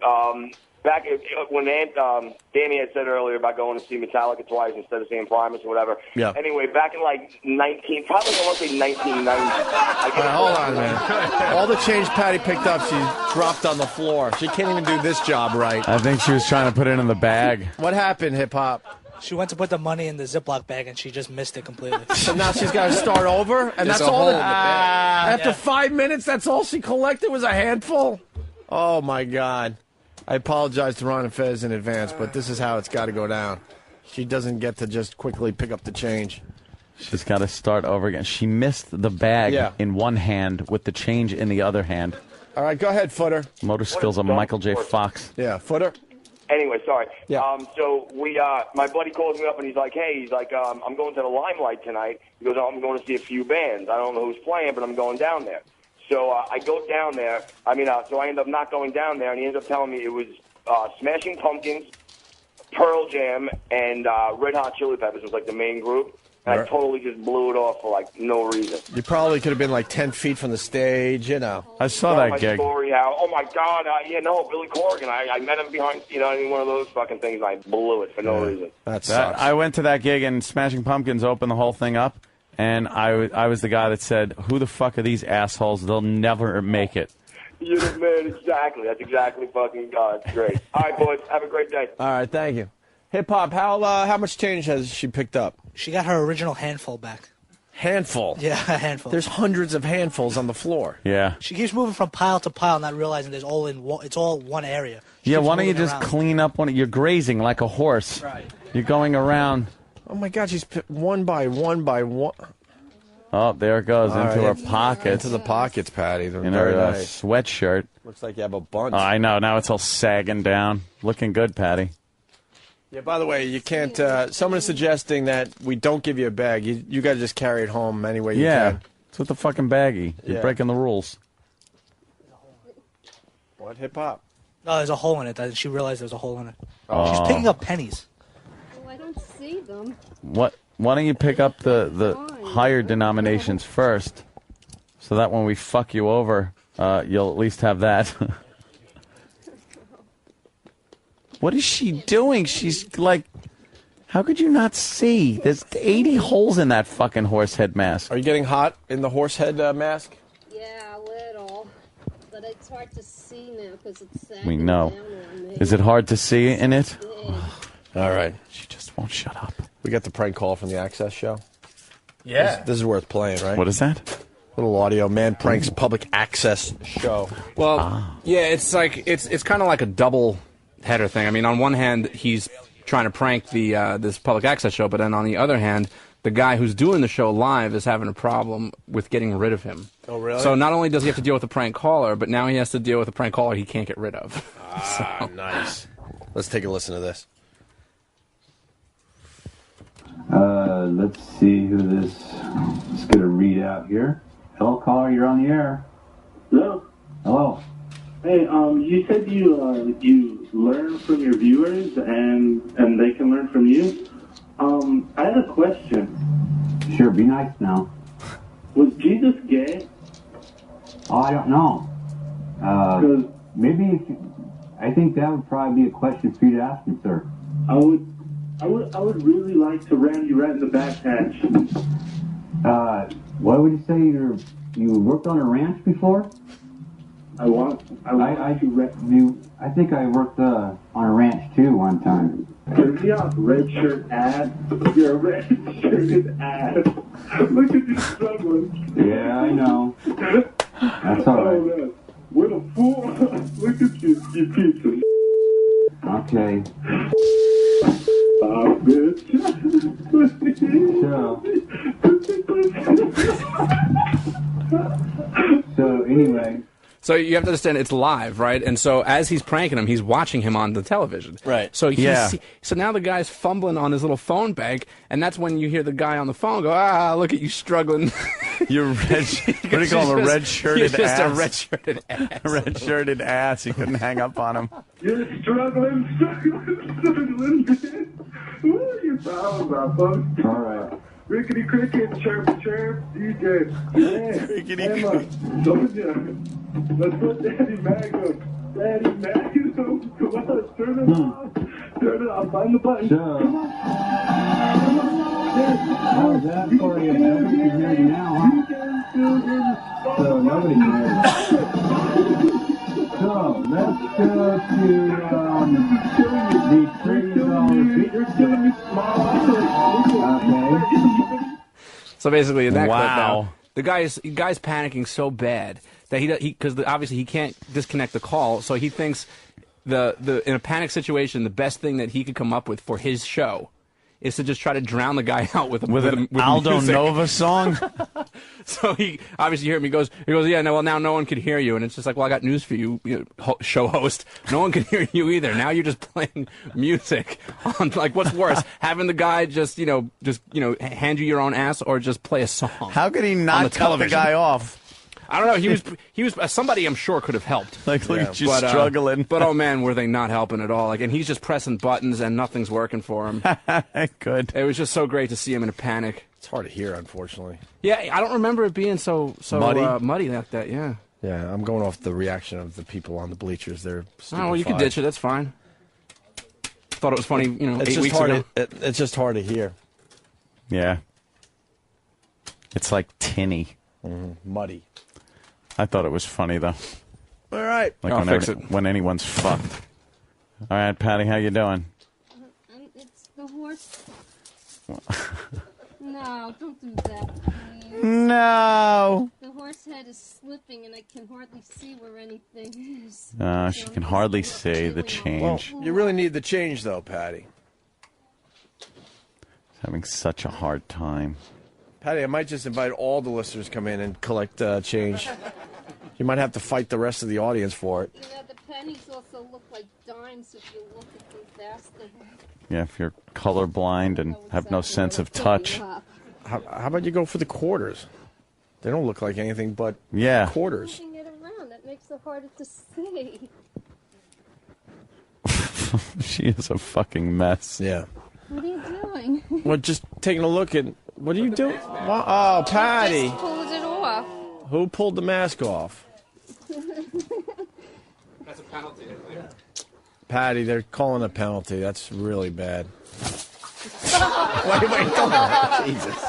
Back when Danny had said earlier about going to see Metallica twice instead of seeing Primus or whatever. Yeah. Anyway, back in like I want to say 1990. Hold on, man. All the change Patty picked up, she dropped on the floor. She can't even do this job right. I think she was trying to put it in the bag. What happened, Hip Hop? She went to put the money in the Ziploc bag and she just missed it completely. So now she's got to start over, and There's that's a all. hole in the bag. After 5 minutes, that's all she collected was a handful. Oh my God! I apologize to Ron and Fez in advance, but this is how it's got to go down. She doesn't get to just quickly pick up the change. She's got to start over again. She missed the bag in one hand with the change in the other hand. All right, go ahead, Footer. Motor skills of Michael J. Fox. Yeah, Footer. Anyway, sorry. Yeah. So my buddy calls me up and he's like, "Hey, I'm going to the Limelight tonight." He goes, "I'm going to see a few bands. I don't know who's playing, but I'm going down there." So I go down there. So I end up not going down there, and he ends up telling me it was Smashing Pumpkins, Pearl Jam, and Red Hot Chili Peppers was like the main group. And I totally just blew it off for like no reason. You probably could have been like 10 feet from the stage, I saw that gig. Story, how, oh my God, Billy Corgan. I met him behind, one of those fucking things, and I blew it for no reason. That sucks. I went to that gig and Smashing Pumpkins opened the whole thing up, and I was the guy that said, "Who the fuck are these assholes? They'll never make it." You're the man, exactly. That's exactly fucking great. All right, boys, have a great day. All right, thank you. Hip Hop, how much change has she picked up? She got her original handful back. Handful? Yeah, a handful. There's hundreds of handfuls on the floor. Yeah. She keeps moving from pile to pile, not realizing it's all one area. Yeah, why don't you just clean up you're grazing like a horse. Right. You're going around. Oh my God, she's one by one by one. Oh, there it goes, All into right. her pockets. Into the pockets, Patty. They're In very her nice. sweatshirt. Looks like you have a bunch. Oh, I know, now it's all sagging down. Looking good, Patty. Yeah, by the way, you can't, someone is suggesting that we don't give you a bag. You got to just carry it home any way you can. It's with the fucking baggie. You're Yeah. breaking the rules. What, Hip Hop? No, there's a hole in it. She realized there's a hole in it. Oh. She's picking up pennies. Oh, I don't see them. What? Why don't you pick up the higher denominations first, so that when we fuck you over you'll at least have that. What is she doing? She's like, how could you not see? There's 80 holes in that fucking horse head mask. Are you getting hot in the horse head mask? Yeah, a little. But it's hard to see now because it's sagging We know. down on me. Is it hard to see in it? All right. She just won't shut up. We got the prank call from the Access show. Yeah. This is worth playing, right? What is that? Little audio. Man pranks public access show. Well, yeah, it's like it's kind of like a double header thing. I mean, on one hand, he's trying to prank the this public access show, but then on the other hand, the guy who's doing the show live is having a problem with getting rid of him. Oh, really? So not only does he have to deal with a prank caller, but now he has to deal with a prank caller he can't get rid of. Ah, nice. Let's take a listen to this. Let's see who this is going to read out here. Hello, caller, you're on the air. Hello. Hello. Hey, you said you learn from your viewers and they can learn from you. I had a question. Sure, be nice now. Was Jesus gay? Oh, I don't know. Maybe I think that would probably be a question for you to ask me, sir. I would really like to ram you right in the back hatch. What would you say? You worked on a ranch before? I think I worked on a ranch too one time. You're a red shirt ass. You're a red shirted ass. Look at you struggling. Yeah, I know. That's all right. Oh, man. What a fool. Look at you piece of Okay. Bitch. So anyway. So you have to understand it's live, right? And so as he's pranking him, he's watching him on the television. Right. So so now the guy's fumbling on his little phone bank, and that's when you hear the guy on the phone go, look at you struggling. You're red. What do you call him? A red-shirted ass? Just a red-shirted ass. Red-shirted ass. You couldn't hang up on him. You're struggling, man. What are you talking about, folks? All right. Rickety cricket, chirp chirp, DJ. Man, Rickety Emma, told ya. Let's put Daddy Magnum. Daddy Magnum. Come on, turn it off. Turn it off. Find the button. Come on. How's that for you? Nobody can hear you now, huh? So nobody can hear you. So let's go to the $30 Okay. So basically, in that clip Wow. now, the guy's panicking so bad that because obviously he can't disconnect the call, so he thinks in a panic situation, the best thing that he could come up with for his show is to just try to drown the guy out with Aldo music. Nova song. So he obviously hear him. He goes, yeah, no, well now no one can hear you, and it's just like, well, I got news for you, show host. No one can hear you either. Now you're just playing music on like what's worse, having the guy just hand you your own ass or just play a song. How could he not cut the guy off? I don't know. He was somebody I'm sure could have helped. Like, look at you struggling. But oh man, were they not helping at all? Like, and he's just pressing buttons and nothing's working for him. Good. It was just so great to see him in a panic. It's hard to hear, unfortunately. Yeah, I don't remember it being so muddy like that. Yeah. Yeah, I'm going off the reaction of the people on the bleachers. They're oh, well, you can ditch it. That's fine. Thought it was funny, it's 8 just weeks hard ago. It's just hard to hear. Yeah. It's like tinny. Muddy. I thought it was funny, though. All right. Like I'll fix it. when anyone's fucked. All right, Patty, how you doing? It's the horse. No, don't do that, please. No. The horse head is slipping, and I can hardly see where anything is. She can hardly see the change. Well, you really need the change, though, Patty. Having such a hard time. Patty, I might just invite all the listeners to come in and collect change. You might have to fight the rest of the audience for it. Yeah, the pennies also look like dimes if you look at them fast enough. Yeah, if you're colorblind and have no sense of touch. How about you go for the quarters? They don't look like anything but quarters. Moving it around, that makes it harder to see. She is a fucking mess. Yeah. What are you doing? Well, just taking a look at... What are you doing? Oh, Patty. I just pulled it off. Who pulled the mask off? Patty, they're calling a penalty. That's really bad. Wait, come on. Jesus.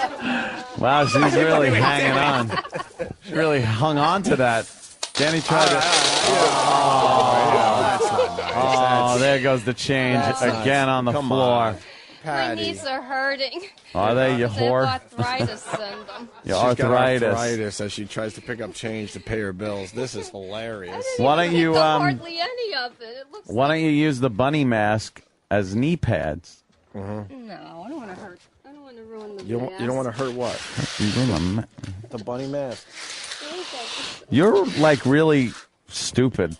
Wow, she's really hanging on. She really hung on to that. Danny tried to... That's not nice. Oh, there goes the change again on the floor. My knees are hurting. Are they, you I whore? have arthritis syndrome. Your She's got arthritis. arthritis as she tries to pick up change to pay her bills. This is hilarious. Why don't you hardly any of it. It looks Why don't you use the bunny mask as knee pads? Mm-hmm. No, I don't want to hurt. I don't want to ruin the You don't want to hurt what? The bunny mask. You're like really stupid.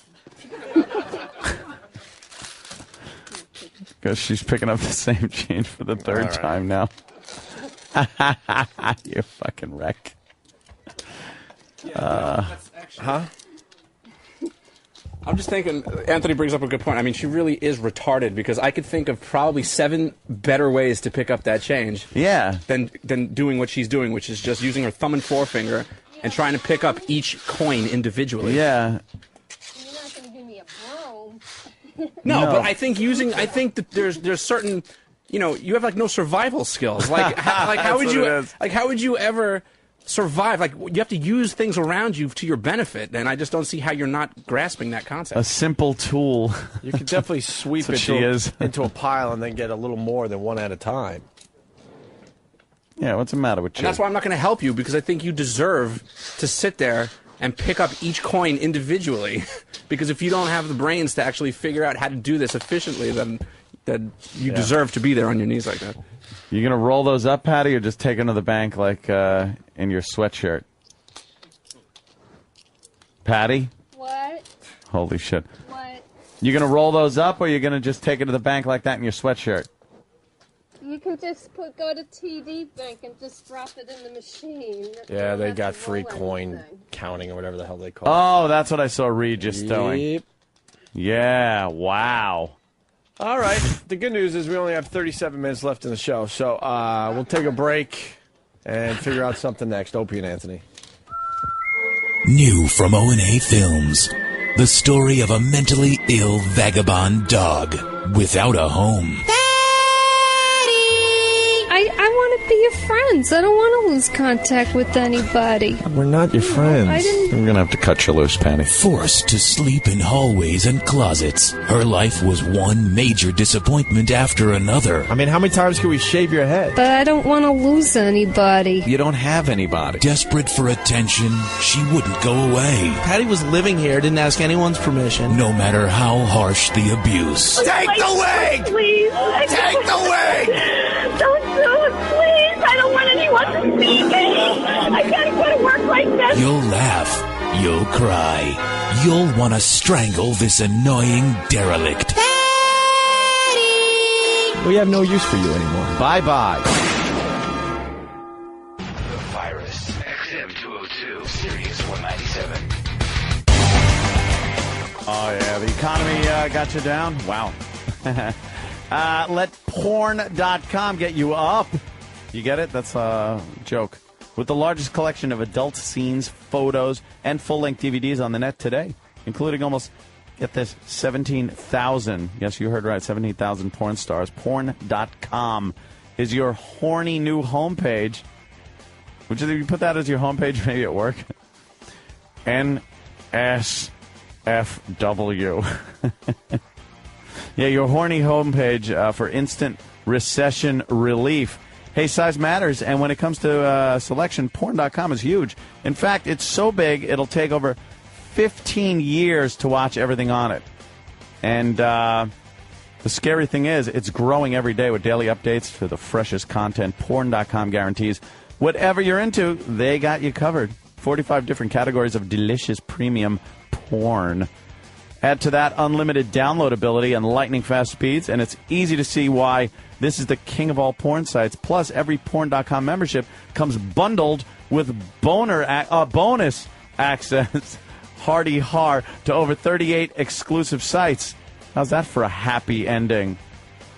Because she's picking up the same change for the third time now. You fucking wreck. Huh? I'm just thinking, Anthony brings up a good point. I mean, she really is retarded because I could think of probably 7 better ways to pick up that change. Yeah. Than doing what she's doing, which is just using her thumb and forefinger and trying to pick up each coin individually. Yeah. You're not going to give me a broom. No, but I think that there's certain, you have like no survival skills. Like how would you ever survive? Like you have to use things around you to your benefit, and I just don't see how you're not grasping that concept. A simple tool. You could definitely sweep it into a pile and then get a little more than one at a time. Yeah, what's the matter with you? And that's why I'm not going to help you, because I think you deserve to sit there and pick up each coin individually. Because if you don't have the brains to actually figure out how to do this efficiently, then you deserve to be there on your knees like that. You going to roll those up, Patty, or just take them to the bank like in your sweatshirt? Patty? What? Holy shit. What? You going to roll those up, or you going to just take it to the bank like that in your sweatshirt? You can just go to TD Bank and just drop it in the machine. Yeah, they got free coin counting or whatever the hell they call it. Oh, that's what I saw Regis doing. Yeah, wow. All right. The good news is we only have 37 minutes left in the show, so we'll take a break and figure out something next. Opie and Anthony. New from O&A Films. The story of a mentally ill vagabond dog without a home. I want to be your friends. I don't want to lose contact with anybody. We're not your friends. I didn't. I'm going to have to cut you loose, Patty. Forced to sleep in hallways and closets, her life was one major disappointment after another. I mean, how many times can we shave your head? But I don't want to lose anybody. You don't have anybody. Desperate for attention, she wouldn't go away. Patty was living here, didn't ask anyone's permission. No matter how harsh the abuse. Take the wig! Please. Take the wig! Don't do it, please. I don't want anyone to see me. I can't go to work like this. You'll laugh. You'll cry. You'll want to strangle this annoying derelict. We have no use for you anymore. Bye-bye. The Virus. XM202. Sirius 197. Oh, yeah. The economy got you down? Wow. Let porn.com get you up. You get it? That's a joke. With the largest collection of adult scenes, photos, and full-length DVDs on the net today, including almost, get this, 17,000. Yes, you heard right, 17,000 porn stars. Porn.com is your horny new homepage. Would you put that as your homepage maybe at work? NSFW. Yeah, your horny homepage for instant recession relief. Hey, size matters, and when it comes to selection, porn.com is huge. In fact, it's so big, it'll take over 15 years to watch everything on it. And the scary thing is, it's growing every day with daily updates for the freshest content. Porn.com guarantees whatever you're into, they got you covered. 45 different categories of delicious premium porn. Add to that unlimited downloadability and lightning-fast speeds, and it's easy to see why this is the king of all porn sites. Plus, every Porn.com membership comes bundled with bonus access, hardy-har, to over 38 exclusive sites. How's that for a happy ending?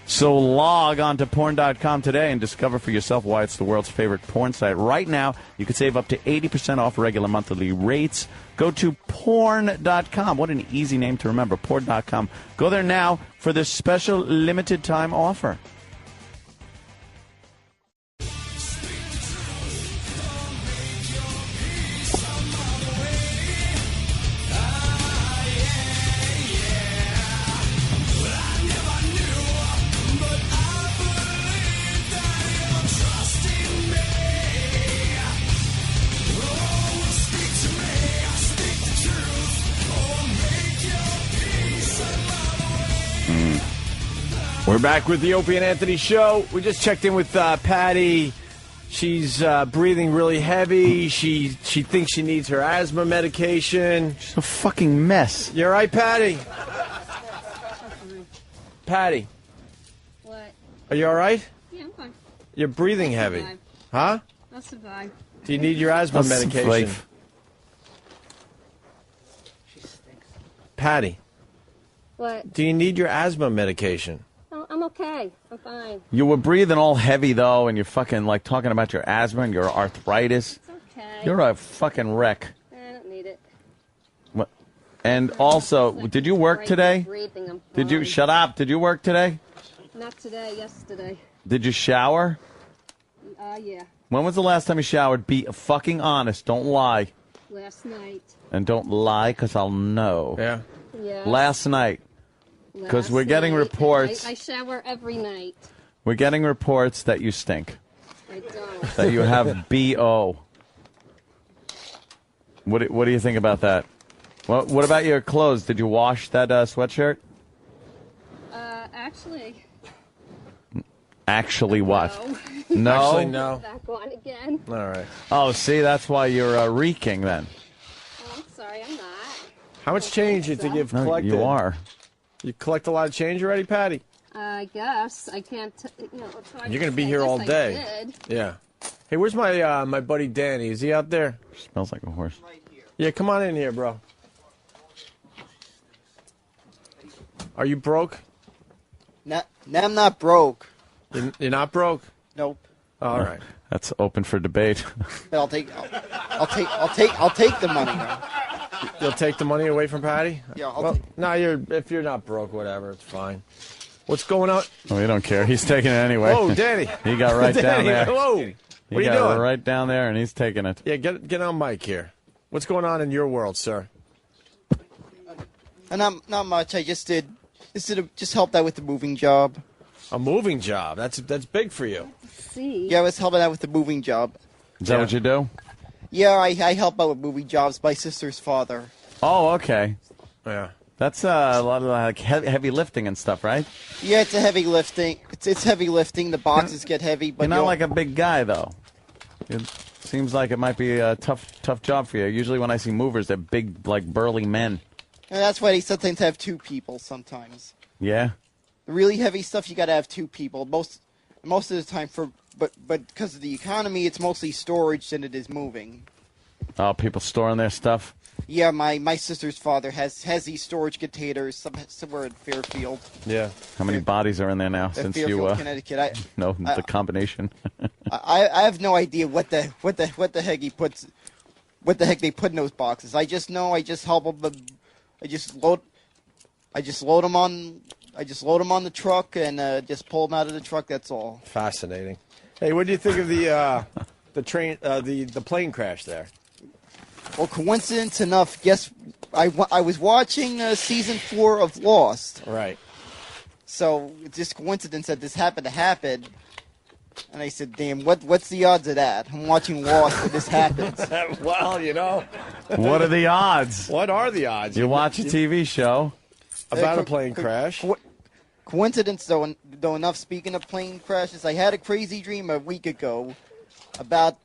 So log on to porn.com today and discover for yourself why it's the world's favorite porn site. Right now, you can save up to 80% off regular monthly rates. Go to porn.com. What an easy name to remember, porn.com. Go there now for this special limited time offer. We're back with the Opie and Anthony show. We just checked in with Patty. She's breathing really heavy. She thinks she needs her asthma medication. She's a fucking mess. You all right, Patty? Patty. What? Are you all right? Yeah, I'm fine. You're breathing heavy. survive. Huh? I'll survive. Do you need your asthma medication? Patty, What? do you need your asthma medication? Oh, I'm okay. I'm fine. You were breathing all heavy, though, and you're fucking, like, talking about your asthma and your arthritis. It's okay. You're a fucking wreck. I don't need it. What? And also, did you work today? Breathing, I'm Did you, fine. shut up, did you work today? Not today, yesterday. Did you shower? Yeah. When was the last time you showered? Be fucking honest. Don't lie. Last night. And don't lie, because I'll know. Yeah. Yeah. Last night. Because we're getting Last night. reports. I shower every night. We're getting reports that you stink. I don't. That you have BO. What do you think about that? What about your clothes? Did you wash that sweatshirt? Actually. Actually what? No. No? Actually, no. Back on again. All right. Oh, see, that's why you're reeking then. Oh, I'm sorry, I'm not. How much change you think you've No, collected? you are. You collect a lot of change already, Patty? I guess. I can't, it's hard You're going to be say. here I all guess day. I did. Yeah. Hey, where's my my buddy Danny? Is he out there? Smells like a horse. Yeah, come on in here, bro. Are you broke? No, I'm not broke. You're not broke? Nope. All right. That's open for debate. But I'll take the money now. You'll take the money away from Patty? Yeah, I'll well, take. no, if you're not broke, whatever, it's fine. What's going on? Oh, we don't care. He's taking it anyway. Whoa, Danny. He got right down Danny, there. Whoa. He What are you got doing? right down there, and he's taking it. Yeah, get on mic here. What's going on in your world, sir? And not much. I just helped out with the moving job. A moving job? That's big for you. See? Yeah, I was helping out with the moving job. Is that what you do? Yeah, I help out with moving jobs. My sister's father. Oh, okay. Yeah. That's a lot of like heavy lifting and stuff, right? Yeah, it's a heavy lifting. It's heavy lifting. The boxes get heavy, but You're not like a big guy, though. It seems like it might be a tough job for you. Usually when I see movers, they're big, like burly men. And that's why they sometimes have two people. Sometimes Yeah? the really heavy stuff you got to have two people. Most of the time but because of the economy, it's mostly storage than it is moving. Oh, people storing their stuff? Yeah, my sister's father has these storage containers somewhere in Fairfield. Yeah. How many bodies are in there now since Fairfield, you Connecticut. know the combination? I have no idea what the heck he puts, what the heck they put in those boxes. I just know I just help them. I just load them on the truck and just pull them out of the truck. That's all. Fascinating. Hey, what do you think of the plane crash there? Well, coincidence enough, guess I was watching season 4 of Lost. Right. So it's just coincidence that this happened to happen. And I said, damn, what's the odds of that? I'm watching Lost and this happens. Well, you know. What are the odds? What are the odds? You watch a TV show. About a plane crash. Coincidence, though enough, speaking of plane crashes, I had a crazy dream a week ago about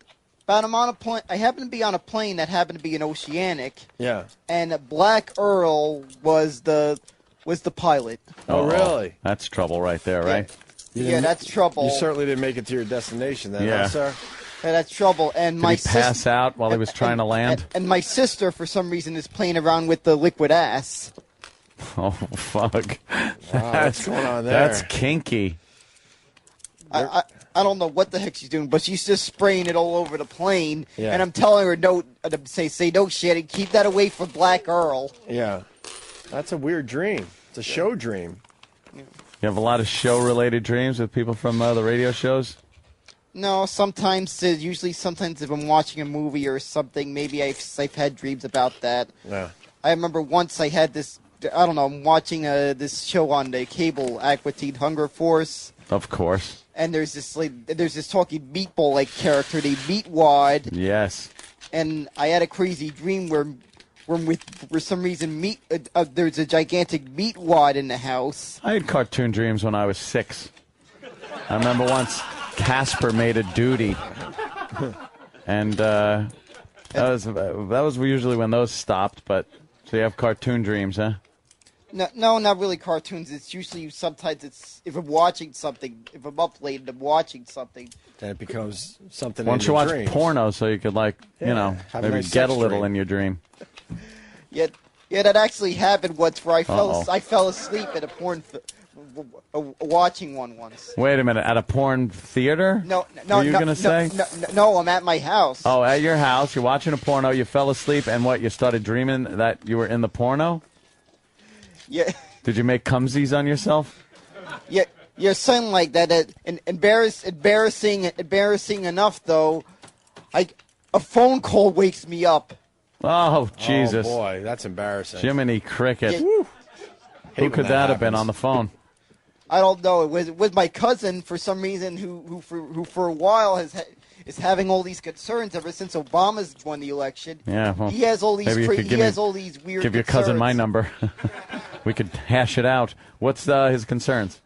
I'm on a plane. I happened to be on a plane that happened to be an Oceanic. Yeah. And Black Earl was the pilot. Oh, really? That's trouble right there, right? Yeah, that's trouble. You certainly didn't make it to your destination then, Yeah. huh, sir? Yeah, that's trouble. And Did my he pass out while he was trying to land? And my sister, for some reason, is playing around with the liquid ass. Oh, fuck. Wow, what's going on there? That's kinky. I don't know what the heck she's doing, but she's just spraying it all over the plane. Yeah. And I'm telling her, no, say no, Shannon, keep that away from Black Earl. Yeah. That's a weird dream. It's a show dream. You have a lot of show-related dreams with people from the radio shows? No, sometimes if I'm watching a movie or something, maybe I've had dreams about that. Yeah. I remember once I had this, I don't know, I'm watching this show on the cable, Aqua Teen Hunger Force. Of course. And there's this talking meatball-like character named Meatwad. Yes. And I had a crazy dream where for some reason, there's a gigantic meatwad in the house. I had cartoon dreams when I was 6. I remember once Casper made a duty, and that was usually when those stopped. But so you have cartoon dreams, huh? No, not really cartoons. It's usually sometimes if I'm watching something, if I'm up late and I'm watching something. Then it becomes something. Why don't you watch porno so you could have a maybe nice get a sex little dream. in your dream? Yeah, that actually happened once where I fell asleep at a porn watching one once. Wait a minute, at a porn theater? No, Were you gonna say? No, I'm at my house. Oh, at your house, you're watching a porno, you fell asleep, and what? You started dreaming that you were in the porno? Yeah. Did you make cumsies on yourself? Yeah, something like that. Embarrassing enough though. A phone call wakes me up. Oh, Jesus. Oh, boy, that's embarrassing. Jiminy Cricket. Yeah. Who could that have been on the phone? I don't know. It was my cousin for some reason who for a while is having all these concerns ever since Obama's won the election. Yeah, well, he has all these maybe you could he has all these weird. Give your cousin my number. We could hash it out. What's his concerns?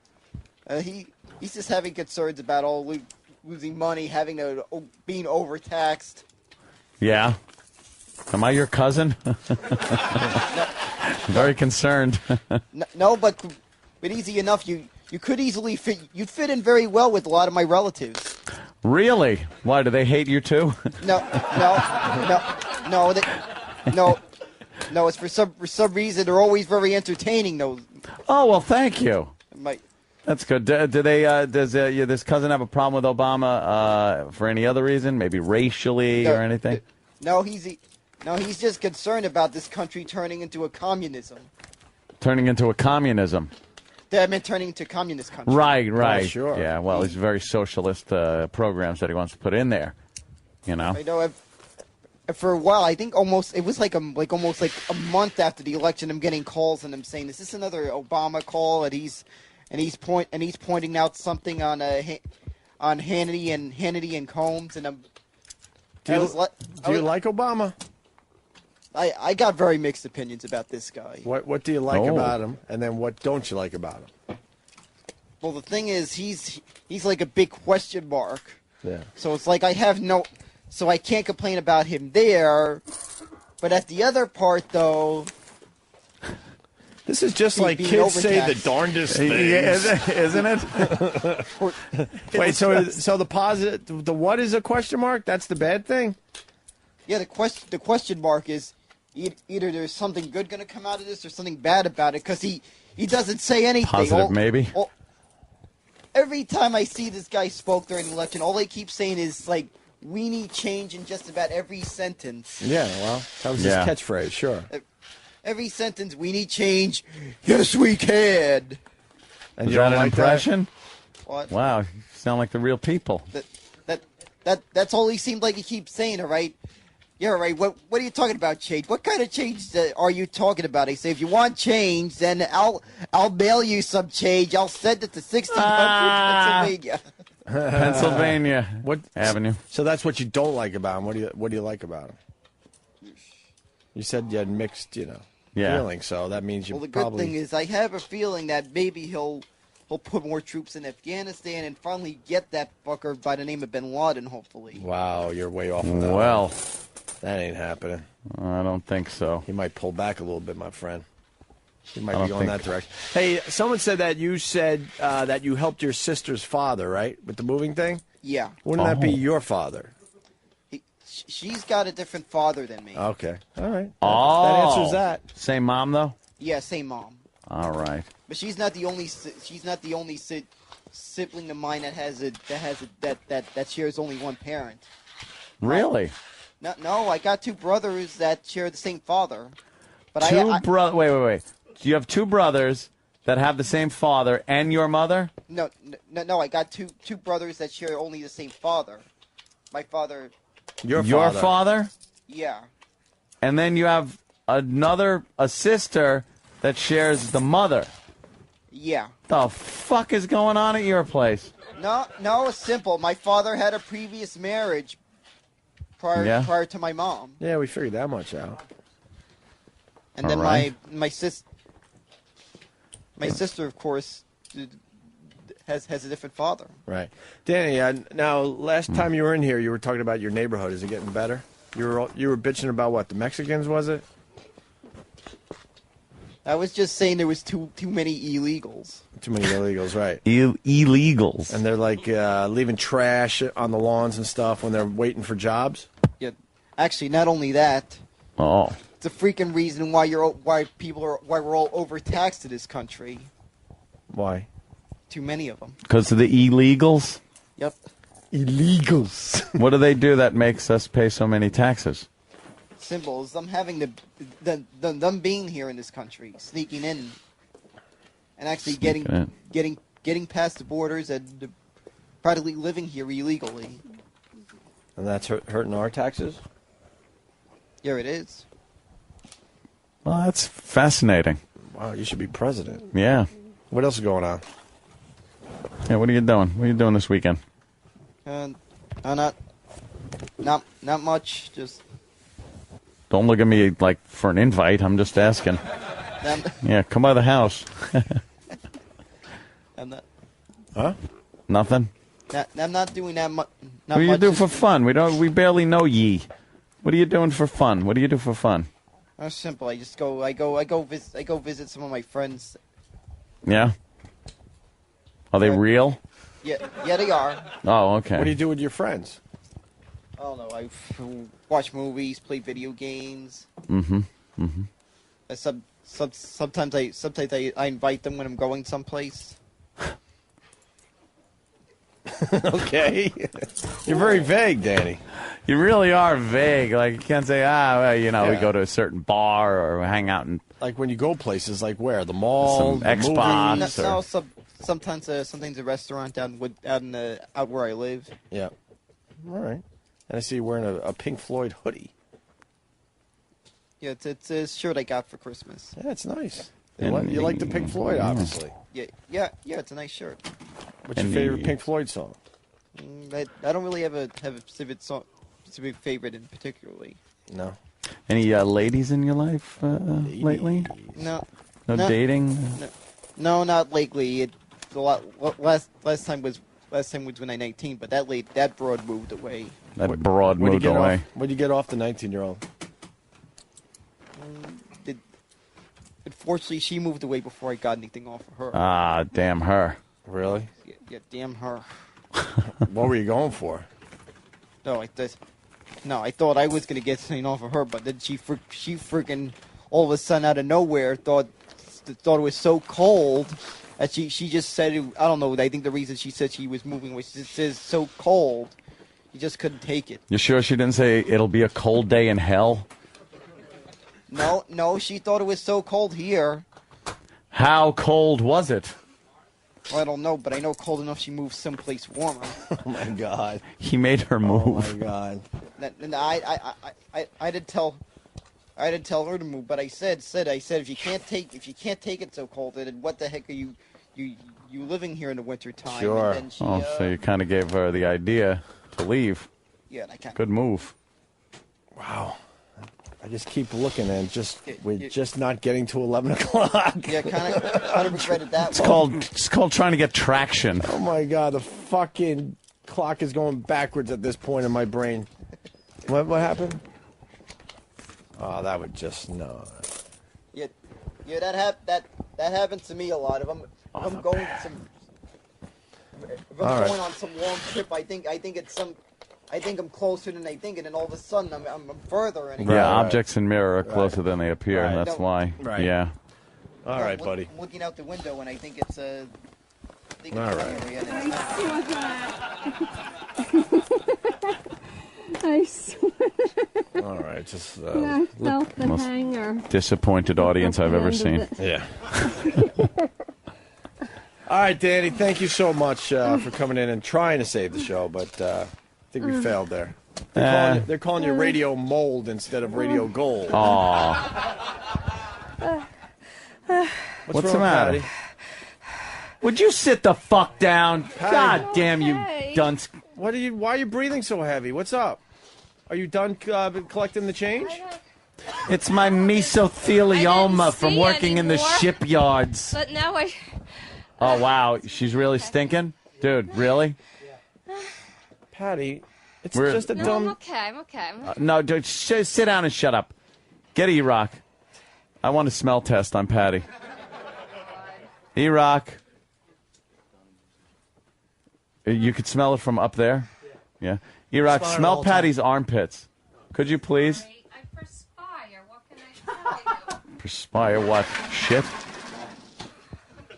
He's just having concerns about losing money, being overtaxed. Yeah. Am I your cousin? Very concerned. No, but easy enough. You could easily fit. You'd fit in very well with a lot of my relatives. Really? Why, do they hate you too? No. It's for some reason they're always very entertaining. Those. Oh well, thank you. My, That's good. Does this cousin have a problem with Obama for any other reason? Maybe racially or anything? No, he's just concerned about this country turning into a communism. Turning into a communism. I mean, turning into a communist country. Right. Oh, sure. Yeah, well, he's very socialist programs that he wants to put in there. You know? I know. For a while, I think it was almost like a month after the election, I'm getting calls and I'm saying, "Is this another Obama call?" And he's pointing out something on Hannity and Combs, and Do you like Obama? I got very mixed opinions about this guy. What do you like about him, and then what don't you like about him? Well, the thing is, he's like a big question mark. Yeah. So it's like so I can't complain about him there. But at the other part, though, this is just like kids say the darndest things, isn't it? Wait, so the positive, the what is a question mark? That's the bad thing. Yeah, the question mark is either there's something good going to come out of this or something bad about it, because he doesn't say anything. Positive, maybe. Every time I see this guy spoke during the election, all they keep saying is like, "We need change" in just about every sentence. Yeah, well, that was his catchphrase, sure. Every sentence, "We need change." Yes, we can. And is you that don't an like impression? That? What? Wow, you sound like the real people. That's all he seemed like he keeps saying. All right. Yeah, all right. What are you talking about, change? What kind of change are you talking about? I say, if you want change, then I'll mail you some change. I'll send it to 1600 Pennsylvania. Pennsylvania. What Avenue? So that's what you don't like about him. What do you like about him? You said you had mixed, feelings. So that means you Well, the probably. good thing is, I have a feeling that maybe he'll put more troops in Afghanistan and finally get that fucker by the name of Bin Laden. Hopefully. Wow, you're way off on that. Well, that ain't happening. I don't think so. He might pull back a little bit, my friend. He might be going that direction. Hey, someone said that you that you helped your sister's father, right, with the moving thing? Yeah. Wouldn't that be your father? She's got a different father than me. Okay. All right. Oh. That answers that. Same mom, though? Yeah, same mom. All right. But she's not the only. She's not the only sibling of mine that shares only one parent. Really? No, I got two brothers that share the same father. But Wait. So you have two brothers that have the same father and your mother? No. I got two brothers that share only the same father. My father. Your father? Yeah. And then you have a sister that shares the mother. Yeah. The fuck is going on at your place? No, it's simple. My father had a previous marriage prior to my mom. Yeah, we figured that much out. And then my sister, of course, has a different father. Right. Danny, now, last time you were in here, you were talking about your neighborhood. Is it getting better? You were bitching about what, the Mexicans, was it? I was just saying there was too many illegals. Too many illegals, right. Illegals. And they're like leaving trash on the lawns and stuff when they're waiting for jobs? Yeah. Actually, not only that. Oh. It's a freaking reason why we're all overtaxed in this country. Why? Too many of them. Because of the illegals? Yep. Illegals. What do they do that makes us pay so many taxes? Symbols. Them having them being here in this country, sneaking in, and actually getting past the borders and practically living here illegally. And that's hurting our taxes? Yeah, it is. Well, that's fascinating. Wow, you should be president. Yeah. What else is going on? Yeah, what are you doing? What are you doing this weekend? Not much. Just. Don't look at me like for an invite. I'm just asking. Yeah, come by the house. I'm not. Huh? Nothing. I'm not doing that much. What do you do for fun? We barely know ye. What are you doing for fun? What do you do for fun? It's simple. I go visit some of my friends. Yeah. Are they real? Yeah, they are. Oh, okay. What do you do with your friends? I don't know. I watch movies, play video games. Mm-hmm. Mm-hmm. Sometimes I invite them when I'm going someplace. Okay. You're very vague, Danny. You really are vague. Like, you can't say, we go to a certain bar or hang out and... Like when you go places, like where? The mall? Some Xbox? Sometimes a restaurant out where I live. Yeah. All right. And I see you wearing a Pink Floyd hoodie. Yeah, it's a shirt I got for Christmas. Yeah, it's nice. You like the Pink Floyd, obviously. Yeah, it's a nice shirt. What's your favorite Pink Floyd song? I don't really have a specific favorite in particularly. No. Any ladies in your life lately? No. No dating? No, not lately. Last time was when I 19, but that broad moved away. That broad moved away. What'd you get off the 19-year-old? Unfortunately, she moved away before I got anything off of her. Ah, damn her. Really? Yeah, damn her. What were you going for? No, I thought I was gonna get something off of her, but then she freaking all of a sudden out of nowhere thought it was so cold that she just said I don't know. I think the reason she said she was moving was she says so cold, you just couldn't take it. You sure she didn't say it'll be a cold day in hell? No, she thought it was so cold here. How cold was it? Well, I don't know, but I know cold enough she moved someplace warmer. Oh my God! He made her move. Oh my God! I didn't tell her to move, but I said if you can't take it so cold, then what the heck are you living here in the winter time? Sure. And then she, so you kind of gave her the idea to leave. Yeah, and I can't. Good move. Wow. I just keep looking, and we're just not getting to 11 o'clock. Yeah, kind of regretted that. It's called trying to get traction. Oh my God, the fucking clock is going backwards at this point in my brain. What happened? Oh, that would just no. Yeah, that happens to me a lot. If I'm going on some long trip, I think I'm closer than I think, and then all of a sudden I'm further. And Objects in mirror are closer than they appear. That's why. Right. Yeah. All right, buddy. I'm looking out the window and I think it's a. All right. I swear. All right, just I felt the most hanger. disappointed audience I've ever seen. Yeah. All right, Danny, thank you so much for coming in and trying to save the show, but I think we failed there. They're calling you Radio Mold instead of Radio Gold. Aw. What's the wrong, matter? Patty? Would you sit the fuck down? Patty. God damn you, dunce. Why are you breathing so heavy? What's up? Are you done collecting the change? It's my mesothelioma from working in the anymore. shipyards. But now I. Oh, wow. She's really stinking? Dude, really? Patty, it's We're- just a No, dumb. I'm okay. I'm okay. No, dude, sit down and shut up. Get E-Rock. I want a smell test on Patty. E-Rock. You could smell it from up there? Yeah. E-Rock, Smell it smell all the Patty's armpits. Could you please? I perspire. What can I tell you? Perspire what? Shit?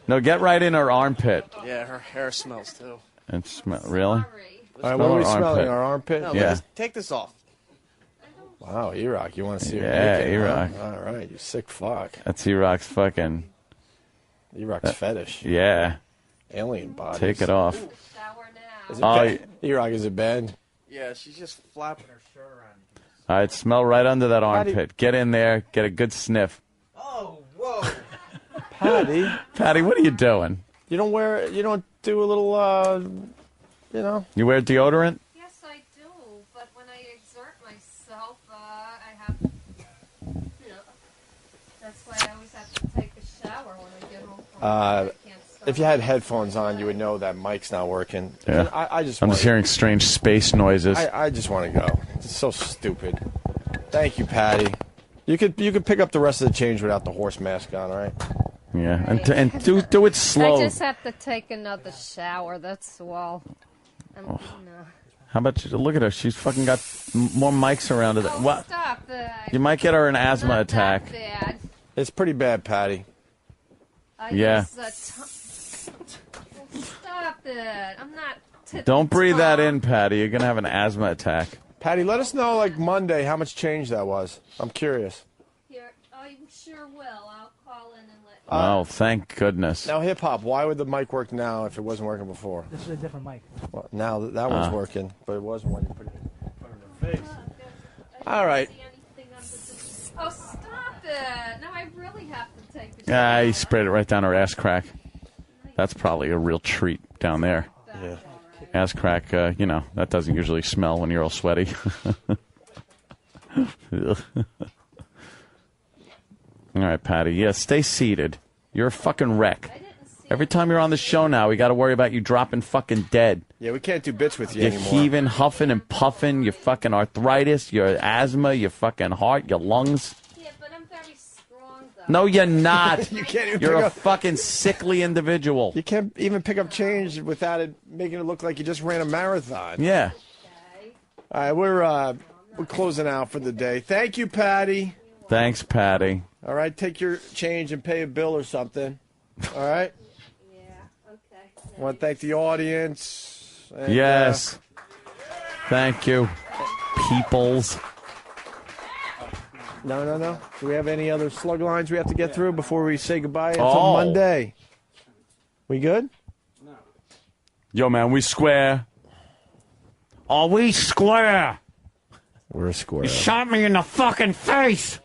No, get right in her armpit. Yeah, her hair smells too. And smell. Really? All right, what are we smelling? Our armpit? No, Yeah. take this off. Wow, E-Rock, you want to see her Yeah, naked, E-Rock. huh? All right, you sick fuck. That's E-Rock's fucking. E-Rock's fetish. Yeah. Alien body. Take it off. Is it Oh, bad? E-Rock, is it bad? Yeah, she's just flapping her shirt around. All right, smell right under that Patty- armpit. Get in there. Get a good sniff. Oh, whoa. Patty, Patty, what are you doing? you don't do a little, you know? You wear deodorant? Yes, I do. But when I exert myself, I have. You know, that's why I always have to take a shower when I get home from work. I can't stop. If you had headphones on, you would know that mic's not working. Yeah. I just I'm wanna- just hearing strange space noises. I just want to go. It's so stupid. Thank you, Patty. You could pick up the rest of the change without the horse mask on, all right? Yeah, and do it slow. I just have to take another shower. That's all. No. How about you look at her? She's fucking got more mics around her. What? Stop it. You might get her an asthma attack. Bad. It's pretty bad, Patty. Yeah. Stop it. I'm not. Don't breathe that in, Patty. You're gonna have an asthma attack. Patty, let us know, like, Monday how much change that was. I'm curious. Here, I sure will. I'll call in and let. Oh, thank goodness. Now, hip-hop, why would the mic work now if it wasn't working before? This is a different mic. Well, now that one's working, but it wasn't when you put it in her face. All right. Oh, stop it. No, I really have to take a shower. Yeah, he sprayed it right down her ass crack. That's probably a real treat down there. Yeah. Ass crack, you know, that doesn't usually smell when you're all sweaty. All right, Patty. Yeah, stay seated. You're a fucking wreck. Every time you're on the show now, we got to worry about you dropping fucking dead. Yeah, we can't do bits with you You're anymore. heaving, huffing, and puffing. Your fucking arthritis, your asthma, your fucking heart, your lungs. Yeah, but I'm very strong, though. No, you're not. You can't even You're pick a up- fucking sickly individual. You can't even pick up change without it making it look like you just ran a marathon. Yeah. All right, we're closing out for the day. Thank you, Patty. Thanks, Patty. All right, take your change and pay a bill or something. All right? I want to thank the audience. And, Yes. Thank you, peoples. No. Do we have any other slug lines we have to get through before we say goodbye until Oh. Monday? We good? Yo, man, we square. Are we square? We're square. You shot me in the fucking face.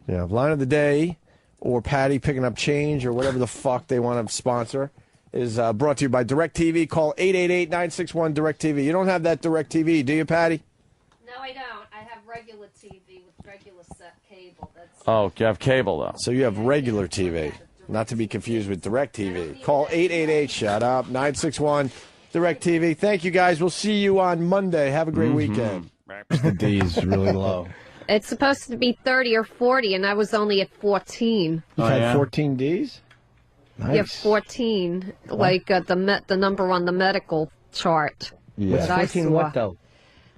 Yeah, line of the day or Patty picking up change or whatever the fuck they want to sponsor is brought to you by DirecTV. Call 888-961-DirecTV. You don't have that DirecTV, do you, Patty? No, I don't. I have regular TV with regular set cable. That's Oh, you have cable, though. So you have regular TV, not to be confused with DirecTV. Call 888-SHUT-UP-961-DirecTV. Thank you, guys. We'll see you on Monday. Have a great weekend. The D's really low. It's supposed to be 30 or 40, and I was only at 14. You had 14 D's? Nice. Yeah, 14, like the number on the medical chart. Yeah. that I 14 saw. what, though?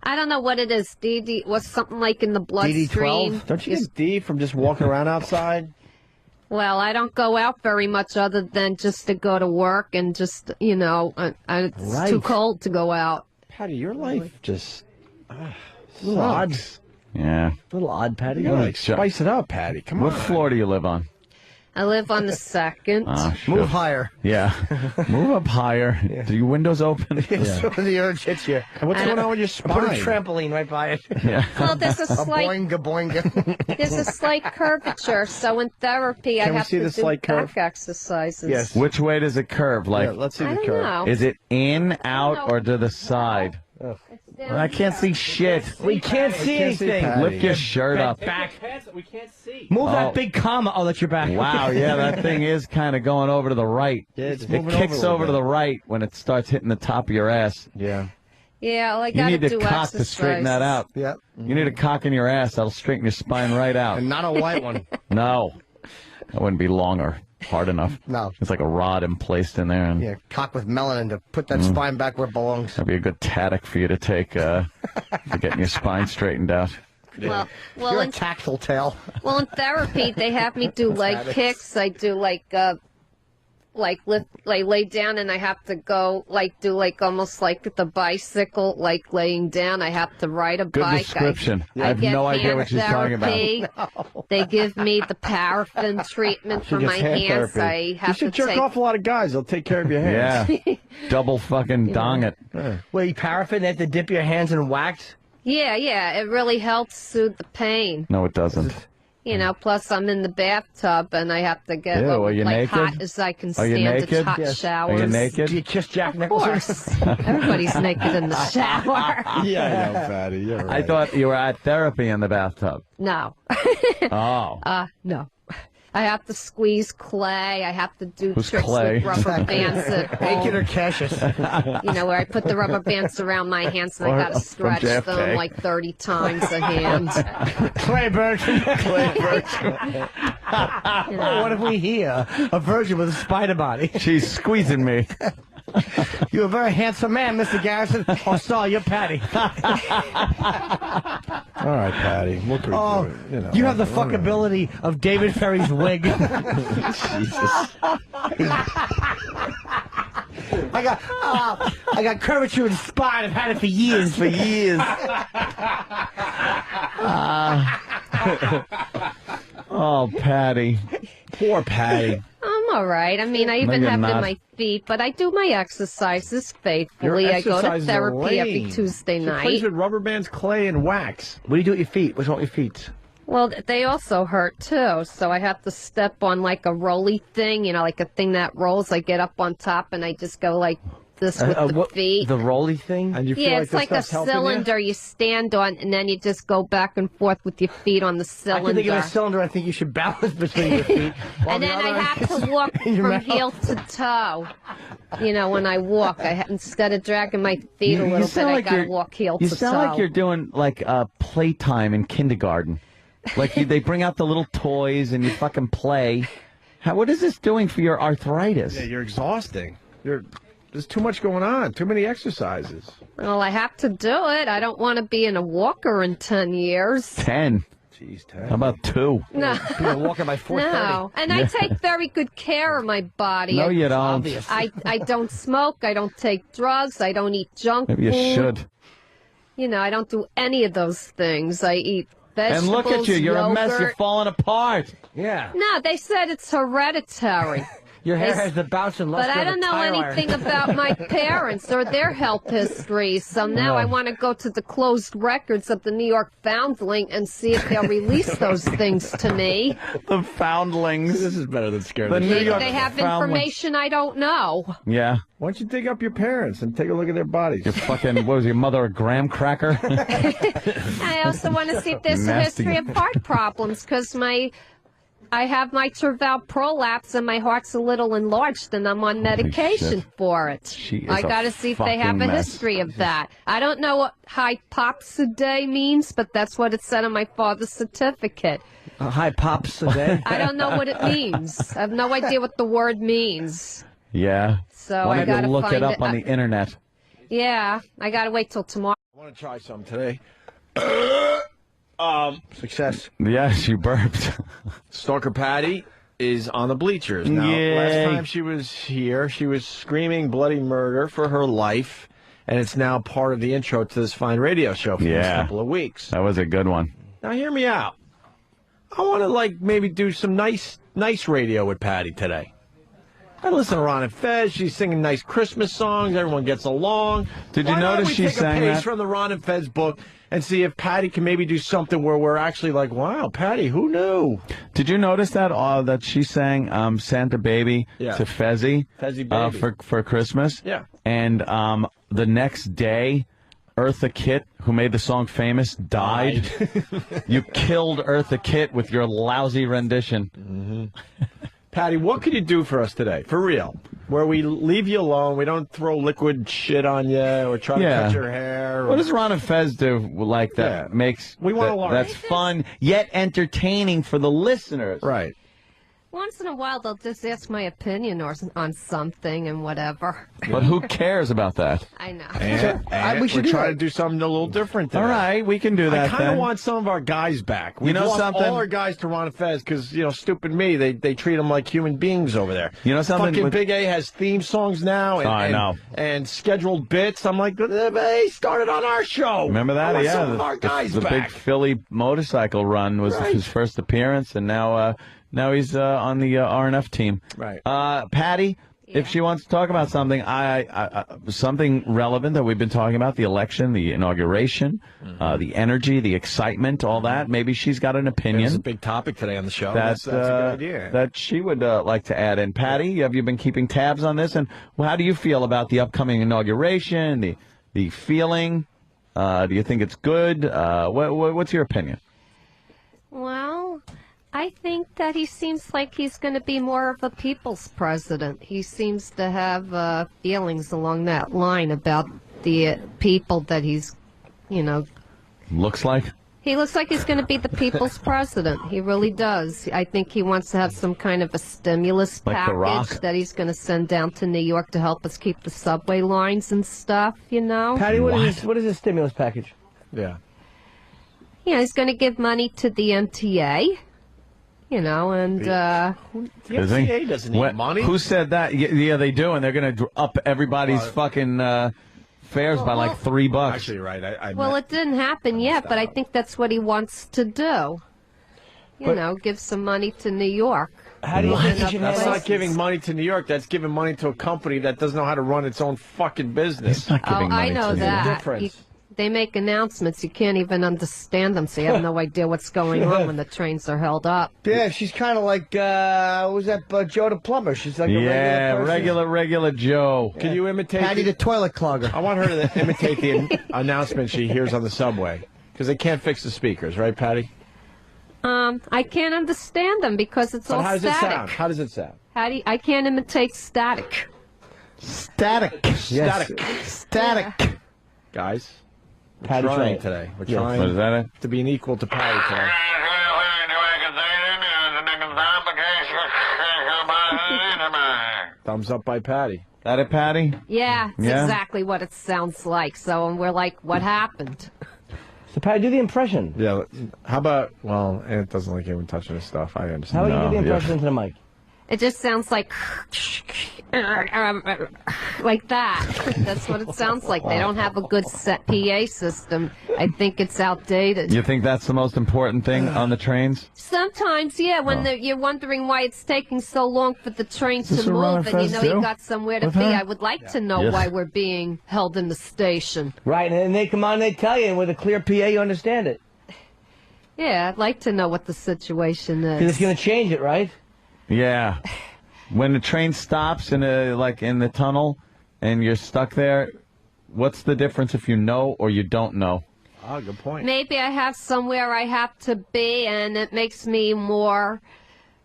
I don't know what it is. DD was something like in the bloodstream. DD12? Don't you get D from just walking around outside? Well, I don't go out very much other than just to go to work and just, it's too cold to go out. Patty, your life just little odd. Yeah. A little odd, Patty. You gotta like spice it up, Patty. Come on. What floor do you live on? I live on the second. Move higher. Yeah. Move up higher. Yeah. Do your windows open? So the urge hits you. And what's going on with your spine? Put a trampoline right by it. Yeah. Well, there's a slight boinga boinga. there's a slight curvature, so in therapy Can I we have see to the do slight curve? back exercises. Yes. Which way does it curve? Like, let's see I the don't curve. know. is it in, out, or to the side? I can't see shit. We can't see anything. Lift your shirt up. Back. We can't see. Move that big comma. Oh, that's your back. Wow, yeah, that thing is kind of going over to the right. It's It moving kicks over a over to little the right when it starts hitting the top of your ass. Yeah. Yeah, well, I You gotta need a do cock exercise. to straighten that out. Yep. You need a cock in your ass. That'll straighten your spine right out. And not a white one. No. That wouldn't be long or hard enough. No. It's like a rod placed in there. And Yeah, cock with melanin to put that spine back where it belongs. that'd be a good tactic for you to take for getting your spine straightened out. Well, You're a in, tactile tail. well, in therapy they have me do leg kicks. I do lift, lay down, and I have to go do almost like the bicycle, like laying down. I have to ride a Good bike. description. I have get no idea hand what she's talking about. therapy. No. They give me the paraffin treatment for She gets my hand hands. therapy. I You have should to jerk take. off a lot of guys. They'll take care of your hands. Yeah. Double fucking dong it. Wait, paraffin? They have to dip your hands in wax? Yeah, it really helps soothe the pain. No, it doesn't. Plus I'm in the bathtub and I have to get Ew, are you naked? hot as I can Are you stand. naked? It's hot Yes. showers. Are you naked? Do you kiss Jack Of Nicholson? course. Everybody's naked in the shower. Yeah, I know, Patty. You're right. I thought you were at therapy in the bathtub. No. Oh. No. I have to squeeze clay. I have to do Who's tricks Clay? with rubber bands at Aiken or home. Cassius? Where I put the rubber bands around my hands and I Or got to from stretch JFK. them like 30 times a hand. Clay virgin. Clay virgin. What if we hear a virgin with a spider body? She's squeezing me. You're a very handsome man, Mr. Garrison. Oh, sorry, you're Patty. All right, Patty. Look at you. You have the fuckability of David Ferry's wig. Jesus. I got curvature in the spine. I've had it for years. For years. Oh, Patty. Poor Patty. I'm all right. I mean, I even you're have it in not. my feet, but I do my exercises Your faithfully. I go to exercises are therapy every lame. Tuesday She night. plays with rubber bands, clay, and wax. What do you do with your feet? What's wrong with your feet? Well, they also hurt too, so I have to step on like a rolly thing, like a thing that rolls. I get up on top and I just go like this with the feet. The rolly thing? And you feel Yeah, like it's this like a stuff's helping you? cylinder you stand on, and then you just go back and forth with your feet on the I cylinder. can think of a cylinder. I think you should balance between your feet. And then I have to walk in your from mouth. heel to toe. When I walk, instead of dragging my feet a little bit, I gotta walk heel You to sound toe. like you're doing like playtime in kindergarten. Like they bring out the little toys and you fucking play. What is this doing for your arthritis? Yeah, you're exhausting. There's too much going on. Too many exercises. Well, I have to do it. I don't want to be in a walker in 10 years. 10. Jeez, 10. How about 2? No. You're walking by 4:30. No, and I take very good care of my body. No, you don't. I don't smoke. I don't take drugs. I don't eat junk Maybe you food. should. I don't do any of those things. I eat vegetables, And look at you. You're a mess. You're yogurt. falling apart. Yeah. No, they said it's hereditary. Your hair They- has the bounce and But luster I of a don't know tire iron. anything about my parents or their health history. So now I want to go to the closed records of the New York Foundling and see if they'll release those things to me. The foundlings. This is better than scared. The New Maybe York they have Foundlings. information I don't know. Yeah. Why don't you dig up your parents and take a look at their bodies? Your fucking, what was your mother, a graham cracker? I also want to see if there's a Nasty. history of heart problems because I have mitral valve prolapse and my heart's a little enlarged and I'm on medication shit. for it. She is I a got to see if they have fucking a mess. history of that. I don't know what hypopsidae means, but that's what it said on my father's certificate. Hi, Pops. Today. I don't know what it means. I have no idea what the word means. Yeah. So Why I don't got to you look find it up on the internet? Yeah, I got to wait till tomorrow. I want to try some today. Success. Yes, you burped. Stalker Patti is on the bleachers. Now, last time she was here, she was screaming bloody murder for her life, and it's now part of the intro to this fine radio show for the next couple of weeks. That was a good one. Now, hear me out. I want to, maybe do some nice radio with Patti today. I listen to Ron and Fez. She's singing nice Christmas songs. Everyone gets along. Did you notice she sang take a page that? from the Ron and Fez book and see if Patti can maybe do something where we're actually like, wow, Patti, who knew? Did you notice that that she sang Santa Baby to Fezzy, Baby. For Christmas? Yeah. And the next day, Eartha Kitt, who made the song famous, died. You killed Eartha Kitt with your lousy rendition. Mm-hmm. Patti, what could you do for us today, for real? Where we leave you alone, we don't throw liquid shit on you or try to cut your hair. What does Ron and Fez do like that makes we want to learn? That's fun yet entertaining for the listeners? Right. Once in a while, they'll just ask my opinion on something and whatever. But who cares about that? I know. And we should try to do something a little different today. All right, we can do that. I kind of then. want some of our guys back. We've You know lost something? all our guys to Ron and Fez because, stupid me, they treat them like human beings over there. You know something? Fucking Big A has theme songs now and, I know. and scheduled bits. I'm like, they started on our show. Remember that? I want Yeah, some of our guys the back. big Philly motorcycle run was his first appearance, and now he's on the RNF team. Right. Patti, if she wants to talk about something, something relevant that we've been talking about, the election, the inauguration, the energy, the excitement, all that, maybe she's got an opinion. It's a big topic today on the show. That's a good idea. That she would like to add in. Patti, have you been keeping tabs on this? And how do you feel about the upcoming inauguration, the feeling? Do you think it's good? What's your opinion? Well, I think that he seems like he's going to be more of a people's president. He seems to have feelings along that line about the people that he's, Looks like? He looks like he's going to be the people's president. He really does. I think he wants to have some kind of a stimulus Like The Rock? package that he's going to send down to New York to help us keep the subway lines and stuff, Patti, what is this stimulus package? Yeah. He's going to give money to the MTA. And The MTA doesn't need money. Who said that? Yeah, they do, and they're going to up everybody's fucking fares by like $3. Actually, you're right. well, it didn't happen yet, but I think that's what he wants to do. Give some money to New York. How do you That's not giving money to New York. That's giving money to a company that doesn't know how to run its own fucking business. I know that. They make announcements. You can't even understand them, so you have no idea what's going on when the trains are held up. Yeah, she's kind of like, what was that, Joe the plumber? She's like a regular person. regular Joe. Can you imitate Patti the toilet clogger? I want her to imitate the announcement she hears on the subway, because they can't fix the speakers, right, Patti? I can't understand them because it's all static. How does it sound? I can't imitate static. Static. Static. Static. Guys, we're Patti trying trying. today. We're Yes. trying What is that? to be an equal to Patti today. Thumbs up by Patti. That it, Patti? Yeah, it's exactly what it sounds like. So we're like, what happened? So, Patti, do the impression. Yeah. How about? Well, it doesn't like even touching his stuff. I understand. How do you do the impression into the mic? It just sounds like like that. That's what it sounds like. They don't have a good set PA system. I think it's outdated. You think that's the most important thing on the trains? Sometimes, yeah, when you're wondering why it's taking so long for the train Is this to what Ron move and and you Fez know you do got somewhere to with be, her? I would like to know Yes. why we're being held in the station. Right, and they come on and they tell you, and with a clear PA, you understand it. Yeah, I'd like to know what the situation is. Because it's going to change it, right? Yeah. When the train stops in the tunnel and you're stuck there, what's the difference if you know or you don't know? Oh, good point. Maybe I have somewhere I have to be, and it makes me more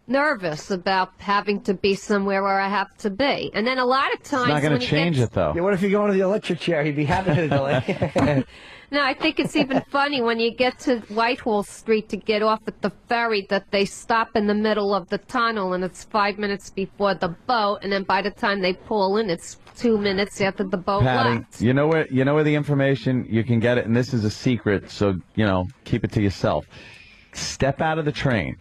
nervous about having to be somewhere where I have to be. And then a lot of times... It's not going to change it, though. Yeah, what if you go into the electric chair? He'd be happy to delay. No, I think it's even funny when you get to Whitehall Street to get off at the ferry that they stop in the middle of the tunnel and it's 5 minutes before the boat, and then by the time they pull in, it's 2 minutes after the boat Patti, left. you know where the information you can get it, and this is a secret, so keep it to yourself. Step out of the train,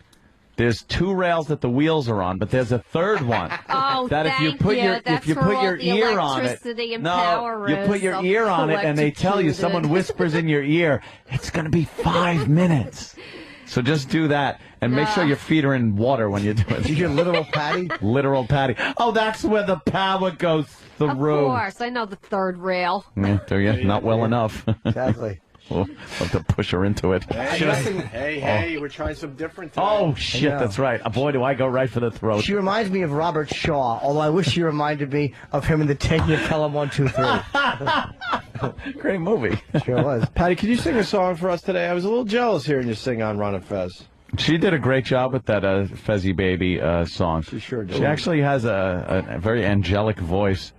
There's 2 rails that the wheels are on, but there's a third one. Oh, that if you put your That's if you where put all your the ear on it, electricity and power you put your is ear on it, and they tell you, electrocuted. someone whispers in your ear, it's going to be 5 minutes. So just do that, and make sure your feet are in water when you do it. You hear literal Patty? Literal Patty. Oh, that's where the power goes through. Of course, I know the third rail. Yeah, do you? Not well enough. Exactly. We'll have to push her into it. Hey, we're trying some different today. Oh, shit, that's right. Boy, do I go right for the throat. She reminds me of Robert Shaw, although I wish she reminded me of him in the Taking of Pelham 1, 2, 3. Great movie. Sure was. Patty, could you sing a song for us today? I was a little jealous hearing you sing on Ron and Fez. She did a great job with that Fezzy Baby song. She sure did. She actually has a very angelic voice.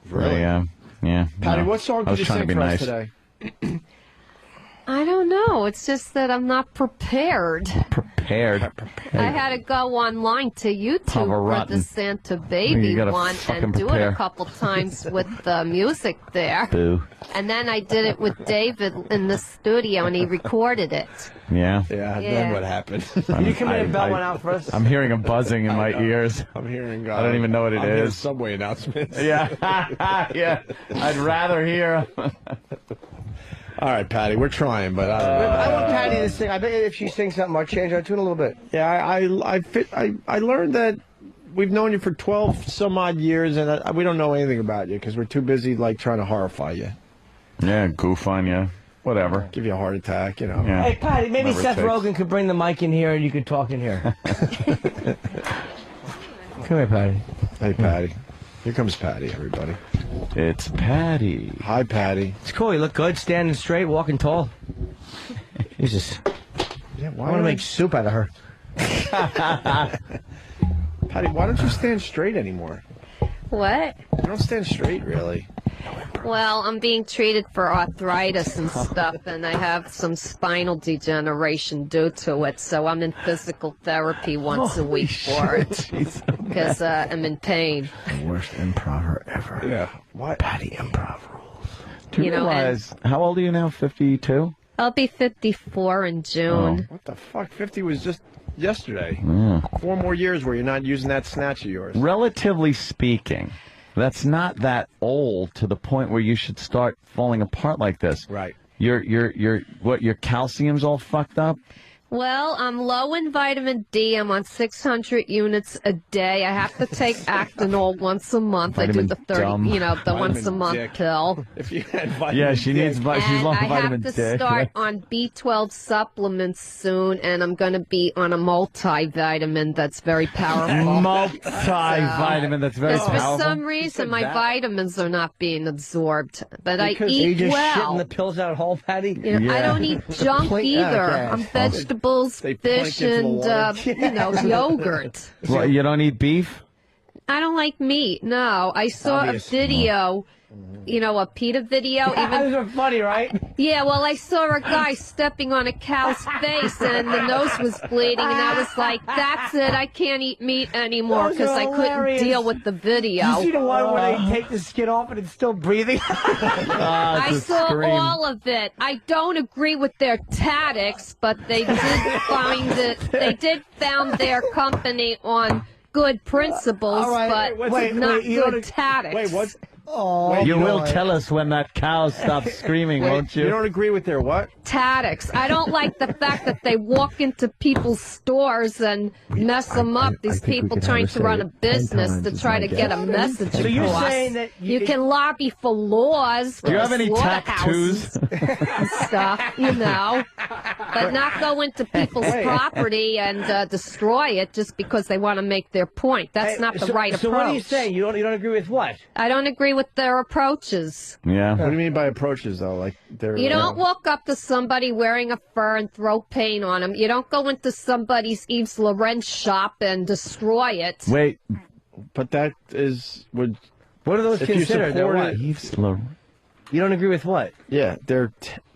Really? Yeah. Patty, no. what song I could was you trying sing to be for nice. us today? I don't know. It's just that I'm not prepared. Prepared. I had to go online to YouTube for Pavarotti. the Santa You Baby gotta one fucking and do it prepare. a couple times with the music there. Boo. And then I did it with David in the studio, and he recorded it. Yeah. Yeah, Yeah. then what happened? Can you come in and bell one out for us? I'm hearing a buzzing in my ears. I'm hearing. I don't even know what it I'm hearing is. Subway announcements. Yeah. Yeah. I'd rather hear. All right, Patty, we're trying, but I want Patty to sing. I bet if she sings something, I'll change our tune a little bit. yeah, I learned that we've known you for 12 some odd years, and we don't know anything about you because we're too busy like trying to horrify you, Yeah, goof on you. Whatever. give you a heart attack, you know. Yeah. Hey, Patty, maybe Whatever it Seth takes. Rogen could bring the mic in here and you could talk in here. Come here, Patty. Hey, Patty. Here comes Patty, everybody. It's Patty. Hi, Patty. It's cool. You look good, standing straight, walking tall. Jesus. Yeah, I want to make soup out of her. Patty, why don't you stand straight anymore? What? You don't stand straight, really. Well, I'm being treated for arthritis and stuff, and I have some spinal degeneration due to it, so I'm in physical therapy once a week for it because I'm in pain. The worst improver ever. Yeah. What? Patty improv rules. Do you You know, realize, how old are you now? 52? I'll be 54 in June. What the fuck? 50 was just yesterday. Yeah. 4 more years where you're not using that snatch of yours. Relatively speaking, that's not that old to the point where you should start falling apart like this. Right. Your calcium's all fucked up? Well, I'm low in vitamin D. I'm on 600 units a day. I have to take Actinol once a month. I Vitamin do the 30, dumb. the Vitamin once a month dick. pill. If you had vitamin Yeah, she needs. She's And low I vitamin have D. to start on B12 supplements soon, and I'm going to be on a multivitamin that's very powerful. Multivitamin. That's very Because for powerful. some reason, my vitamins are not being absorbed. But I You eat just well. shitting the pills out whole, Patty? You know, I don't eat junk Plink- either. okay. I'm vegetables, They fish, plink into the and water. yogurt. Well, you don't eat beef? I don't like meat. No, I saw Obvious. a video. A PETA video. Those are funny, right? Yeah, well, I saw a guy stepping on a cow's face and the nose was bleeding, and I was like, that's it, I can't eat meat anymore Those because are I couldn't hilarious. deal with the video. You see the one where they take the skin off and it's still breathing? I saw all of it. I don't agree with their tactics, but they did found their company on good principles, All right, but wait, not you good don't- tactics. Wait, what? Oh, You will know, tell us when that cow stops screaming, won't you? You don't agree with their what? Tactics. I don't like the fact that they walk into people's stores and mess them up. These think we people could trying have her to run say a it 10 business times to is try my to get a guess. message So you're across. saying that you can lobby for laws. Do you for have any slaughterhouses tattoos? and stuff, but not go into people's property and destroy it just because they want to make their point. That's not the right so approach. what are you saying? You don't agree with what? I don't agree with their approaches. Yeah. What do you mean by approaches, though? Like they're You don't walk up to somebody wearing a fur and throw paint on them. You don't go into somebody's Yves Laurent shop and destroy it. Wait. But that is What are those if you considered? They're support what? it- Yves Laurent. You don't agree with what? Yeah, they're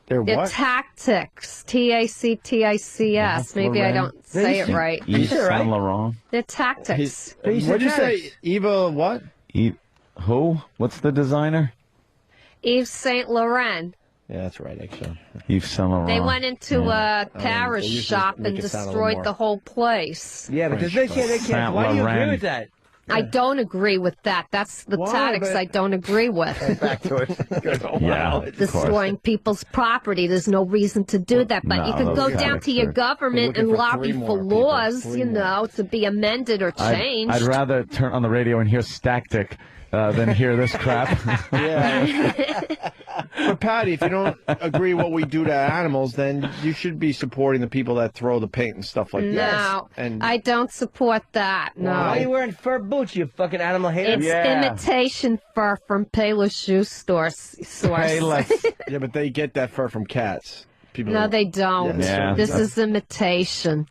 They're what? tactics. Tactics. Maybe I don't say it right. Yves Saint Laurent. They're tactics. What'd you say? Eva what? Who? What's the designer? Yves Saint Laurent. Yeah, that's right, actually. Yves Saint Laurent. They went into a They Paris usually shop make and it sound a little destroyed more- the whole place. Yeah, but they can't. Why do you agree with that? I don't agree with that. That's the tactics I don't agree with. Back to it. Yeah, Destroying people's property. There's no reason to do that. But No, you can those go down tactics to your are- government We're and looking for lobby three for more people. laws, Three you more. know, to be amended or changed. I'd rather turn on the radio and hear Stactic than hear this crap. Yeah. But Patty, if you don't agree what we do to animals, then you should be supporting the people that throw the paint and stuff like that. No, And I don't support that. No. Why are you wearing fur boots, you fucking animal hater? It's imitation fur from Payless shoe source. yeah, but they get that fur from cats. People No, they don't. Yeah. This is imitation.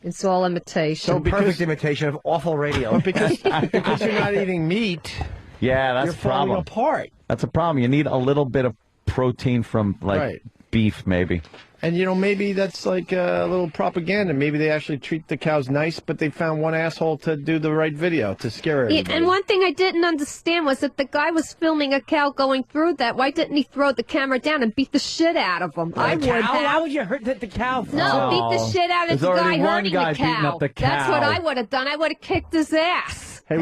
It's all imitation. So perfect imitation of awful radio. because you're not eating meat. Yeah, that's You're a problem. falling apart. That's a problem. You need a little bit of protein from, like, Right. beef, maybe. And, maybe that's like a little propaganda. Maybe they actually treat the cows nice, but they found one asshole to do the right video to scare everybody. And one thing I didn't understand was that the guy was filming a cow going through that. Why didn't he throw the camera down and beat the shit out of him? I would Cow? have. Why would you hurt the cow? No, beat the shit out of There's the guy already one hurting guy the beating cow. up the That's what cow. I would have done. I would have kicked his ass. Hey,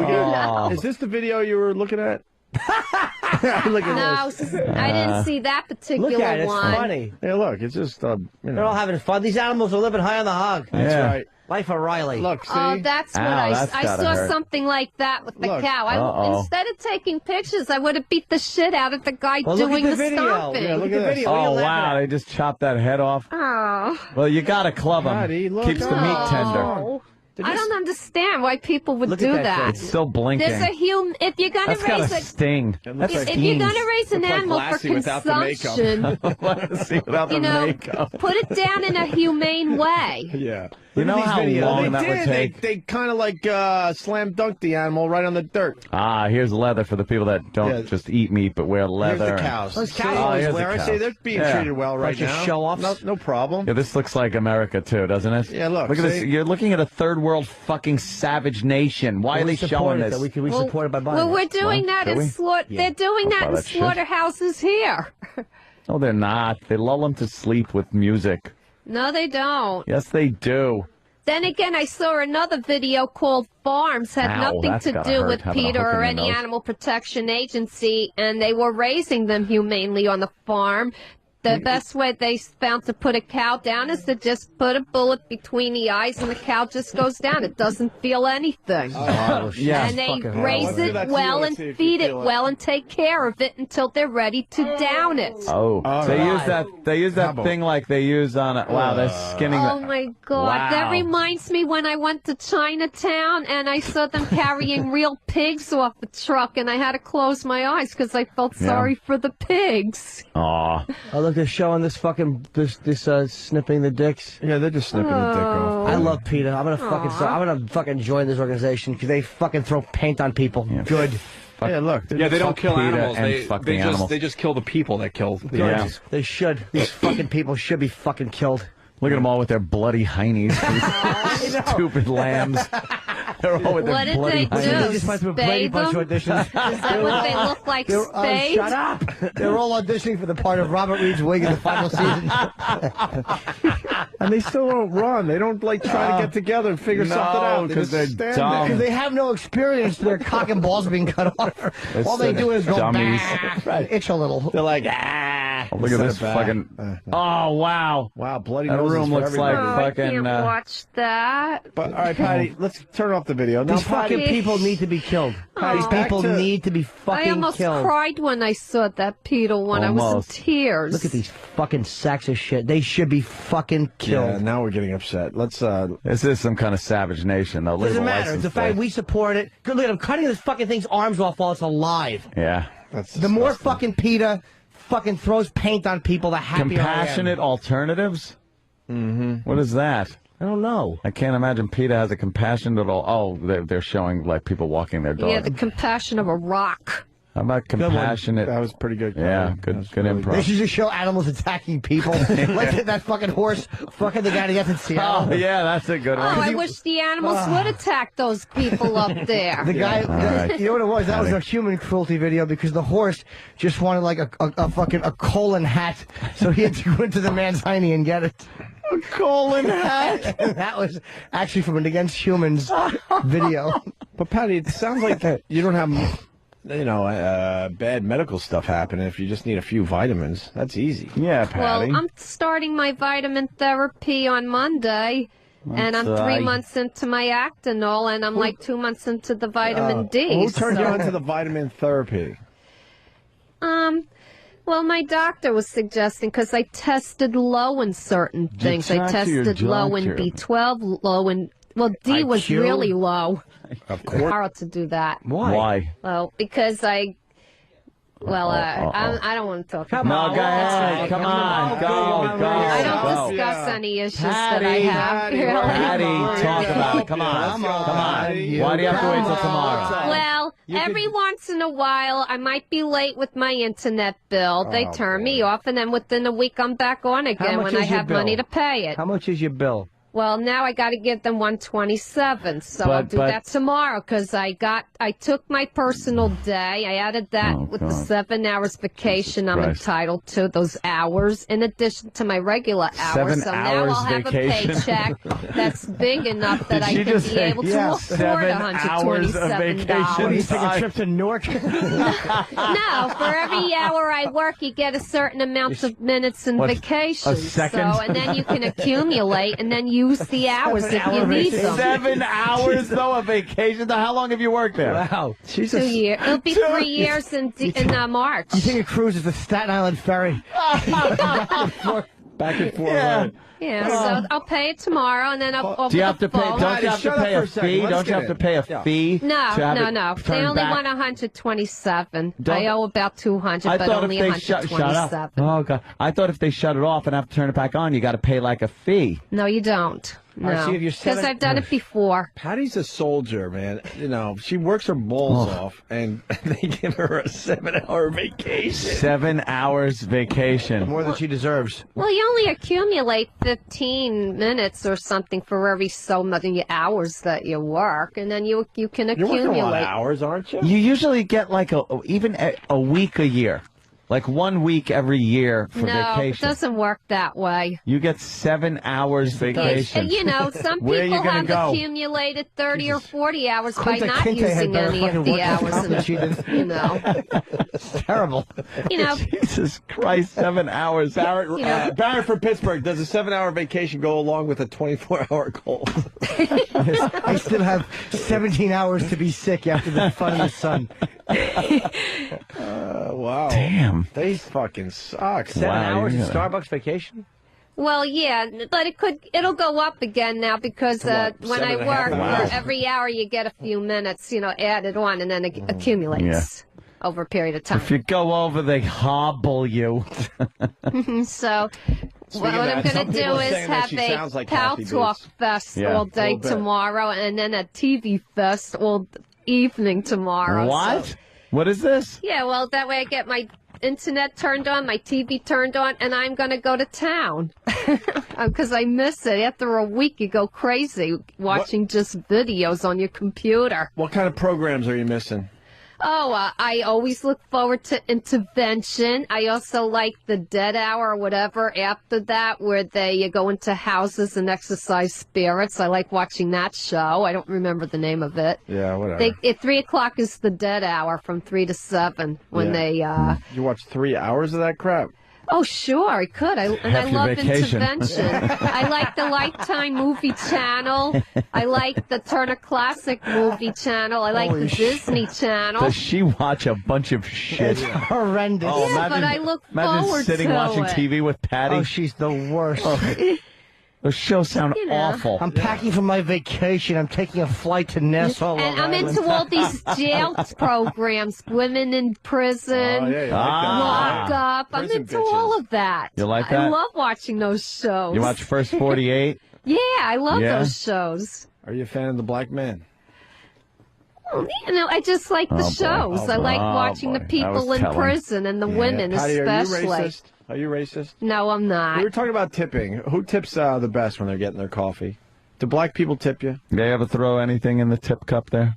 is this the video you were looking at? Look at No, this. I didn't see that particular Look at it, it's one. funny. Hey, look, it's just, They're all having fun. These animals are living high on the hog. That's right. Life of Riley. Look, see? Oh, that's what I saw something like that with the Look. cow. Instead of taking pictures, I would have beat the shit out of the guy Well, look at doing the the video. stomping. Yeah, look at the video. What are you Oh, laughing wow, at? they just chopped that head off. Oh. Well, you got to club Patty, them. look Keeps the meat tender. Oh. I don't understand why people would Look do at that. that. It's still blinking. There's a if you're gonna That's got raise a sting. if you're gonna raise an animal for consumption, See, without the makeup. put it down in a humane way. Yeah. You know how long they that would did. take? They kind of like slam dunked the animal right on the dirt. Ah, here's leather for the people that don't just eat meat but wear leather. Here's the cows. Those See? cows always Here's wear the it. cows. See, they're being treated well right Bunch of now. show-offs. No problem. Yeah, this looks like America too, doesn't it? Yeah, look. Look at this. see? You're looking at a third world fucking savage nation. Why are they showing this? We support it by buying Well, we're it. doing that do in we? They're doing I'll that buy in that shit. slaughterhouses here. No, they're not. They lull them to sleep with music. No, they don't. Yes, they do. Then again, I saw another video called Farms had Ow, nothing that's to gotta do hurt, with having a PETA hook in or your any nose. animal protection agency, and they were raising them humanely on the farm. The best way they found to put a cow down is to just put a bullet between the eyes and the cow just goes down. It doesn't feel anything. Yeah. And they Fucking raise hell. it well and feed it well and take care of it until they're ready to down it. Oh, they use that thing like they use on a, wow, they're skinning Oh the, my God. Wow. That reminds me when I went to Chinatown and I saw them carrying real pigs off the truck and I had to close my eyes because I felt Yeah. sorry for the pigs. Aw. Oh, look, they're showing this fucking snipping the dicks. Yeah, they're just snipping the dick off. I love PETA. I'm gonna fucking join this organization because they fucking throw paint on people. Good. Yeah, look. Yeah, they don't kill PETA animals. and They fuck the just animals. they just kill the people that kill the Good. animals. They should. These fucking people should be fucking killed. Look at them all with their bloody heinies. These Stupid lambs. They're all with What their did bloody they do? heinies. They just went through a Brady Spade Bunch them? auditions. Is that what they look like, spades? Shut up! They're all auditioning for the part of Robert Reed's wig in the final season. And they still don't run. They don't like try to get together and figure something out. They 'cause just they're stand dumb. there. Because they have no experience. Their cock and balls are being cut off. All they do is go dummies. right, itch a little. They're like, ah. Oh, look at this fucking. Oh wow! Wow, bloody That noses room for looks like everybody. I fucking. can't watch that. But all right, Patty, let's turn off the video. Now, These fucking Patty, people need to be killed. These back people to- need to be I fucking almost killed. cried when I saw that PETA one. I Almost. was in tears. Look at these fucking sacks of shit. They should be fucking killed. Yeah, now we're getting upset. Let's This is some kind of savage nation, though. Look at Doesn't the matter. license It's the fact plate. we support it. Good, look at them cutting this fucking thing's arms off while it's alive. Yeah. That's The more fucking PETA fucking throws paint on people, the happier Compassionate alternatives? Mm-hmm. What is that? I don't know. I can't imagine PETA has a compassion at all. Oh, they're showing like people walking their dog. Yeah, the compassion of a rock. How about compassionate? That was pretty good. Yeah, good improv. They should just show animals attacking people. Like that fucking horse fucking the guy to death in Seattle. Oh, yeah, that's a good Oh, one. I wish the animals would attack those people up there. The guy, you know what it was? That was a human cruelty video because the horse just wanted like a fucking colon hat, so he had to go into the man's hiney and get it. A colon hat? And that was actually from an Against Humans video. But Patty, it sounds like you don't have, bad medical stuff happening. If you just need a few vitamins, that's easy. Yeah, Patty. Well, I'm starting my vitamin therapy on Monday. And I'm 3 months into my Actinol, and I'm like 2 months into the vitamin D. Who turned you on to the vitamin therapy? Well, my doctor was suggesting because I tested low in certain things. I tested low in B12, low in D was IQ? really low. Of course. Tomorrow to do that. Why? Well, because I don't want to talk about No, go ahead. Come on. Go. I don't discuss any issues that I have. Patty, talk about it. Come on. Why do you have to wait till tomorrow? Well, every once in a while, I might be late with my internet bill. They turn me off, and then within a week, I'm back on again when I have money to pay it. How much is your bill? Well, now I got to give them 127, so I'll do that tomorrow because I took my personal day. I added that with the 7 hours vacation I'm entitled to, those hours, in addition to my regular hours. 7 so hours now I'll have vacation. a paycheck that's big enough that I can be able to afford 7 hours of vacation? What, do you take a trip to Newark? No, for every hour I work, you get a certain amount of minutes in vacation. a second? So, and then you can accumulate and then use the hours if you need them. 7 hours, though, of vacation? How long have you worked there? Wow. 2 years. It'll be 3 years in March. You think a cruise is the Staten Island ferry? Back and forth. Yeah. Yeah, so I'll pay it tomorrow, and then I'll Do you have to pay? phone. Don't you have to pay a fee? Don't you have to pay a fee? No. to They turn only back? want 127. I owe about 200, I but thought only if they shut 127. off. Oh God! I thought if they shut it off and have to turn it back on, you got to pay like a fee. No, you don't. No, see, if you're because 7 I've done it before. Patty's a soldier, man. She works her balls off, and they give her a 7-hour vacation. 7 hours vacation. More than she deserves. Well, you only accumulate 15 minutes or something for every so many hours that you work, and then you can You're accumulate. working a lot of hours, aren't you? You usually get like even a week a year, like 1 week every year for No, it vacation. doesn't work that way. You get 7 hours vacation. Some Where people you gonna have go? accumulated 30 or 40 hours by Kunta not Kinte had using better any fucking of the work hours. than she did. It's terrible. Jesus Christ, 7 hours. Barrett from Pittsburgh, does a 7-hour vacation go along with a 24-hour goal? I still have 17 hours to be sick after the fun in the sun. Wow. Damn. They fucking suck. 7 hours of Starbucks vacation? Well, yeah, but it'll go up again now because when I 7.5 work, hours? for every hour you get a few minutes, added on, and then it accumulates over a period of time. If you go over, they hobble you. So what I'm going to do is have a Pal Talk Fest all day tomorrow, and then a TV Fest all evening tomorrow. What? So, What is this? yeah, well, that way I get my internet turned on, my TV turned on, and I'm going to go to town because I miss it. After a week, you go crazy watching just videos on your computer. What kind of programs are you missing? Oh, I always look forward to Intervention. I also like the Dead Hour or whatever after that, where they go into houses and exorcise spirits. I like watching that show. I don't remember the name of it. Yeah, whatever. At 3 o'clock is the Dead Hour from 3 to 7 when they... You watch 3 hours of that crap? Oh, sure, I could. I Half your love vacation. Intervention. I like the Lifetime movie channel. I like the Turner Classic movie channel. I like the Disney channel. Does she watch a bunch of shit? It's horrendous. Yeah, but I look imagine forward sitting to watching it. TV with Patty. Oh, she's the worst. Those shows sound awful. I'm packing for my vacation. I'm taking a flight to Nassau. And Long I'm Island. into all these jail programs, women in prison, Oh, yeah, you like that. lock up. I'm Prison into bitches. all of that. You like I that? love watching those shows. You watch First 48? Yeah, I love Yeah? those shows. Are you a fan of the black man? I just like the shows. I like watching the people in prison and the women Patty, especially. Are you racist? No, I'm not. We were talking about tipping. Who tips the best when they're getting their coffee? Do black people tip you? They ever throw anything in the tip cup there?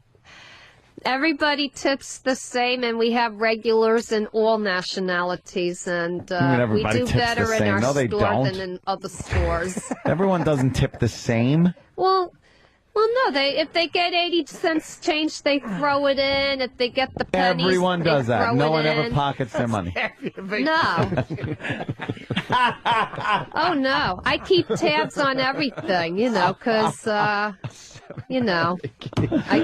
Everybody tips the same, and we have regulars in all nationalities, and we do better in our store than in other stores. Everyone doesn't tip the same. Well, no. If they get 80 cents change, they throw it in. If they get the pennies, Everyone does they that. throw No it one ever in. pockets their money. No. Oh no! I keep tabs on everything, because I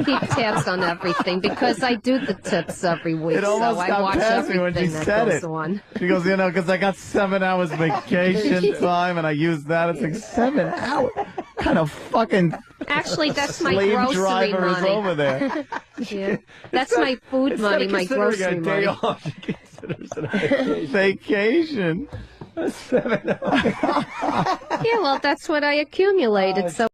keep tabs on everything because I do the tips every week. It almost so I got watch past me everything when she that said goes it. on. She goes, because I got 7 hours vacation time and I used that. It's like 7 hours. What kind of fucking Actually, that's my slave grocery driver money. is over there? Yeah. That's my food money, my grocery money. Vacation. 7 hours. Yeah, well, that's what I accumulated. So.